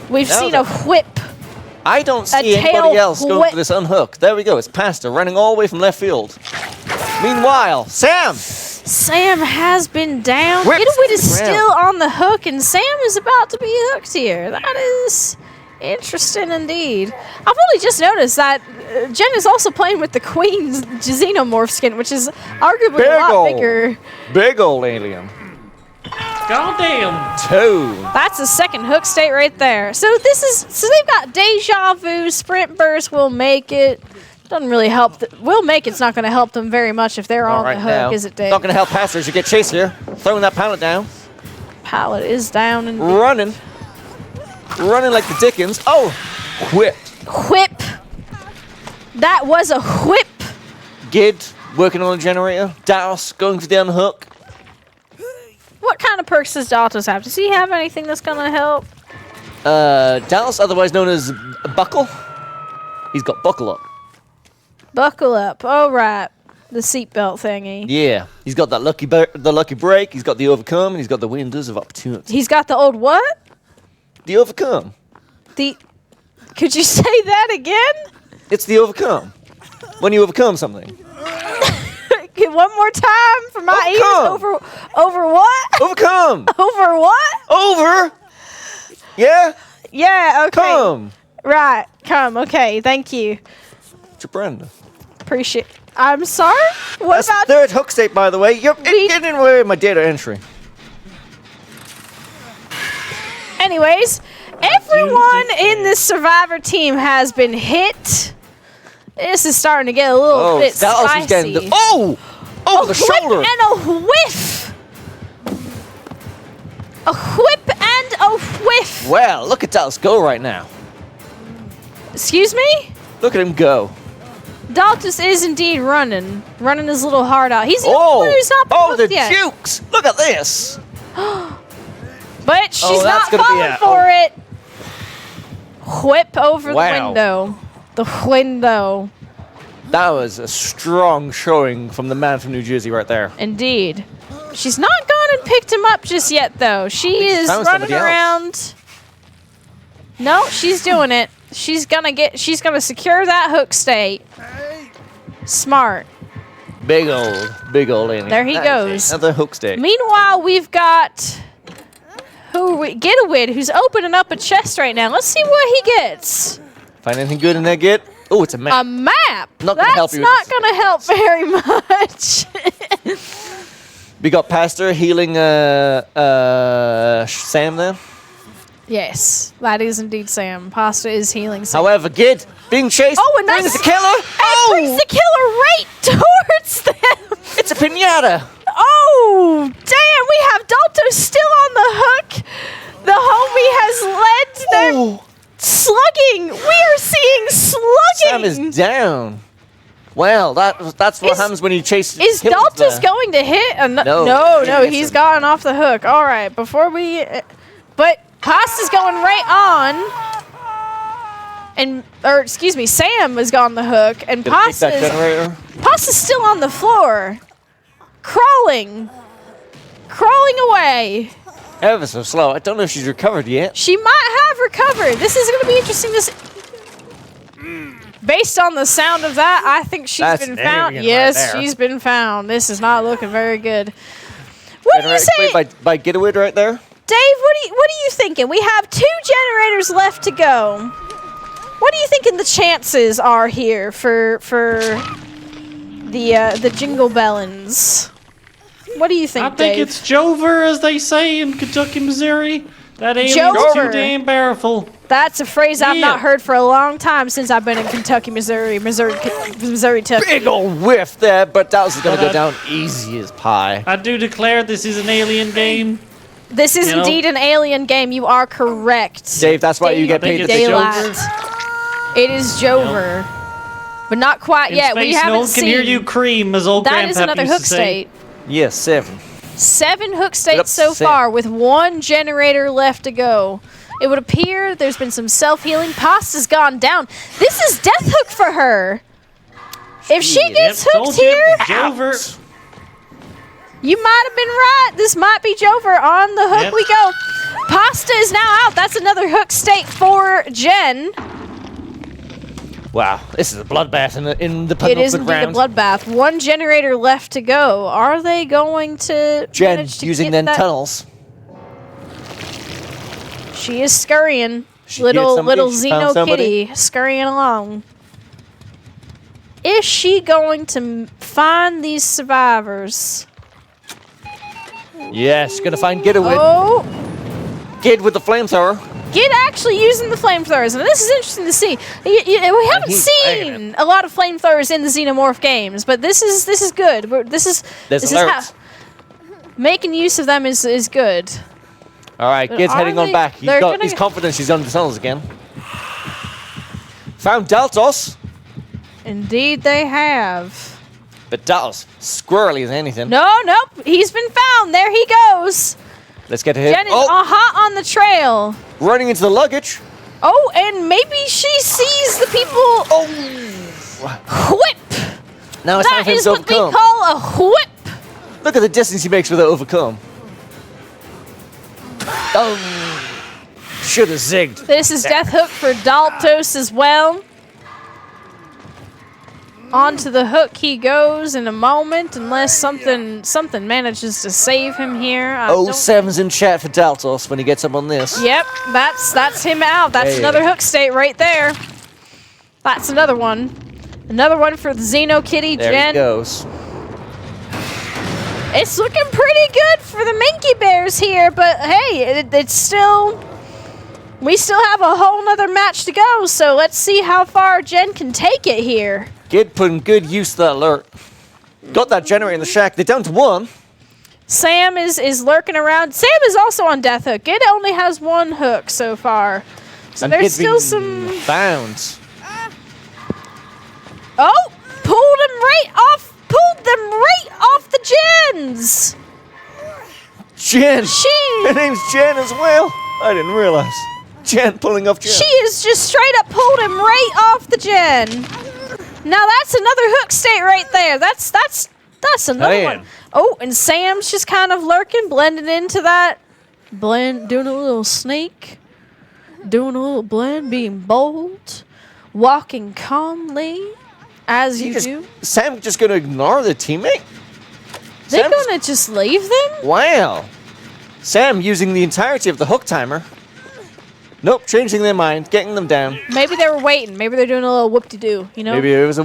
We've seen a whip. I don't see anybody else going for this unhook. There we go. It's Pastor running all the way from left field. Meanwhile, Sam has been down. Whips Getawid is to the ground. still on the hook, and Sam is about to be hooked here. That is interesting indeed. I've only just noticed that Jen is also playing with the Queen's Xenomorph skin, which is arguably a lot bigger. Big old alien. Goddamn. Two. That's a second hook state right there. So they've got Deja Vu, Sprint Burst, Will Make It. Doesn't really help. Will Make It's not going to help them very much if they're on the hook, now. is it, Dave? Not going to help Pastor as you get chased here. Throwing that pallet down. Pallet is down and Running like the Dickens. Oh, whip. Whip. That was a whip. Gid working on the generator. Dallas going for the unhook. What kind of perks does Daltos have? Does he have anything that's going to help? Dallas, otherwise known as Buckle. He's got Buckle Up. Buckle up. All right. The seatbelt thingy. Yeah, he's got that lucky break. He's got the overcome, and he's got the windows of opportunity. He's got the old what? The overcome. Could you say that again? It's the overcome. When you overcome something. One more time for my Overcome. ears. Over what? Overcome. Over what? Over. Yeah. Yeah. Okay. Come. Right. Come. Okay. Thank you. To Brenda. Appreciate. I'm sorry. What That's about? third hook state, by the way. You're getting in the way of my data entry. Anyways, everyone in this Survivor team has been hit. This is starting to get a little bit spicy. Getting the a the whip shoulder. and a whiff. A whip and a whiff. Well, look at Dallas go right now. Excuse me? Look at him go. Daltus is indeed running his little heart out. He's the only one who's not been the hooked yet. jukes. Look at this. But she's not that's gonna be falling a- for it. Whip over Wow. the window. The window. That was a strong showing from the man from New Jersey right there. Indeed. She's not gone and picked him up just yet, though. She is found running somebody else. around. No, she's doing it. She's gonna secure that hook state. Smart. Big old Annie. There he goes. Another hook stick. Meanwhile, we've got Getawid, who's opening up a chest right now. Let's see what he gets. Find anything good in there, Git? Oh, it's a map. A map. Not gonna help That's you with not this. gonna help very much. We got Pastor healing Sam there. Yes, that is indeed Sam. Pasta is healing Sam. However, Git being chased And brings that's the killer. It brings the killer right towards them. It's a pinata. Oh, damn! We have Dalto still on the hook. The homie has led them slugging. We are seeing slugging. Sam is down. Well, that's what happens when you chase. Is killers Daltus there. going to hit? No. No, he's gotten off the hook. All right, before we... but Pasta's going right on. Excuse me, Sam has gone the hook, and Gonna pick that Pasta's generator. still on the floor. Crawling away. Ever so slow. I don't know if she's recovered yet. She might have recovered. This is going to be interesting to see. Based on the sound of that, I think she's That's been an found. alien Yes, right there. she's been found. This is not looking very good. What do you say, by Getawid right there? Dave? What are you thinking? We have 2 generators left to go. What are you thinking the chances are here for the Jingle Bellins? What do you think, I think Dave? it's Jover, as they say in Kentucky, Missouri. That alien's Jover. too damn powerful. That's a phrase I've Yeah. not heard for a long time since I've been in Kentucky, Missouri, tough. Big old whiff there, but Dallas is going to go down easy as pie. I do declare this is an alien game. This is You know? indeed an alien game. You are correct. Dave, that's why you get paid I the think big it's Daylight. It is Jover, but not quite In yet. space, We no haven't one can hear seen. you cream, as old That is Grandpap another used hook to say. state. Yes, 7. 7 hook Yep, states so 7. far, with 1 generator left to go. It would appear there's been some self-healing. Pasta's gone down. This is death hook for her. If she gets Yep, hooked told you, here, Jover. you might have been right. This might be Jover. On the hook Yep. we go. Pasta is now out. That's another hook state for Jen. Wow, this is a bloodbath in the It is penultimate indeed a round. bloodbath. 1 generator left to go. Are they going to Jen manage to using get them that? tunnels. She is scurrying. She hit little somebody, little she found Xeno somebody. kitty scurrying along. Is she going to find these survivors? Yes, going to find Getawid. Oh, Gid with the flamethrower. Gid actually using the flamethrowers, and this is interesting to see. We haven't he's banging seen a lot of flamethrowers in the Xenomorph games, but this is good. There's This is alerts. making use of them is good. All right, But Gid's are heading on they- back. they're gonna- He's confident she's on the tunnels again. Found Daltos. Indeed, they have. But Daltos, squirrely as anything. Nope. He's been found. There he goes. Let's get to him. Jen is Oh, hot on the trail. running into the luggage. Oh, and maybe she sees the people. Oh, Whip. Now it's time That for him is to what we overcome. call a whip. Look at the distance he makes with the overcome. Oh, should have zigged. This is Death Hook for Daltos as well. Onto the hook he goes in a moment, unless something manages to save him here. I Oh, don't- 7's in chat for Daltos when he gets up on this. Yep, that's him out. That's Yeah. another hook state right there. That's another one. Another one for the Xeno Kitty, There Jen. he goes. It's looking pretty good for the Minky Bears here, but hey, it's still... We still have a whole nother match to go, so let's see how far Jen can take it here. Gid putting good use to that alert. Got that generator in the shack. They're down to 1. Sam is lurking around. Sam is also on Death Hook. It only has 1 hook so far. So And there's Gid's still been some... bound. Oh! Pulled them right off the gens! Jen! She- Her name's Jen as well. I didn't realize. Jen pulling off Jen. She is just straight up pulled him right off the gen. Now that's another hook state right there. That's another Man. one. Oh, and Sam's just kind of lurking, blending into that. Doing a little sneak. Doing a little blend, being bold. Walking calmly, as you do. Sam just gonna ignore the teammate? They're Sam's- gonna just leave them? Wow. Sam using the entirety of the hook timer. Nope, changing their mind, getting them down. Maybe they were waiting. Maybe they're doing a little whoop-de-doo, you know? Maybe it was a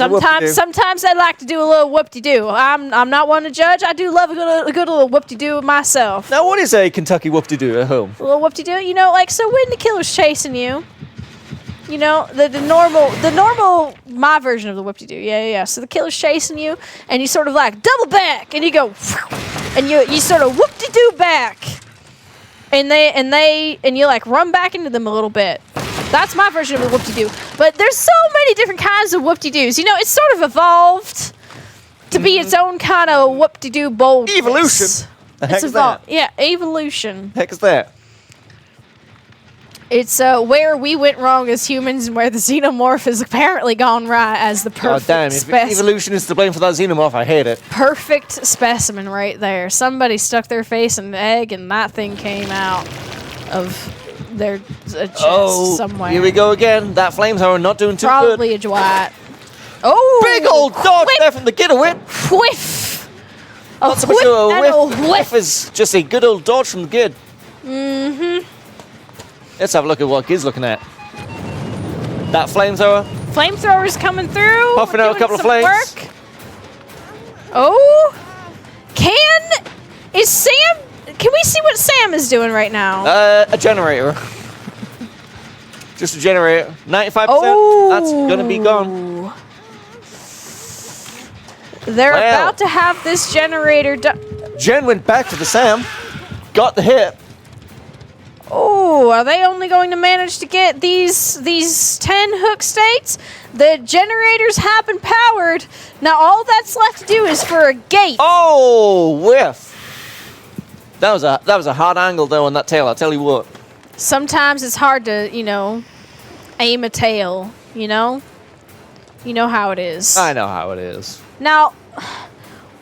whoop-de-doo. Sometimes I like to do a little whoop-de-doo. I'm not one to judge. I do love a good little whoop-de-doo myself. Now what is a Kentucky whoop-de-doo at home? A little whoop-de-doo, you know, like so when the killer's chasing you, you know, the normal my version of the whoop-de-doo. Yeah. So the killer's chasing you and you sort of like double back and you go and you sort of whoop-de-doo back. And you like run back into them a little bit. That's my version of a whoop-de-doo. But there's so many different kinds of whoop-de-doos. You know, it's sort of evolved to be its own kind of whoop-de-doo boldness. Evolution. The heck It's is that? evolved. Yeah, evolution. Heck is that? It's where we went wrong as humans and where the xenomorph has apparently gone right as the God perfect damn, if specimen. evolution is to blame for that xenomorph, I hate it. Perfect specimen right there. Somebody stuck their face in the egg and that thing came out of their chest somewhere. Here we go again. That flamethrower not doing too Probably a Dwight. Oh! good. Big old dodge there from the getaway. Whiff! A Not so much whiff of a and whiff. a whiff. is just a good old dodge from the Gid. Mm-hmm. Let's have a look at what Gid's looking at. That flamethrower. Flamethrower's coming through. Puffing out a doing couple of some flames. work. Oh! Is Sam... Can we see what Sam is doing right now? A generator. Just a generator. 95%. Oh! That's gonna be gone. They're Well. about to have this generator done. Jen went back to the Sam. Got the hit. Oh, are they only going to manage to get these 10 hook states? The generators have been powered. Now all that's left to do is for a gate. Oh, whiff. That was a hard angle though on that tail. I'll tell you what. Sometimes it's hard to, aim a tail, you know? You know how it is. I know how it is. Now,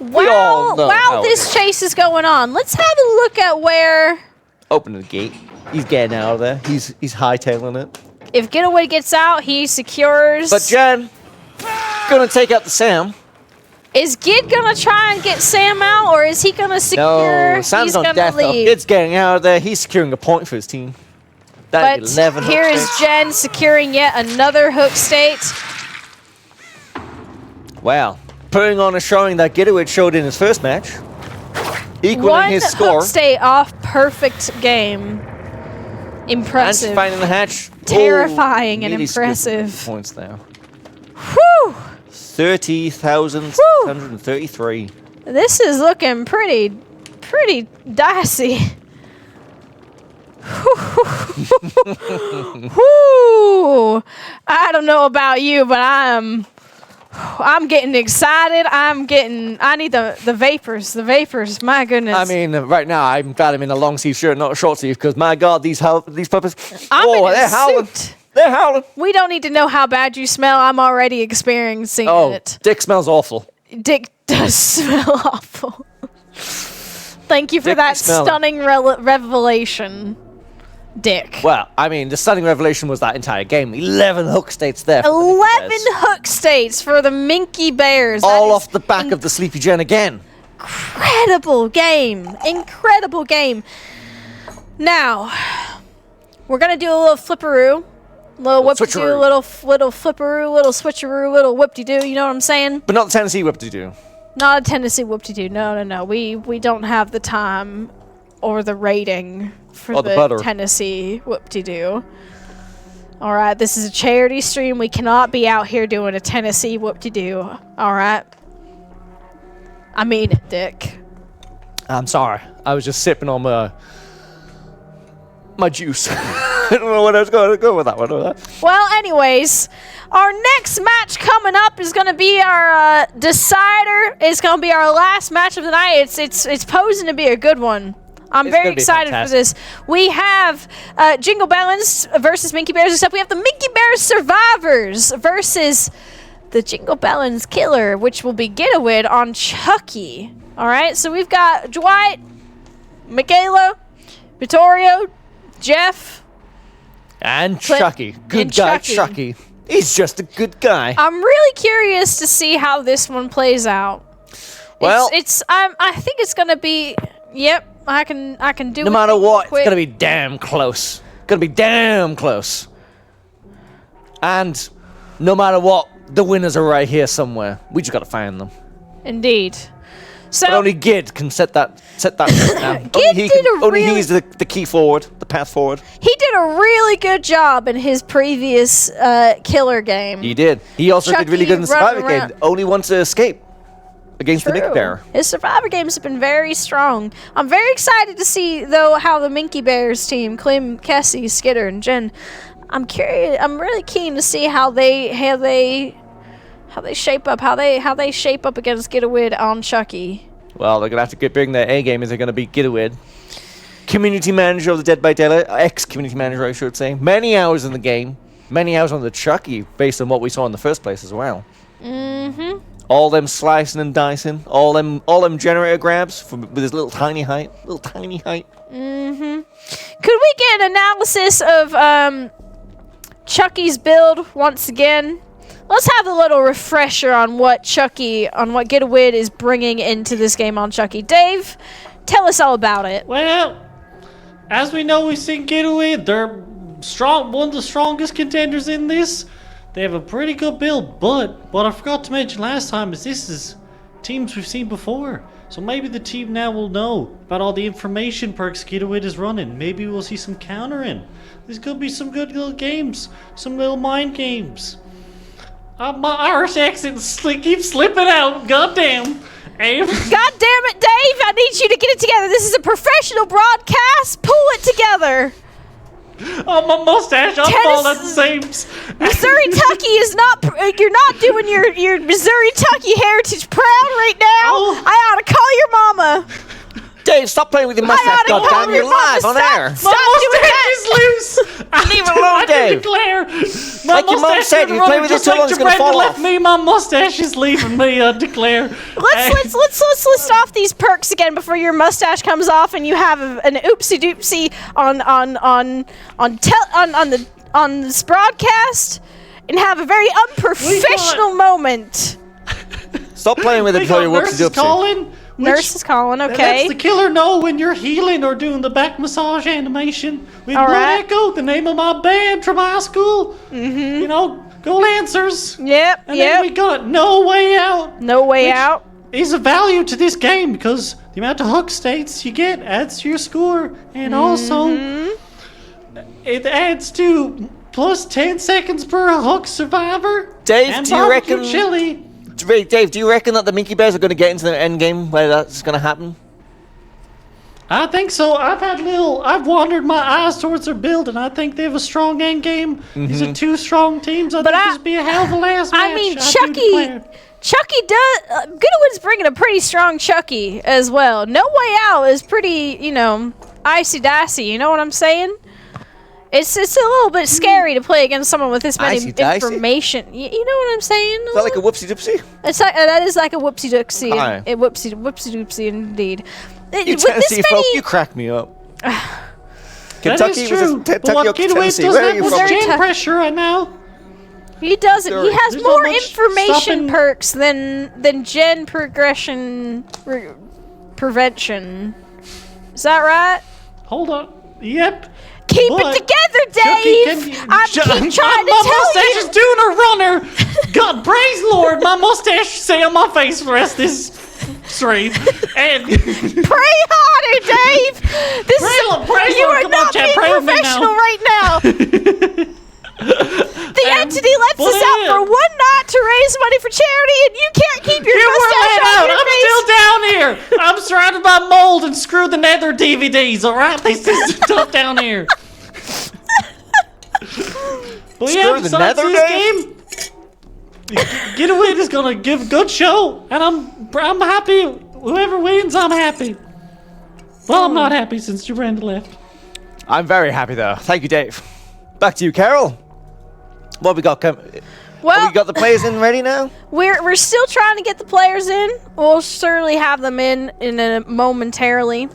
all know how while it this is. chase is going on, let's have a look at where... Open the gate. He's getting out of there. He's hightailing it. If Getaway gets out, he secures... But Jen, gonna take out the Sam. Is Gid gonna try and get Sam out, or is he gonna secure? No, Sam's He's on gonna death though. leave. Kid's getting out of there. He's securing a point for his team. That'd But be 11 hook here is states. Jen securing yet another hook state. Wow. Putting on a showing that Getaway showed in his first match. Equaling One his hook score. state off perfect game. And Impressive. she's finding the hatch. Terrifying and nearly scooping impressive. Points there. Whew! 30,633. This is looking pretty dicey. Whew! I don't know about you, but I'm getting excited. I need the vapors. The vapors. My goodness. I mean, right now I'm glad I'm in a long sleeve shirt, not a short sleeve, because my God, these puppets. I'm Whoa, in they're a howling. suit. They're howling. We don't need to know how bad you smell. I'm already experiencing it. Dick smells awful. Dick does smell awful. Thank you for Dick that smell. stunning revelation, Dick. Well, I mean, the stunning revelation was that entire game. 11 hook states there. for the 11 Minky Bears. hook states for the Minky Bears. All That off the back of the Sleepy Gen again. incredible game. Incredible game. Now, we're going to do a little flipperoo. Little whip-de-doo, switcheroo. little flipperoo, little switcheroo, little whip-de-doo, you know what I'm saying? But not the Tennessee whip to do. Not a Tennessee whoop-de-doo. No. We don't have the time or the rating for Or the the butter. Tennessee whoop-de-doo. All right, this is a charity stream. We cannot be out here doing a Tennessee whoop-de-doo. All right. I mean it, Dick. I'm sorry. I was just sipping on my juice. I don't know what I was going to go with that one. Well, anyways, our next match coming up is going to be our decider. It's going to be our last match of the night. It's posing to be a good one. I'm It's very gonna be excited for this. We have Jingle Balance versus Minky Bears, except we have the Minky Bears Survivors versus the Jingle Balance Killer, which will be Getawid on Chucky. All right, so we've got Dwight, Michaela, Vittorio, Jeff. And Clint Chucky. Good and guy, Chucky. Chucky. He's just a good guy. I'm really curious to see how this one plays out. Well- I think it's gonna be. Yep, I can do it. No matter what, quick. it's going to be damn close. Going to be damn close. And no matter what, the winners are right here somewhere. We just got to find them. Indeed. So But only Gid can set that now. Gid did a only really- he's the key forward, the path forward. he did a really good job in his previous killer game. He did. He also did really Chucky good in the running Survivor game. around. Only wants to escape against the True. Minky Bear. His Survivor games have been very strong. I'm very excited to see though how the Minky Bears team, Clem, Cassie, Skitter, and Jen. I'm curious. I'm really keen to see how they shape up. How they shape up against Getawid on Chucky. Well, they're going to have to bring their A game if they're going to beat Getawid. Community manager of the Dead by Daylight, ex-community manager, I should say. Many hours in the game. Many hours on the Chucky, based on what we saw in the first place as well. Mm-hmm. All them slicing and dicing. All them generator grabs with his little tiny height. Mm-hmm. Could we get an analysis of Chucky's build once again? Let's have a little refresher on what Getawid is bringing into this game on Chucky. Dave, tell us all about it. Well, as we know, we've seen Getaway. They're strong, one of the strongest contenders in this. They have a pretty good build, but what I forgot to mention last time is this is teams we've seen before. So maybe the team now will know about all the information perks Getaway is running. Maybe we'll see some countering. There's could be some good little games, some little mind games. My Irish accent keeps slipping out. Goddamn. God damn it, Dave! I need you to get it together. This is a professional broadcast. Pull it together. Oh, my mustache! I'm falling at the same. Missouri Tucky is not. You're not doing your Missouri Tucky heritage proud right now. Oh. I ought to call your mama. Dave, stop playing with your mustache, oughta call goddamn! your You're live mama. on air. Stop doing that. is loose. Leave it alone, I Dave. declare. Like your mom said, you play with it too long, it's gonna fall left off. me. My mustache is leaving me. I declare. Let's list off these perks again before your mustache comes off and you have an oopsie doopsie on this broadcast and have a very unprofessional moment. Stop playing with it We before got you whoopsie nurses doopsie. calling. Nurse is calling. Lets Okay. the killer know when you're healing or doing the back massage animation. With All Blood right. Echo, the name of my band from high school. Mm-hmm. You know, go Lancers. Yep. And then we got No Way Out. No way which out. is a value to this game because the amount of hook states you get adds to your score, and also it adds to plus 10 seconds per hook survivor. Dave, and do you barbecue reckon- chili? Dave, do you reckon that the Minky Bears are going to get into the end game where that's going to happen? I think so. I've wandered my eyes towards their build, and I think they have a strong end game. These are two strong teams. I think this would be a hell of a last match. I mean, do Chucky declare. does. Goodwin's bringing a pretty strong Chucky as well. No Way Out is pretty, icy dicey. You know what I'm saying? It's a little bit scary to play against someone with this many Dicey. information. You know what I'm saying? Is that like a whoopsie doopsie? It's like, that is like a whoopsie doopsie. Hi. A whoopsie doopsie indeed. You With Tennessee this folk, many, you crack me up. That Kentucky is was true. this But what Kentucky or Getaway Tennessee? doesn't Where are have you was from? jam pressure right now. he doesn't. He has There's more not much information stopping- perks than gen progression prevention. Is that right? Hold on. Yep. Keep But- it together, Chucky, Dave. I keep trying to my tell mustache you. is doing a runner. God, praise Lord, my mustache stay on my face for the rest of this stream. And Pray harder, Dave. This pray, you Lord, are come on, not Chad, being pray with me professional now. right now. The entity lets but us out yeah. for one night to raise money for charity, and you can't keep your you were mustache let on out. your I'm face. still down here. I'm surrounded by mold and screw the nether DVDs. All right, this is tough down here. But yeah, Screw the besides nether, this Dave? game, Getaway is gonna give a good show, and I'm happy. Whoever wins, I'm happy. Well, I'm not happy since Brenda left. I'm very happy though. Thank you, Dave. Back to you, Carol. What have we got? Well, We got the players in ready now? we're still trying to get the players in. We'll surely have them in momentarily.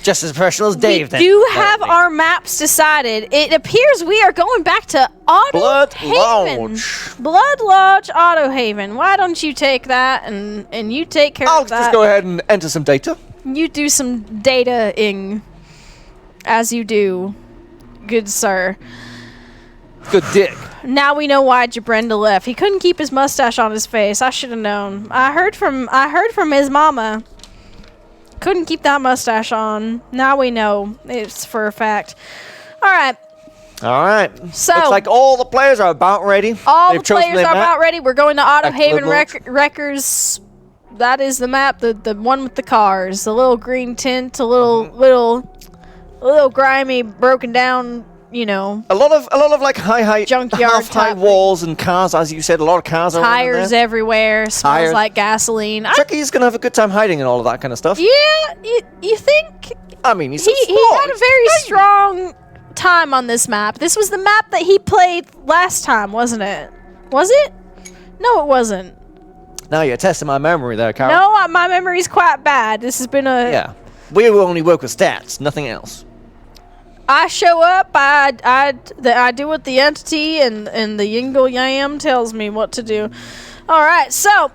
Just as professional as Dave, we then. do have our maps decided. It appears we are going back to Auto Blood Haven. Lodge. Blood Lodge Auto Haven. Why don't you take that and you take care I'll of that? just go ahead and enter some data. You do some data-ing as you do, good sir. Good dick. Now we know why Jabrenda left. He couldn't keep his mustache on his face. I should have known. I heard from his mama. Couldn't keep that mustache on. Now we know. It's for a fact. All right. All right. So Looks like all the players are about ready. all They've the chosen players their are map. about ready. We're going to Auto Back to Haven Blood Lodge. Wreckers. That is the map. The one with the cars. The little green tint. A little grimy, broken down. You know, A lot of like high Junkyard half-high type. walls and cars, as you said. A lot of cars are tires there. everywhere. Smells Tires. like gasoline. Chucky's gonna have a good time hiding and all of that kind of stuff. Yeah, you think I mean, he's he so small. had a very strong time on this map. This was the map that he played last time, wasn't it? Was it? No, it wasn't. Now you're testing my memory there, Carol. No, my memory's quite bad. This has been a. Yeah. We will only work with stats, nothing else. I show up. I do what the entity and the Jingle Yam tells me what to do. All right, so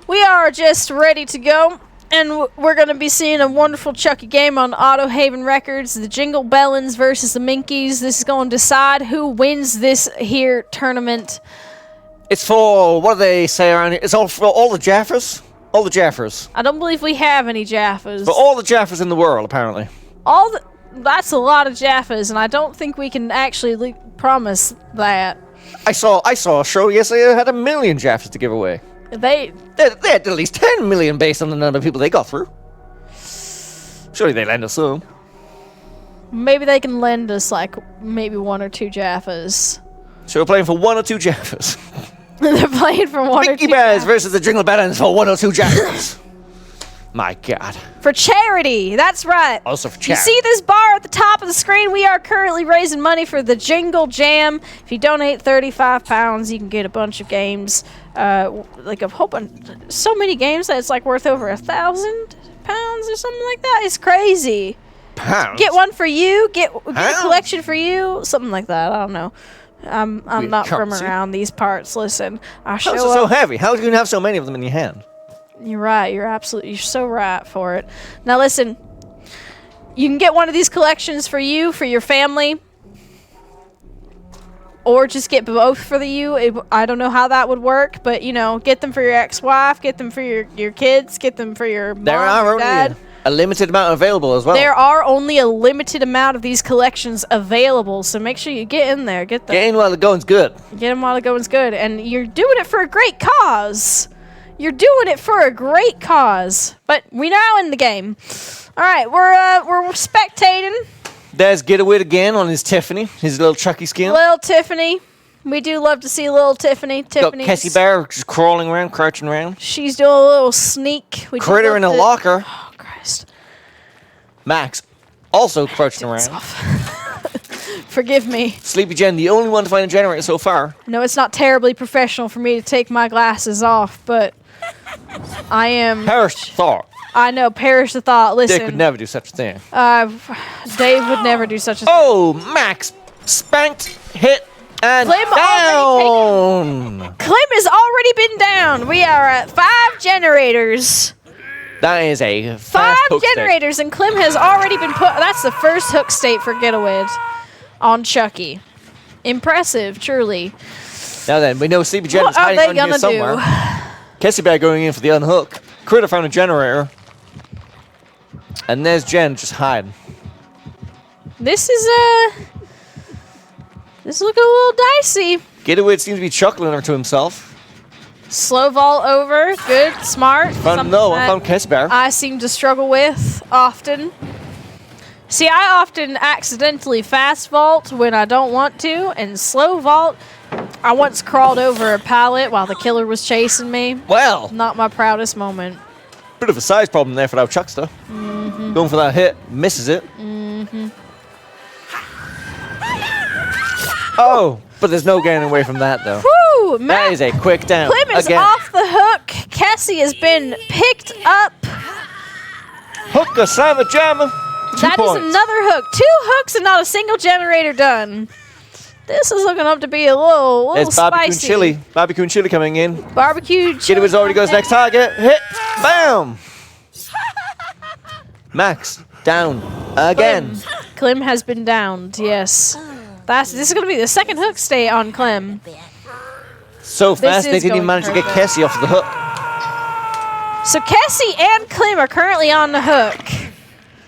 we are just ready to go. And we're going to be seeing a wonderful Chucky game on Auto Haven Records. The Jingle Bellins versus the Minkies. This is going to decide who wins this here tournament. It's for, what do they say around here? It's all for all the Jaffers? All the Jaffers. I don't believe we have any Jaffas. For all the Jaffers in the world, apparently. That's a lot of Jaffas, and I don't think we can actually promise that. I saw a show yesterday that had 1 million Jaffers to give away. They They had at least 10 million based on the number of people they got through. Surely they lend us some. maybe they can lend us like maybe 1 or 2 Jaffas. So we're playing for 1 or 2 Jaffers. They're playing for 1 or Mickey 2 Bears Jaffas. versus the Jingle Bellins for 1 or 2 Jaffers. My God. For charity. That's right. Also for You charity. see this bar at the top of the screen? We are currently raising money for the Jingle Jam. If you donate £35, you can get a bunch of games. Like a whole bunch, so many games that it's like worth over £1,000 or something like that. It's crazy. Pounds? Get one for you. Get a Pounds? collection for you. Something like that. I don't know. I'm Weird not from currency. around these parts. Listen, I How's show it so up. heavy? How do you have so many of them in your hand? You're right. You're so right for it. Now listen, you can get one of these collections for you, for your family, or just get both for you. I don't know how that would work, but you know, get them for your ex-wife, get them for your kids, get them for your mom, There are your only dad. a limited amount available as well. There are only a limited amount of these collections available, so make sure you get in there. Get them. Getting while the going's good. Get them while the going's good, and you're doing it for a great cause. You're doing it for a great cause. But we now in the game. All right, we're spectating. There's Getaway again on his Tiffany, his little Chucky skin. Little Tiffany. We do love to see little Tiffany. Got Tiffany. Cassie Bear just crawling around, crouching around. She's doing a little sneak. We do Critter love in a to- locker. Oh Christ. Max also crouching around. Off. Forgive me. Sleepy Jen, the only one to find a generator so far. No, it's not terribly professional for me to take my glasses off, but I am... Perish thought. I know, perish the thought. Listen. Dick would never do such a thing. Dave would never do such a thing. Oh, Max spanked, hit, and Clem down. Clem has already been down. We are at 5 generators. That is a 5 fast hook generators, and Clem has already been put... That's the first hook state for Getawid on Chucky. Impressive, truly. Stick. Now then, we know Sleepy Jen is What are hiding they around here gonna somewhere. do? Kessie Bear going in for the unhook. Critter found a generator. And there's Jen just hiding. This is looking a little dicey. Getaway seems to be chuckling to himself. Slow vault over. Good, smart. Found no, I that found Kessie Bear. I seem to struggle with often. See, I often accidentally fast vault when I don't want to, and slow vault. I once crawled over a pallet while the killer was chasing me. Well, Not my proudest moment. bit of a size problem there for that Chuckster. Going for that hit, misses it. Oh, but there's no getting away from that though. Woo! That Matt is a quick down. Clem is Again. off the hook. Cassie has been picked up. Hooker, Simon Jammer. 2 That is points. another hook. 2 hooks and not a single generator done. This is looking up to be a little There's barbecue and spicy. chili. Barbecue and chili coming in. Barbecue chili. Getaway's already goes next target. Hit. Bam. Max down again. Clem has been downed. Yes. This is going to be the second hook stay on Clem. So fast is they didn't even going manage to get perfect. Kessie off the hook. So Cassie and Clem are currently on the hook.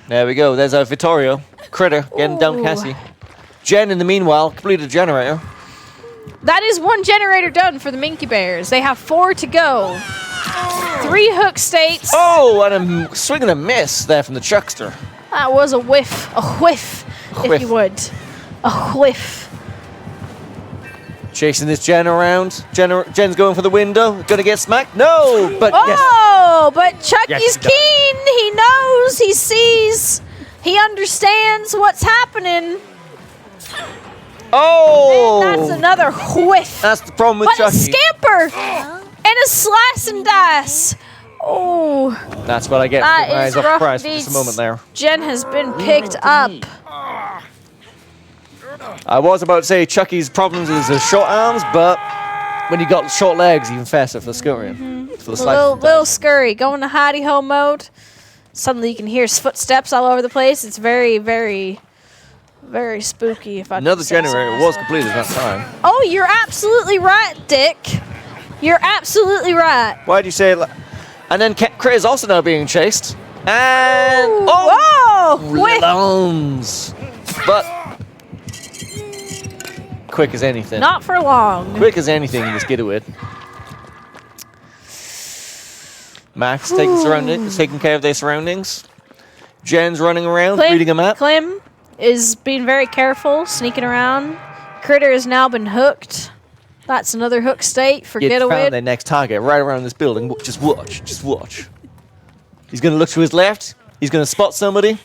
There we go. There's our Vittorio. Critter getting down Ooh. Cassie. Jen, in the meanwhile, completed a generator. That is 1 generator done for the Minky Bears. They have 4 to go. 3 hook states. Oh, and a swing and a miss there from the Chuckster. That was a whiff. A whiff, Whiff. if you would. A whiff. Chasing this Jen around. Jen's going for the window. Gonna get smacked? No! But yes. Oh, but Chucky's Yes, he does. keen. He knows. He sees. He understands what's happening. Oh! And that's another whiff. That's the problem with But a Chucky. scamper and a slice and dice. Oh, That's what I get that for my eyes is off rough price for indeed. just a moment there. Jen has been picked up. I was about to say Chucky's problems is his short arms, but when you got short legs, even faster for the scurrying. For the A slice. little scurry, going to hidey ho mode. Suddenly you can hear footsteps all over the place. It's very, very, very spooky. If I Another could say so generator was completed that time. Oh, you're absolutely right, Dick. You're absolutely right. Why'd you say that? And then Crit is also now being chased. And Ooh, oh, whoa! Whiff. Loans. But quick as anything. Not for long. Quick as anything in this getaway. Max taking care of their surroundings. Jen's running around, reading a map. Clem is being very careful, sneaking around. Critter has now been hooked. That's another hook state for Get found Getaway. their next target right around this building. Just watch. Just watch. He's going to look to his left. He's going to spot somebody.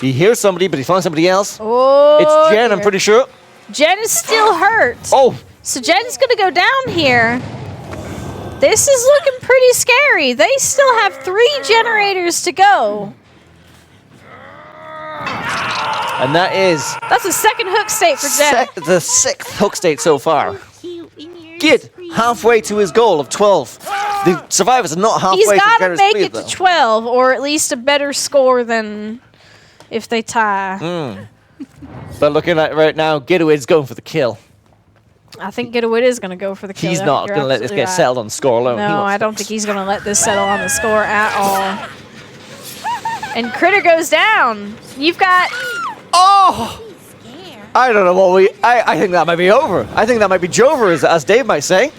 He hears somebody, but he finds somebody else. Oh, It's Jen, I'm dear. pretty sure. Jen is still hurt. Oh, So Jen's going to go down here. This is looking pretty scary. They still have 3 generators to go. and that is That's a second hook state for Jen. the 6th hook state so far. Get halfway to his goal of 12. The survivors are not halfway He's to got to Jenner's make lead, it to though. 12, or at least a better score than if they tie. But looking at it right now, Getaway's going for the kill. I think Getaway is going to go for the kill. He's not going to let this You're get absolutely settled on score alone. right. He No, wants I don't think he's going to let this settle on the score at all. And Critter goes down. You've got... Oh! I don't know what I think that might be over. I think that might be Jover, as Dave might say.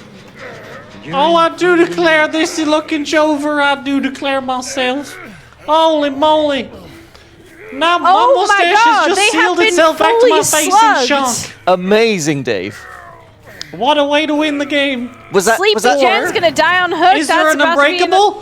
Oh, I do declare this is looking over. I do declare myself. Holy moly. Now my Oh my mustache God, has they just have sealed been itself back to fully my face in slugged. shock. Amazing, Dave. What a way to win the game. Was that? Sleepy was that Jen's going to die on hook. Is there That's an about to be unbreakable?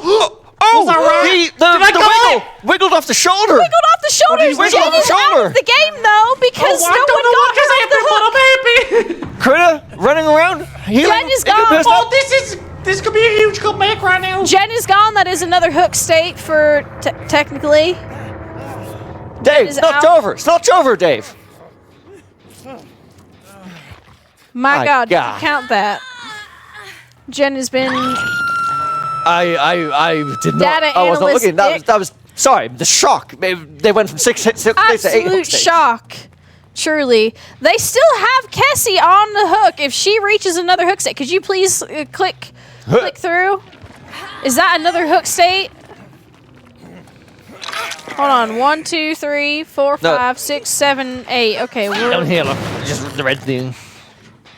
Oh, Was I right? the Did I the go wiggle! in? wiggled off the shoulder. Wiggled off the shoulder. What did he wiggle Jen off the is out shoulder? of the game though because Oh, I no don't know what one got just happened, but I'm happy. Critter running around. Healing. Jen is Getting gone. pissed Oh, off. this could be a huge comeback right now. Jen is gone. That is another hook state for technically. Dave, is it's not out. over. It's not over, Dave. My My God, God. count that. Jen has been I did not. Data I was not analyst looking. That was. Sorry, the shock. They went from six states to 8 absolute hook states. shock. Truly, they still have Kessie on the hook. If she reaches another hook state, could you please click through? Is that another hook state? Hold on. 1, 2, 3, 4, No. 5, 6, 7, 8. Okay, Down we're. here, look. Just the red thing.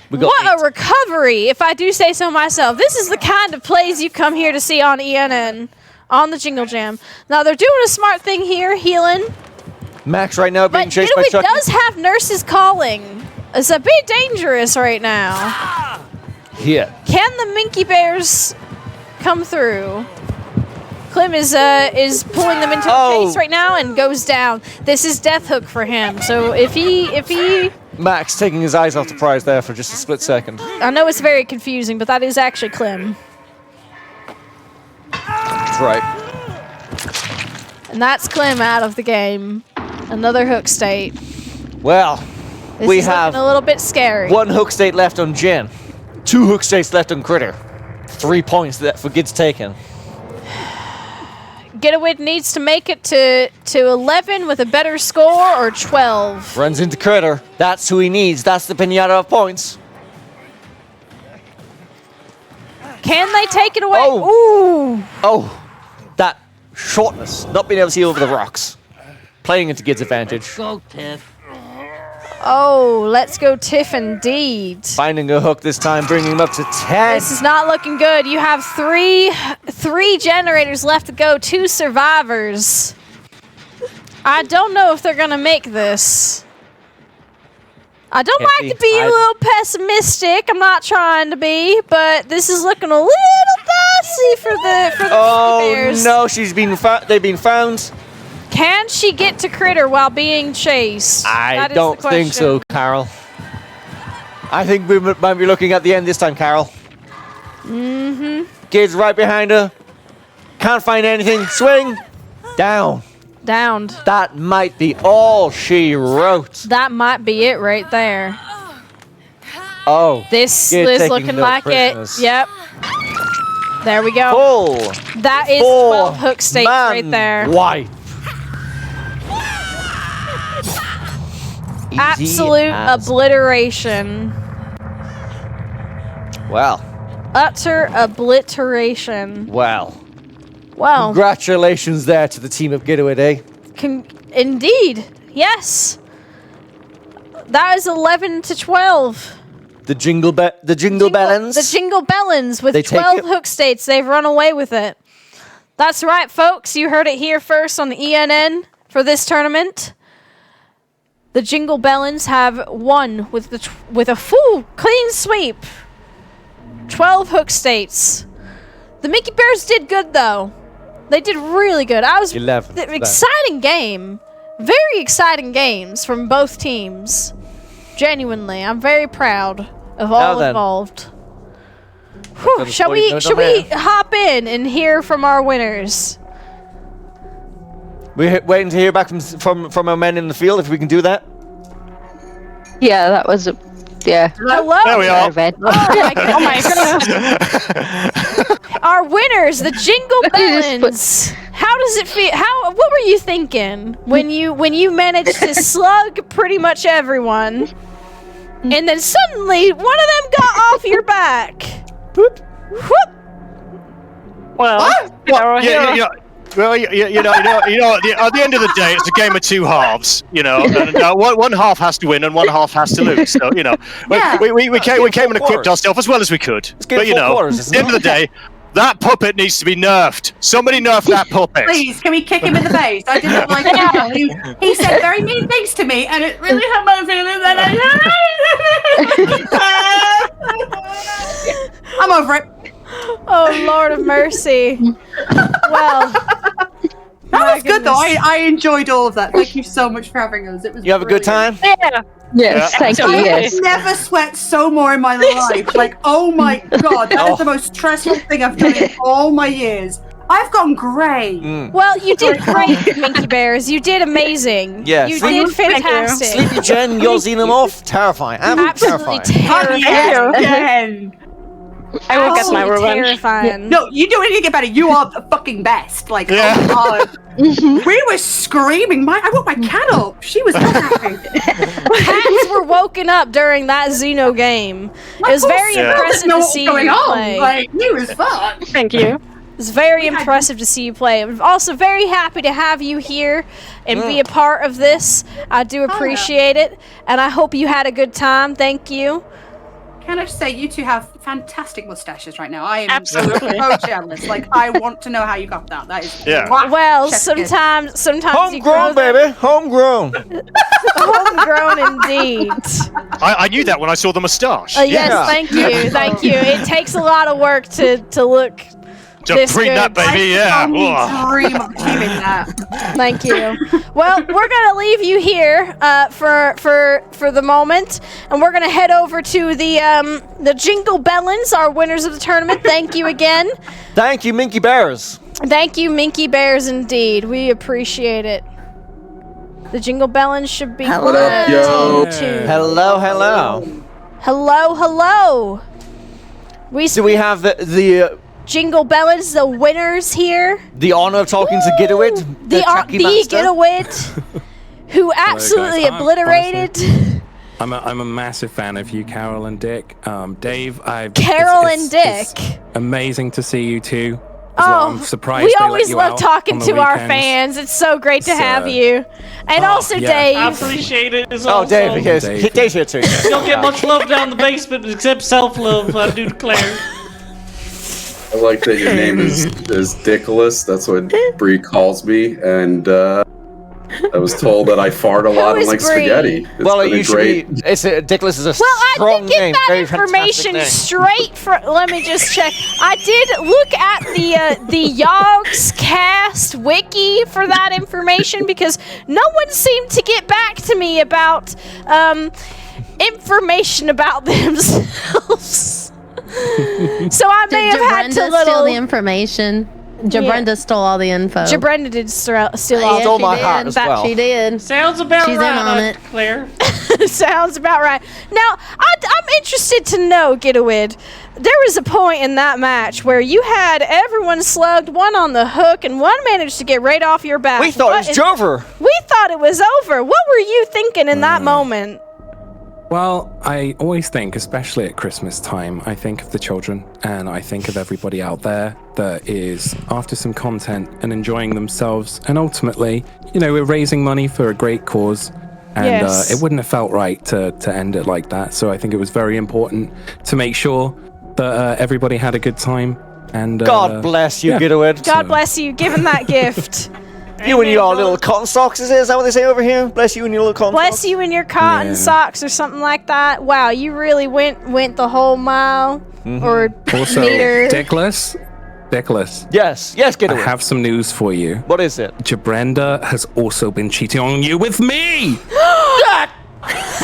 We got What 8. a recovery, if I do say so myself. This is the kind of plays you come here to see on ENN, on the Jingle Jam. Now, they're doing a smart thing here, healing. Max right now being But chased by Getaway Chucky. does have nurses calling. It's a bit dangerous right now. Here. Can the Minky Bears come through? Clem is pulling them into a chase right now and goes down. This is death hook for him. So if he Max taking his eyes off the prize there for just a split second. I know it's very confusing, but that is actually Clem. That's right. And that's Clem out of the game. Another hook state. Well, This we is have looking a little bit scary. 1 hook state left on Jen. 2 hook states left on Critter. 3 points that for Gids taken. Getaway needs to make it to 11 with a better score or 12. Runs into Critter. That's who he needs. That's the pinata of points. Can they take it away? Oh. Ooh. Oh, that shortness. Not being able to see over the rocks. Playing into Gids' advantage. Go, Tiff. Oh, let's go Tiff indeed. Finding a hook this time, bringing him up to 10. This is not looking good. You have three generators left to go, 2 survivors. I don't know if they're gonna make this. I don't like to be a little pessimistic. I'm not trying to be, but this is looking a little dicey for the Oh Bears. no, they've been found. Can she get to Critter while being chased? I That is don't the think so, question. Carol. I think we might be looking at the end this time, Carol. Mm-hmm. Gids right behind her. Can't find anything. Swing. Down. Downed. That might be all she wrote. That might be it right there. Oh. This You're is taking looking no like prisoners. it. Yep. There we go. Full. That is 12 hook states right there. Wipe. Easy Absolute as- obliteration. Well. Utter obliteration. Well. Well, Congratulations there to the team of Getaway Day. indeed. Yes. That is 11 to 12. The Jingle Bellins. The Jingle Bellins with They take 12 it. hook states. They've run away with it. That's right, folks. You heard it here first on the ENN for this tournament. The Jingle Bellins have won with with a full clean sweep. 12 hook states. The Mickey Bears did good though. They did really good. 11. Exciting game. Very exciting games from both teams. Genuinely, I'm very proud of all then. involved. Whew, shall we hop in and hear from our winners? We're waiting to hear back from our men in the field, if we can do that. Yeah, that was yeah. Hello. There we are. Oh my goodness. Our winners, the Jingle Bellins. How does it feel? What were you thinking when you managed to slug pretty much everyone, and then suddenly one of them got off your back? Whoop. Whoop. Well, at the end of the day, it's a game of 2 halves. You know, and, one half has to win and one half has to lose. So you know, we came and equipped ourselves as well as we could. game But you 4 know, quarters, at isn't the end of the day, that puppet needs to be nerfed. Somebody nerf that puppet. Please, can we kick him in the face? I didn't like it. He said very mean things to me, and it really hurt my feelings. I'm over it. Oh Lord of mercy. Well, That was good though. goodness. I enjoyed all of that. Thank you so much for having us. It was. You have a good brilliant. time? Yeah. Yes, thank you. I Yes. have never sweat so more in my life. Like, oh my god, that is the most stressful thing I've done in all my years. I've gone grey. Well, you did great, Minky Bears. You did amazing. Yes. You Thank did fantastic. Sleepy Jen, you're xenomorph. Terrifying. Absolutely terrifying. terrifying. Again. I will get my Absolutely revenge. terrifying. No, you do anything about it. You are the fucking best. Like, Yeah. oh god. We were screaming. I woke my cat up. She was not happy. Cats were woken up during that Xeno game. It was very Yeah. impressive know to what was see going you on. play. Like, he was fun. Thank you. It was very had- impressive to see you play. I'm also very happy to have you here and be a part of this. I do appreciate it, and I hope you had a good time. Thank you. Can I just say, you two have fantastic mustaches right now. I am Absolutely. so jealous. Like, I want to know how you got that. That is Yeah. Wow. Well, Chef's kiss. sometimes you grow Homegrown, them. baby. Homegrown. Homegrown indeed. I knew that when I saw the moustache. Yes, Yeah. thank you, thank you. It takes a lot of work to look To this preen that good. baby, yeah. I only Ugh. dream of achieving that. Thank you. Well, we're gonna leave you here for the moment, and we're gonna head over to the Jingle Bellins, our winners of the tournament. Thank you again. Thank you, Minky Bears. Thank you, Minky Bears. Indeed, we appreciate it. The Jingle Bellins should be. What up, yo? Hello, hello. Hello, hello. Do we have the Jingle Bellins, the winners here. honor of talking to Gidowit? The Chucky the master? Gidowit, who absolutely guys. obliterated. I'm a massive fan of you, Carol and Dick. Dave, Carol it's and Dick. amazing to see you two. Oh, I'm surprised we they let always you love out talking on the to our weekends. fans. It's so great to So- have you. And also yeah. Dave. I appreciate it as Oh, well. Dave, because Dave. Dave's here too. You don't get much love down the basement except self-love, I do declare. I like that your name is Dickolas. That's what Breeh calls me, and I was told that I fart a lot Who and is like Breeh? spaghetti. It's Well, been you a should great. be. Dickolas is a Well, I strong did get name. that Very fantastic information name. straight from. Let me just check. I did look at the Yogs Cast wiki for that information because no one seemed to get back to me about information about themselves. So I may have had to steal little. the information. Jabrenda stole all the info. Jabrenda did steal all yeah, Stole she my did. heart as That well. she did. Sounds about She's in right, on I it. declare. Sounds about right. Now, I'm interested to know, Gidowid, there was a point in that match where you had everyone slugged, one on the hook, and one managed to get right off your back. We thought it was over. We thought it was over. What were you thinking in that moment? Well, I always think, especially at Christmas time, I think of the children and I think of everybody out there that is after some content and enjoying themselves. And ultimately, you know, we're raising money for a great cause. And Yes. it wouldn't have felt right to end it like that. So I think it was very important to make sure that everybody had a good time. And God bless you, yeah. Gidowid. God bless you, giving that gift. You and your little cotton socks, is that what they say over here? Bless you and your little cotton Bless socks. you in your cotton Yeah. socks or something like that. Wow, you really went the whole mile or Also, meter. Dickolas, Yes, I Gidowid. have some news for you. What is it? Jabrenda has also been cheating on you with me!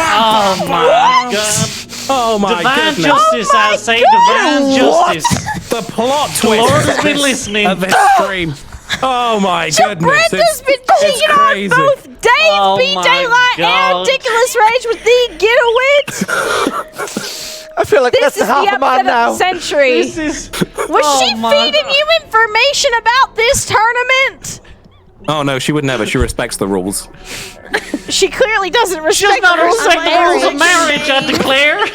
Oh my god. Oh my Divine goodness. justice, I say, divine justice. The plot The twist Lord has been listening. of this stream. Oh my goodness. Brenda's been cheating on crazy. both Dave Oh B. my Daylight and God. Dickolas Rage with the Gidowit. I feel like This that's is the the half a upset man of the now. century. This is. Was Oh she my feeding God. you information about this tournament? Oh no, she would never. She respects the rules. She clearly doesn't She respect does not the rules of respect the rules of marriage. marriage, I declare.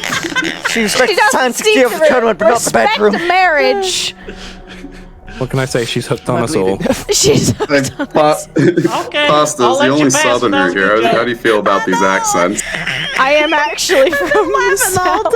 She respects She the time doesn't 60 seem of to the tournament, but not the respect bedroom. the marriage. What can I say? She's hooked on us all. She's Hey, Okay. Pasta's I'll the let you only pass. That southerner was a here. good How job. do you feel about these accents? I am actually from the South.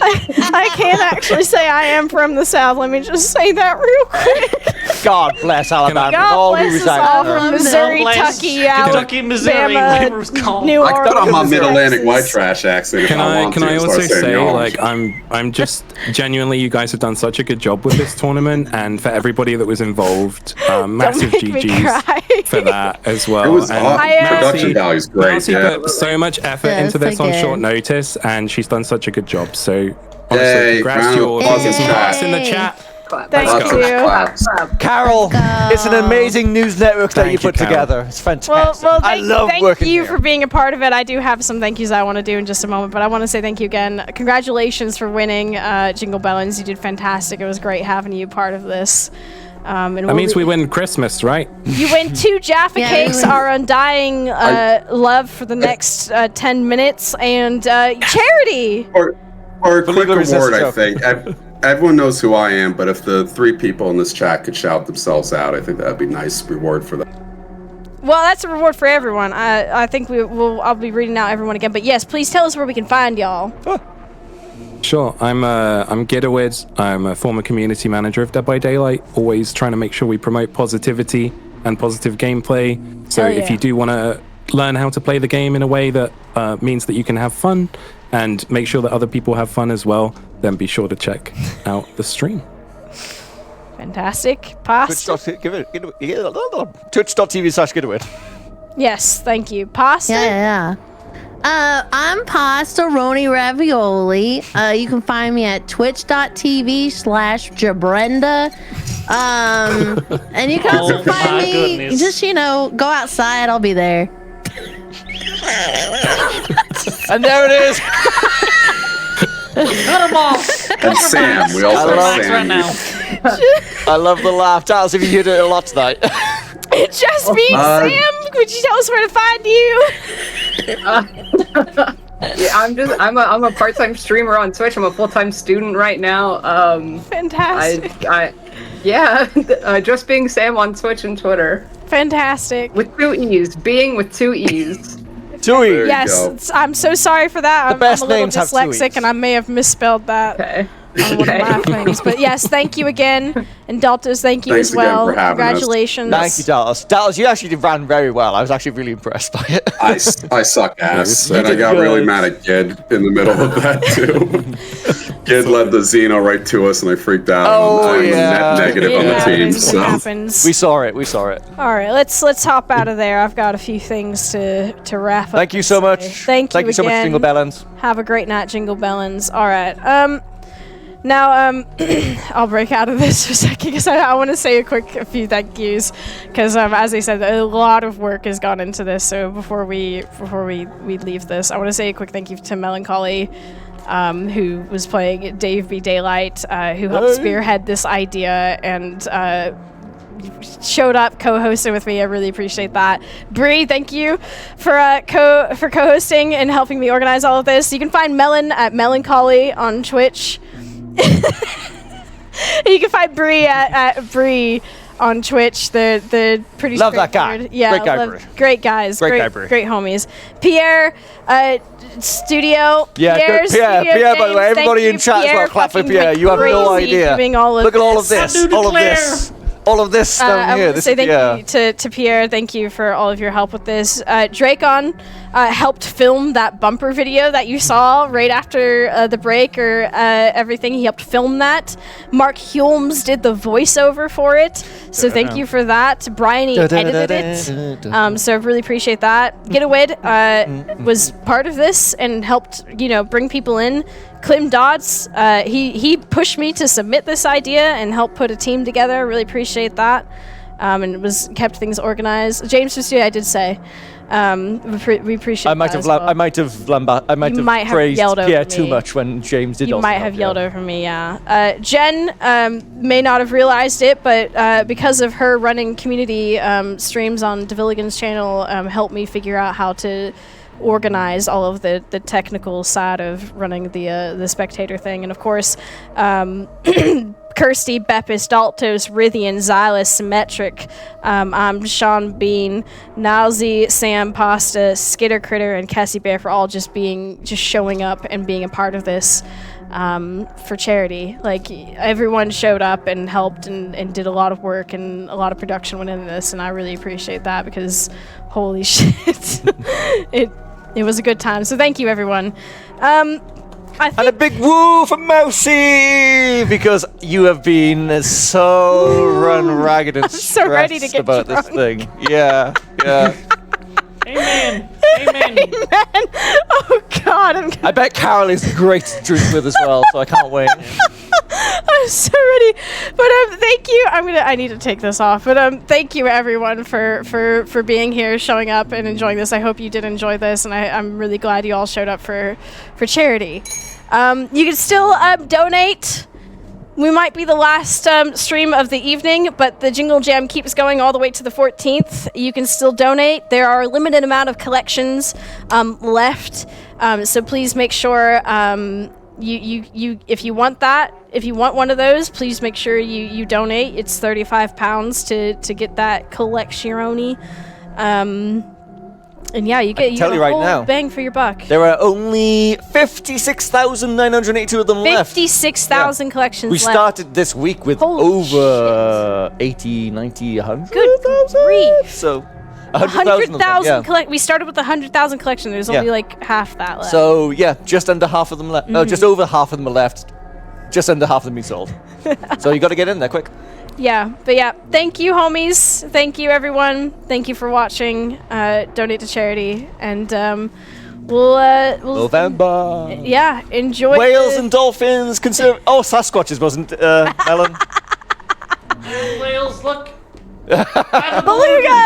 I can't actually say I am from the South. Let me just say that real quick. God bless Alabama. God all bless who us all reside from there. Missouri, Kentucky, Missouri, whatever it's called. New I Orleans. put on my mid-Atlantic white Texas. trash accent. Can I want also to start saying say, y'all. like, I'm just genuinely, you guys have done such a good job with this tournament, and for everybody that was involved, massive make me GGs cry. for that as well. It was And awesome. Production value's great. Mousie Yeah. put so much effort Yeah, into this so on good. short notice, and she's done such a good job. So, honestly, Yay, congrats round to of you all. applause Get some in claps chat. in the chat. Thank Lots of you. claps. Carol, it's an amazing news network that you Thank you, put Carol. together. It's fantastic. Well, I love thank working you here. for being a part of it. I do have some thank yous I want to do in just a moment, but I want to say thank you again. Congratulations for winning Jingle Bellins. You did fantastic. It was great having you part of this. And That means we win Christmas, right? You win 2 Jaffa Yeah, cakes, we win. our undying love for the next 10 minutes, and charity. Or a quick Believe it or not, award, it's a I think. Everyone knows who I am, but if the 3 people in this chat could shout themselves out, I think that'd be a nice reward for them. Well, that's a reward for everyone. I think I'll be reading out everyone again. But yes, please tell us where we can find y'all. Sure. I'm Gidawid. I'm a former community manager of Dead by Daylight, always trying to make sure we promote positivity and positive gameplay. So Hell if yeah. you do want to learn how to play the game in a way that means that you can have fun and make sure that other people have fun as well, then be sure to check out the stream. Fantastic. Pass. Twitch.tv/Gidawid. Yes, thank you. Pasta. Yeah. I'm Pastaroni Ravioli. You can find me at twitch.tv/Jabrenda. And you can also Oh find my me, goodness. just, go outside. I'll be there. And there it is. Cut them off. And Sam, we also love have Relax right Sam. now. I love the laugh. Charles, if you heard it a lot tonight. It's just me, Sam. Could you tell us where to find you? Yeah, I'm a part-time streamer on Twitch. I'm a full-time student right now. Fantastic. Just being Sam on Twitch and Twitter. Fantastic. With 2 E's. Being with 2 E's. Tui. Yes, I'm so sorry for that. I'm best a little names have 2 dyslexic, E's. and I may have misspelled that Okay. on one of my things. But yes, thank you again. And Deltas, thank you Thanks as well. again for having us. Congratulations. Thank you, Dallas. Dallas, you actually ran very well. I was actually really impressed by it. I suck ass, You and I did got good. really mad at Gid in the middle of that too. Gid led the Xeno right to us, and I freaked out. Oh, I'm yeah. a net negative It on the team. happens. It So happens. We saw it. We saw it. All right, let's hop out of there. I've got a few things to wrap up. Thank you so much. Thank you so much, again. Jingle Bellins. Have a great night, Jingle Bellins. All right. Now, I'll break out of this for a second because I want to say a few thank yous because, as I said, a lot of work has gone into this. So before we leave this, I want to say a quick thank you to Melancholy, who was playing Dave B. Daylight, who helped spearhead this idea and showed up, co-hosted with me. I really appreciate that. Breeh, thank you for co-hosting and helping me organize all of this. You can find Melon at Melancholy on Twitch. You can find Breeh at Breeh on Twitch. They're pretty Love that guy. straightforward. Yeah, Great guy, love- Breeh. great guys. Great guy, Breeh. Great homies. Pierre, Studio. Yeah, Pierre, good. Pierre, Studio Pierre, by the way, Games, everybody thank in chat as Pierre, well. Clap for fucking Pierre. You have no crazy idea. doing all of Look at all of this. this. All of this. All of this I down here. want to This say is thank Pierre. you to Pierre. Thank you for all of your help with this. Dracon helped film that bumper video that you saw right after the break or everything. He helped film that. Mark Hulmes did the voiceover for it. So thank you for that. Brian edited it. So I really appreciate that. Getawid was part of this and helped, bring people in. Clem Dodds, he pushed me to submit this idea and help put a team together. I really appreciate that. And it was kept things organized. James Fustier, I did say. We appreciate I might that have as well. I might have might have praised yelled over Pierre me. too much when James did. You also might help, have yelled over me, yeah. Jen may not have realized it, but because of her running community streams on DeVilligan's channel, helped me figure out how to organize all of the technical side of running the spectator thing. And of course, Kirsty, Beppis, Daltos, Rithian, Xylus, Symmetric, I'm Sean Bean, Mousie, Sam, Pasta, Skitter Critter, and Cassie Bear for all just showing up and being a part of this. for charity. Like, everyone showed up and helped and did a lot of work, and a lot of production went into this, and I really appreciate that because holy shit. It was a good time. So thank you, everyone. And a big woo for Mousie, because you have been so run ragged and so ready to stressed get about drunk. this thing. Yeah. Amen. Amen. Amen. Oh God, I bet Carol is great to drink with as well, so I can't wait. I'm so ready. But thank you. I need to take this off. But thank you everyone for being here, showing up, and enjoying this. I hope you did enjoy this, and I'm really glad you all showed up for charity. You can still donate. We might be the last stream of the evening, but the Jingle Jam keeps going all the way to the 14th. You can still donate. There are a limited amount of collections left, so please make sure you if you want that, if you want one of those, please make sure you donate. It's £35 to get that collection-y. And yeah, you get tell you a right whole now, bang for your buck. There are only 56,982 of them left. 56,000 collections We left. started this week with over 80, 90, 100. Good grief. So 100,000. We started with 100,000 collection. There's only like half that left. So yeah, just under half of them left. No, just over half of them are left. Just under half of them be sold. So you got to get in there quick. Yeah, but yeah, thank you, homies. Thank you, everyone. Thank you for watching. Donate to charity, and we'll November. Yeah, enjoy. Whales and dolphins. Sasquatches wasn't Ellen. Whales, look. Beluga!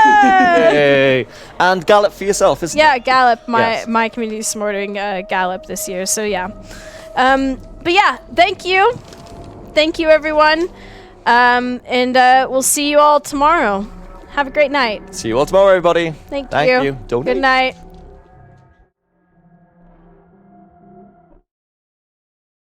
Hey. And Gallop for yourself, isn't it? Yeah, Gallop. Yes. My community's supporting Gallop this year, so yeah. But yeah, thank you, everyone. And we'll see you all tomorrow. Have a great night. See you all tomorrow, everybody. Thank you. you. Donate. Good night.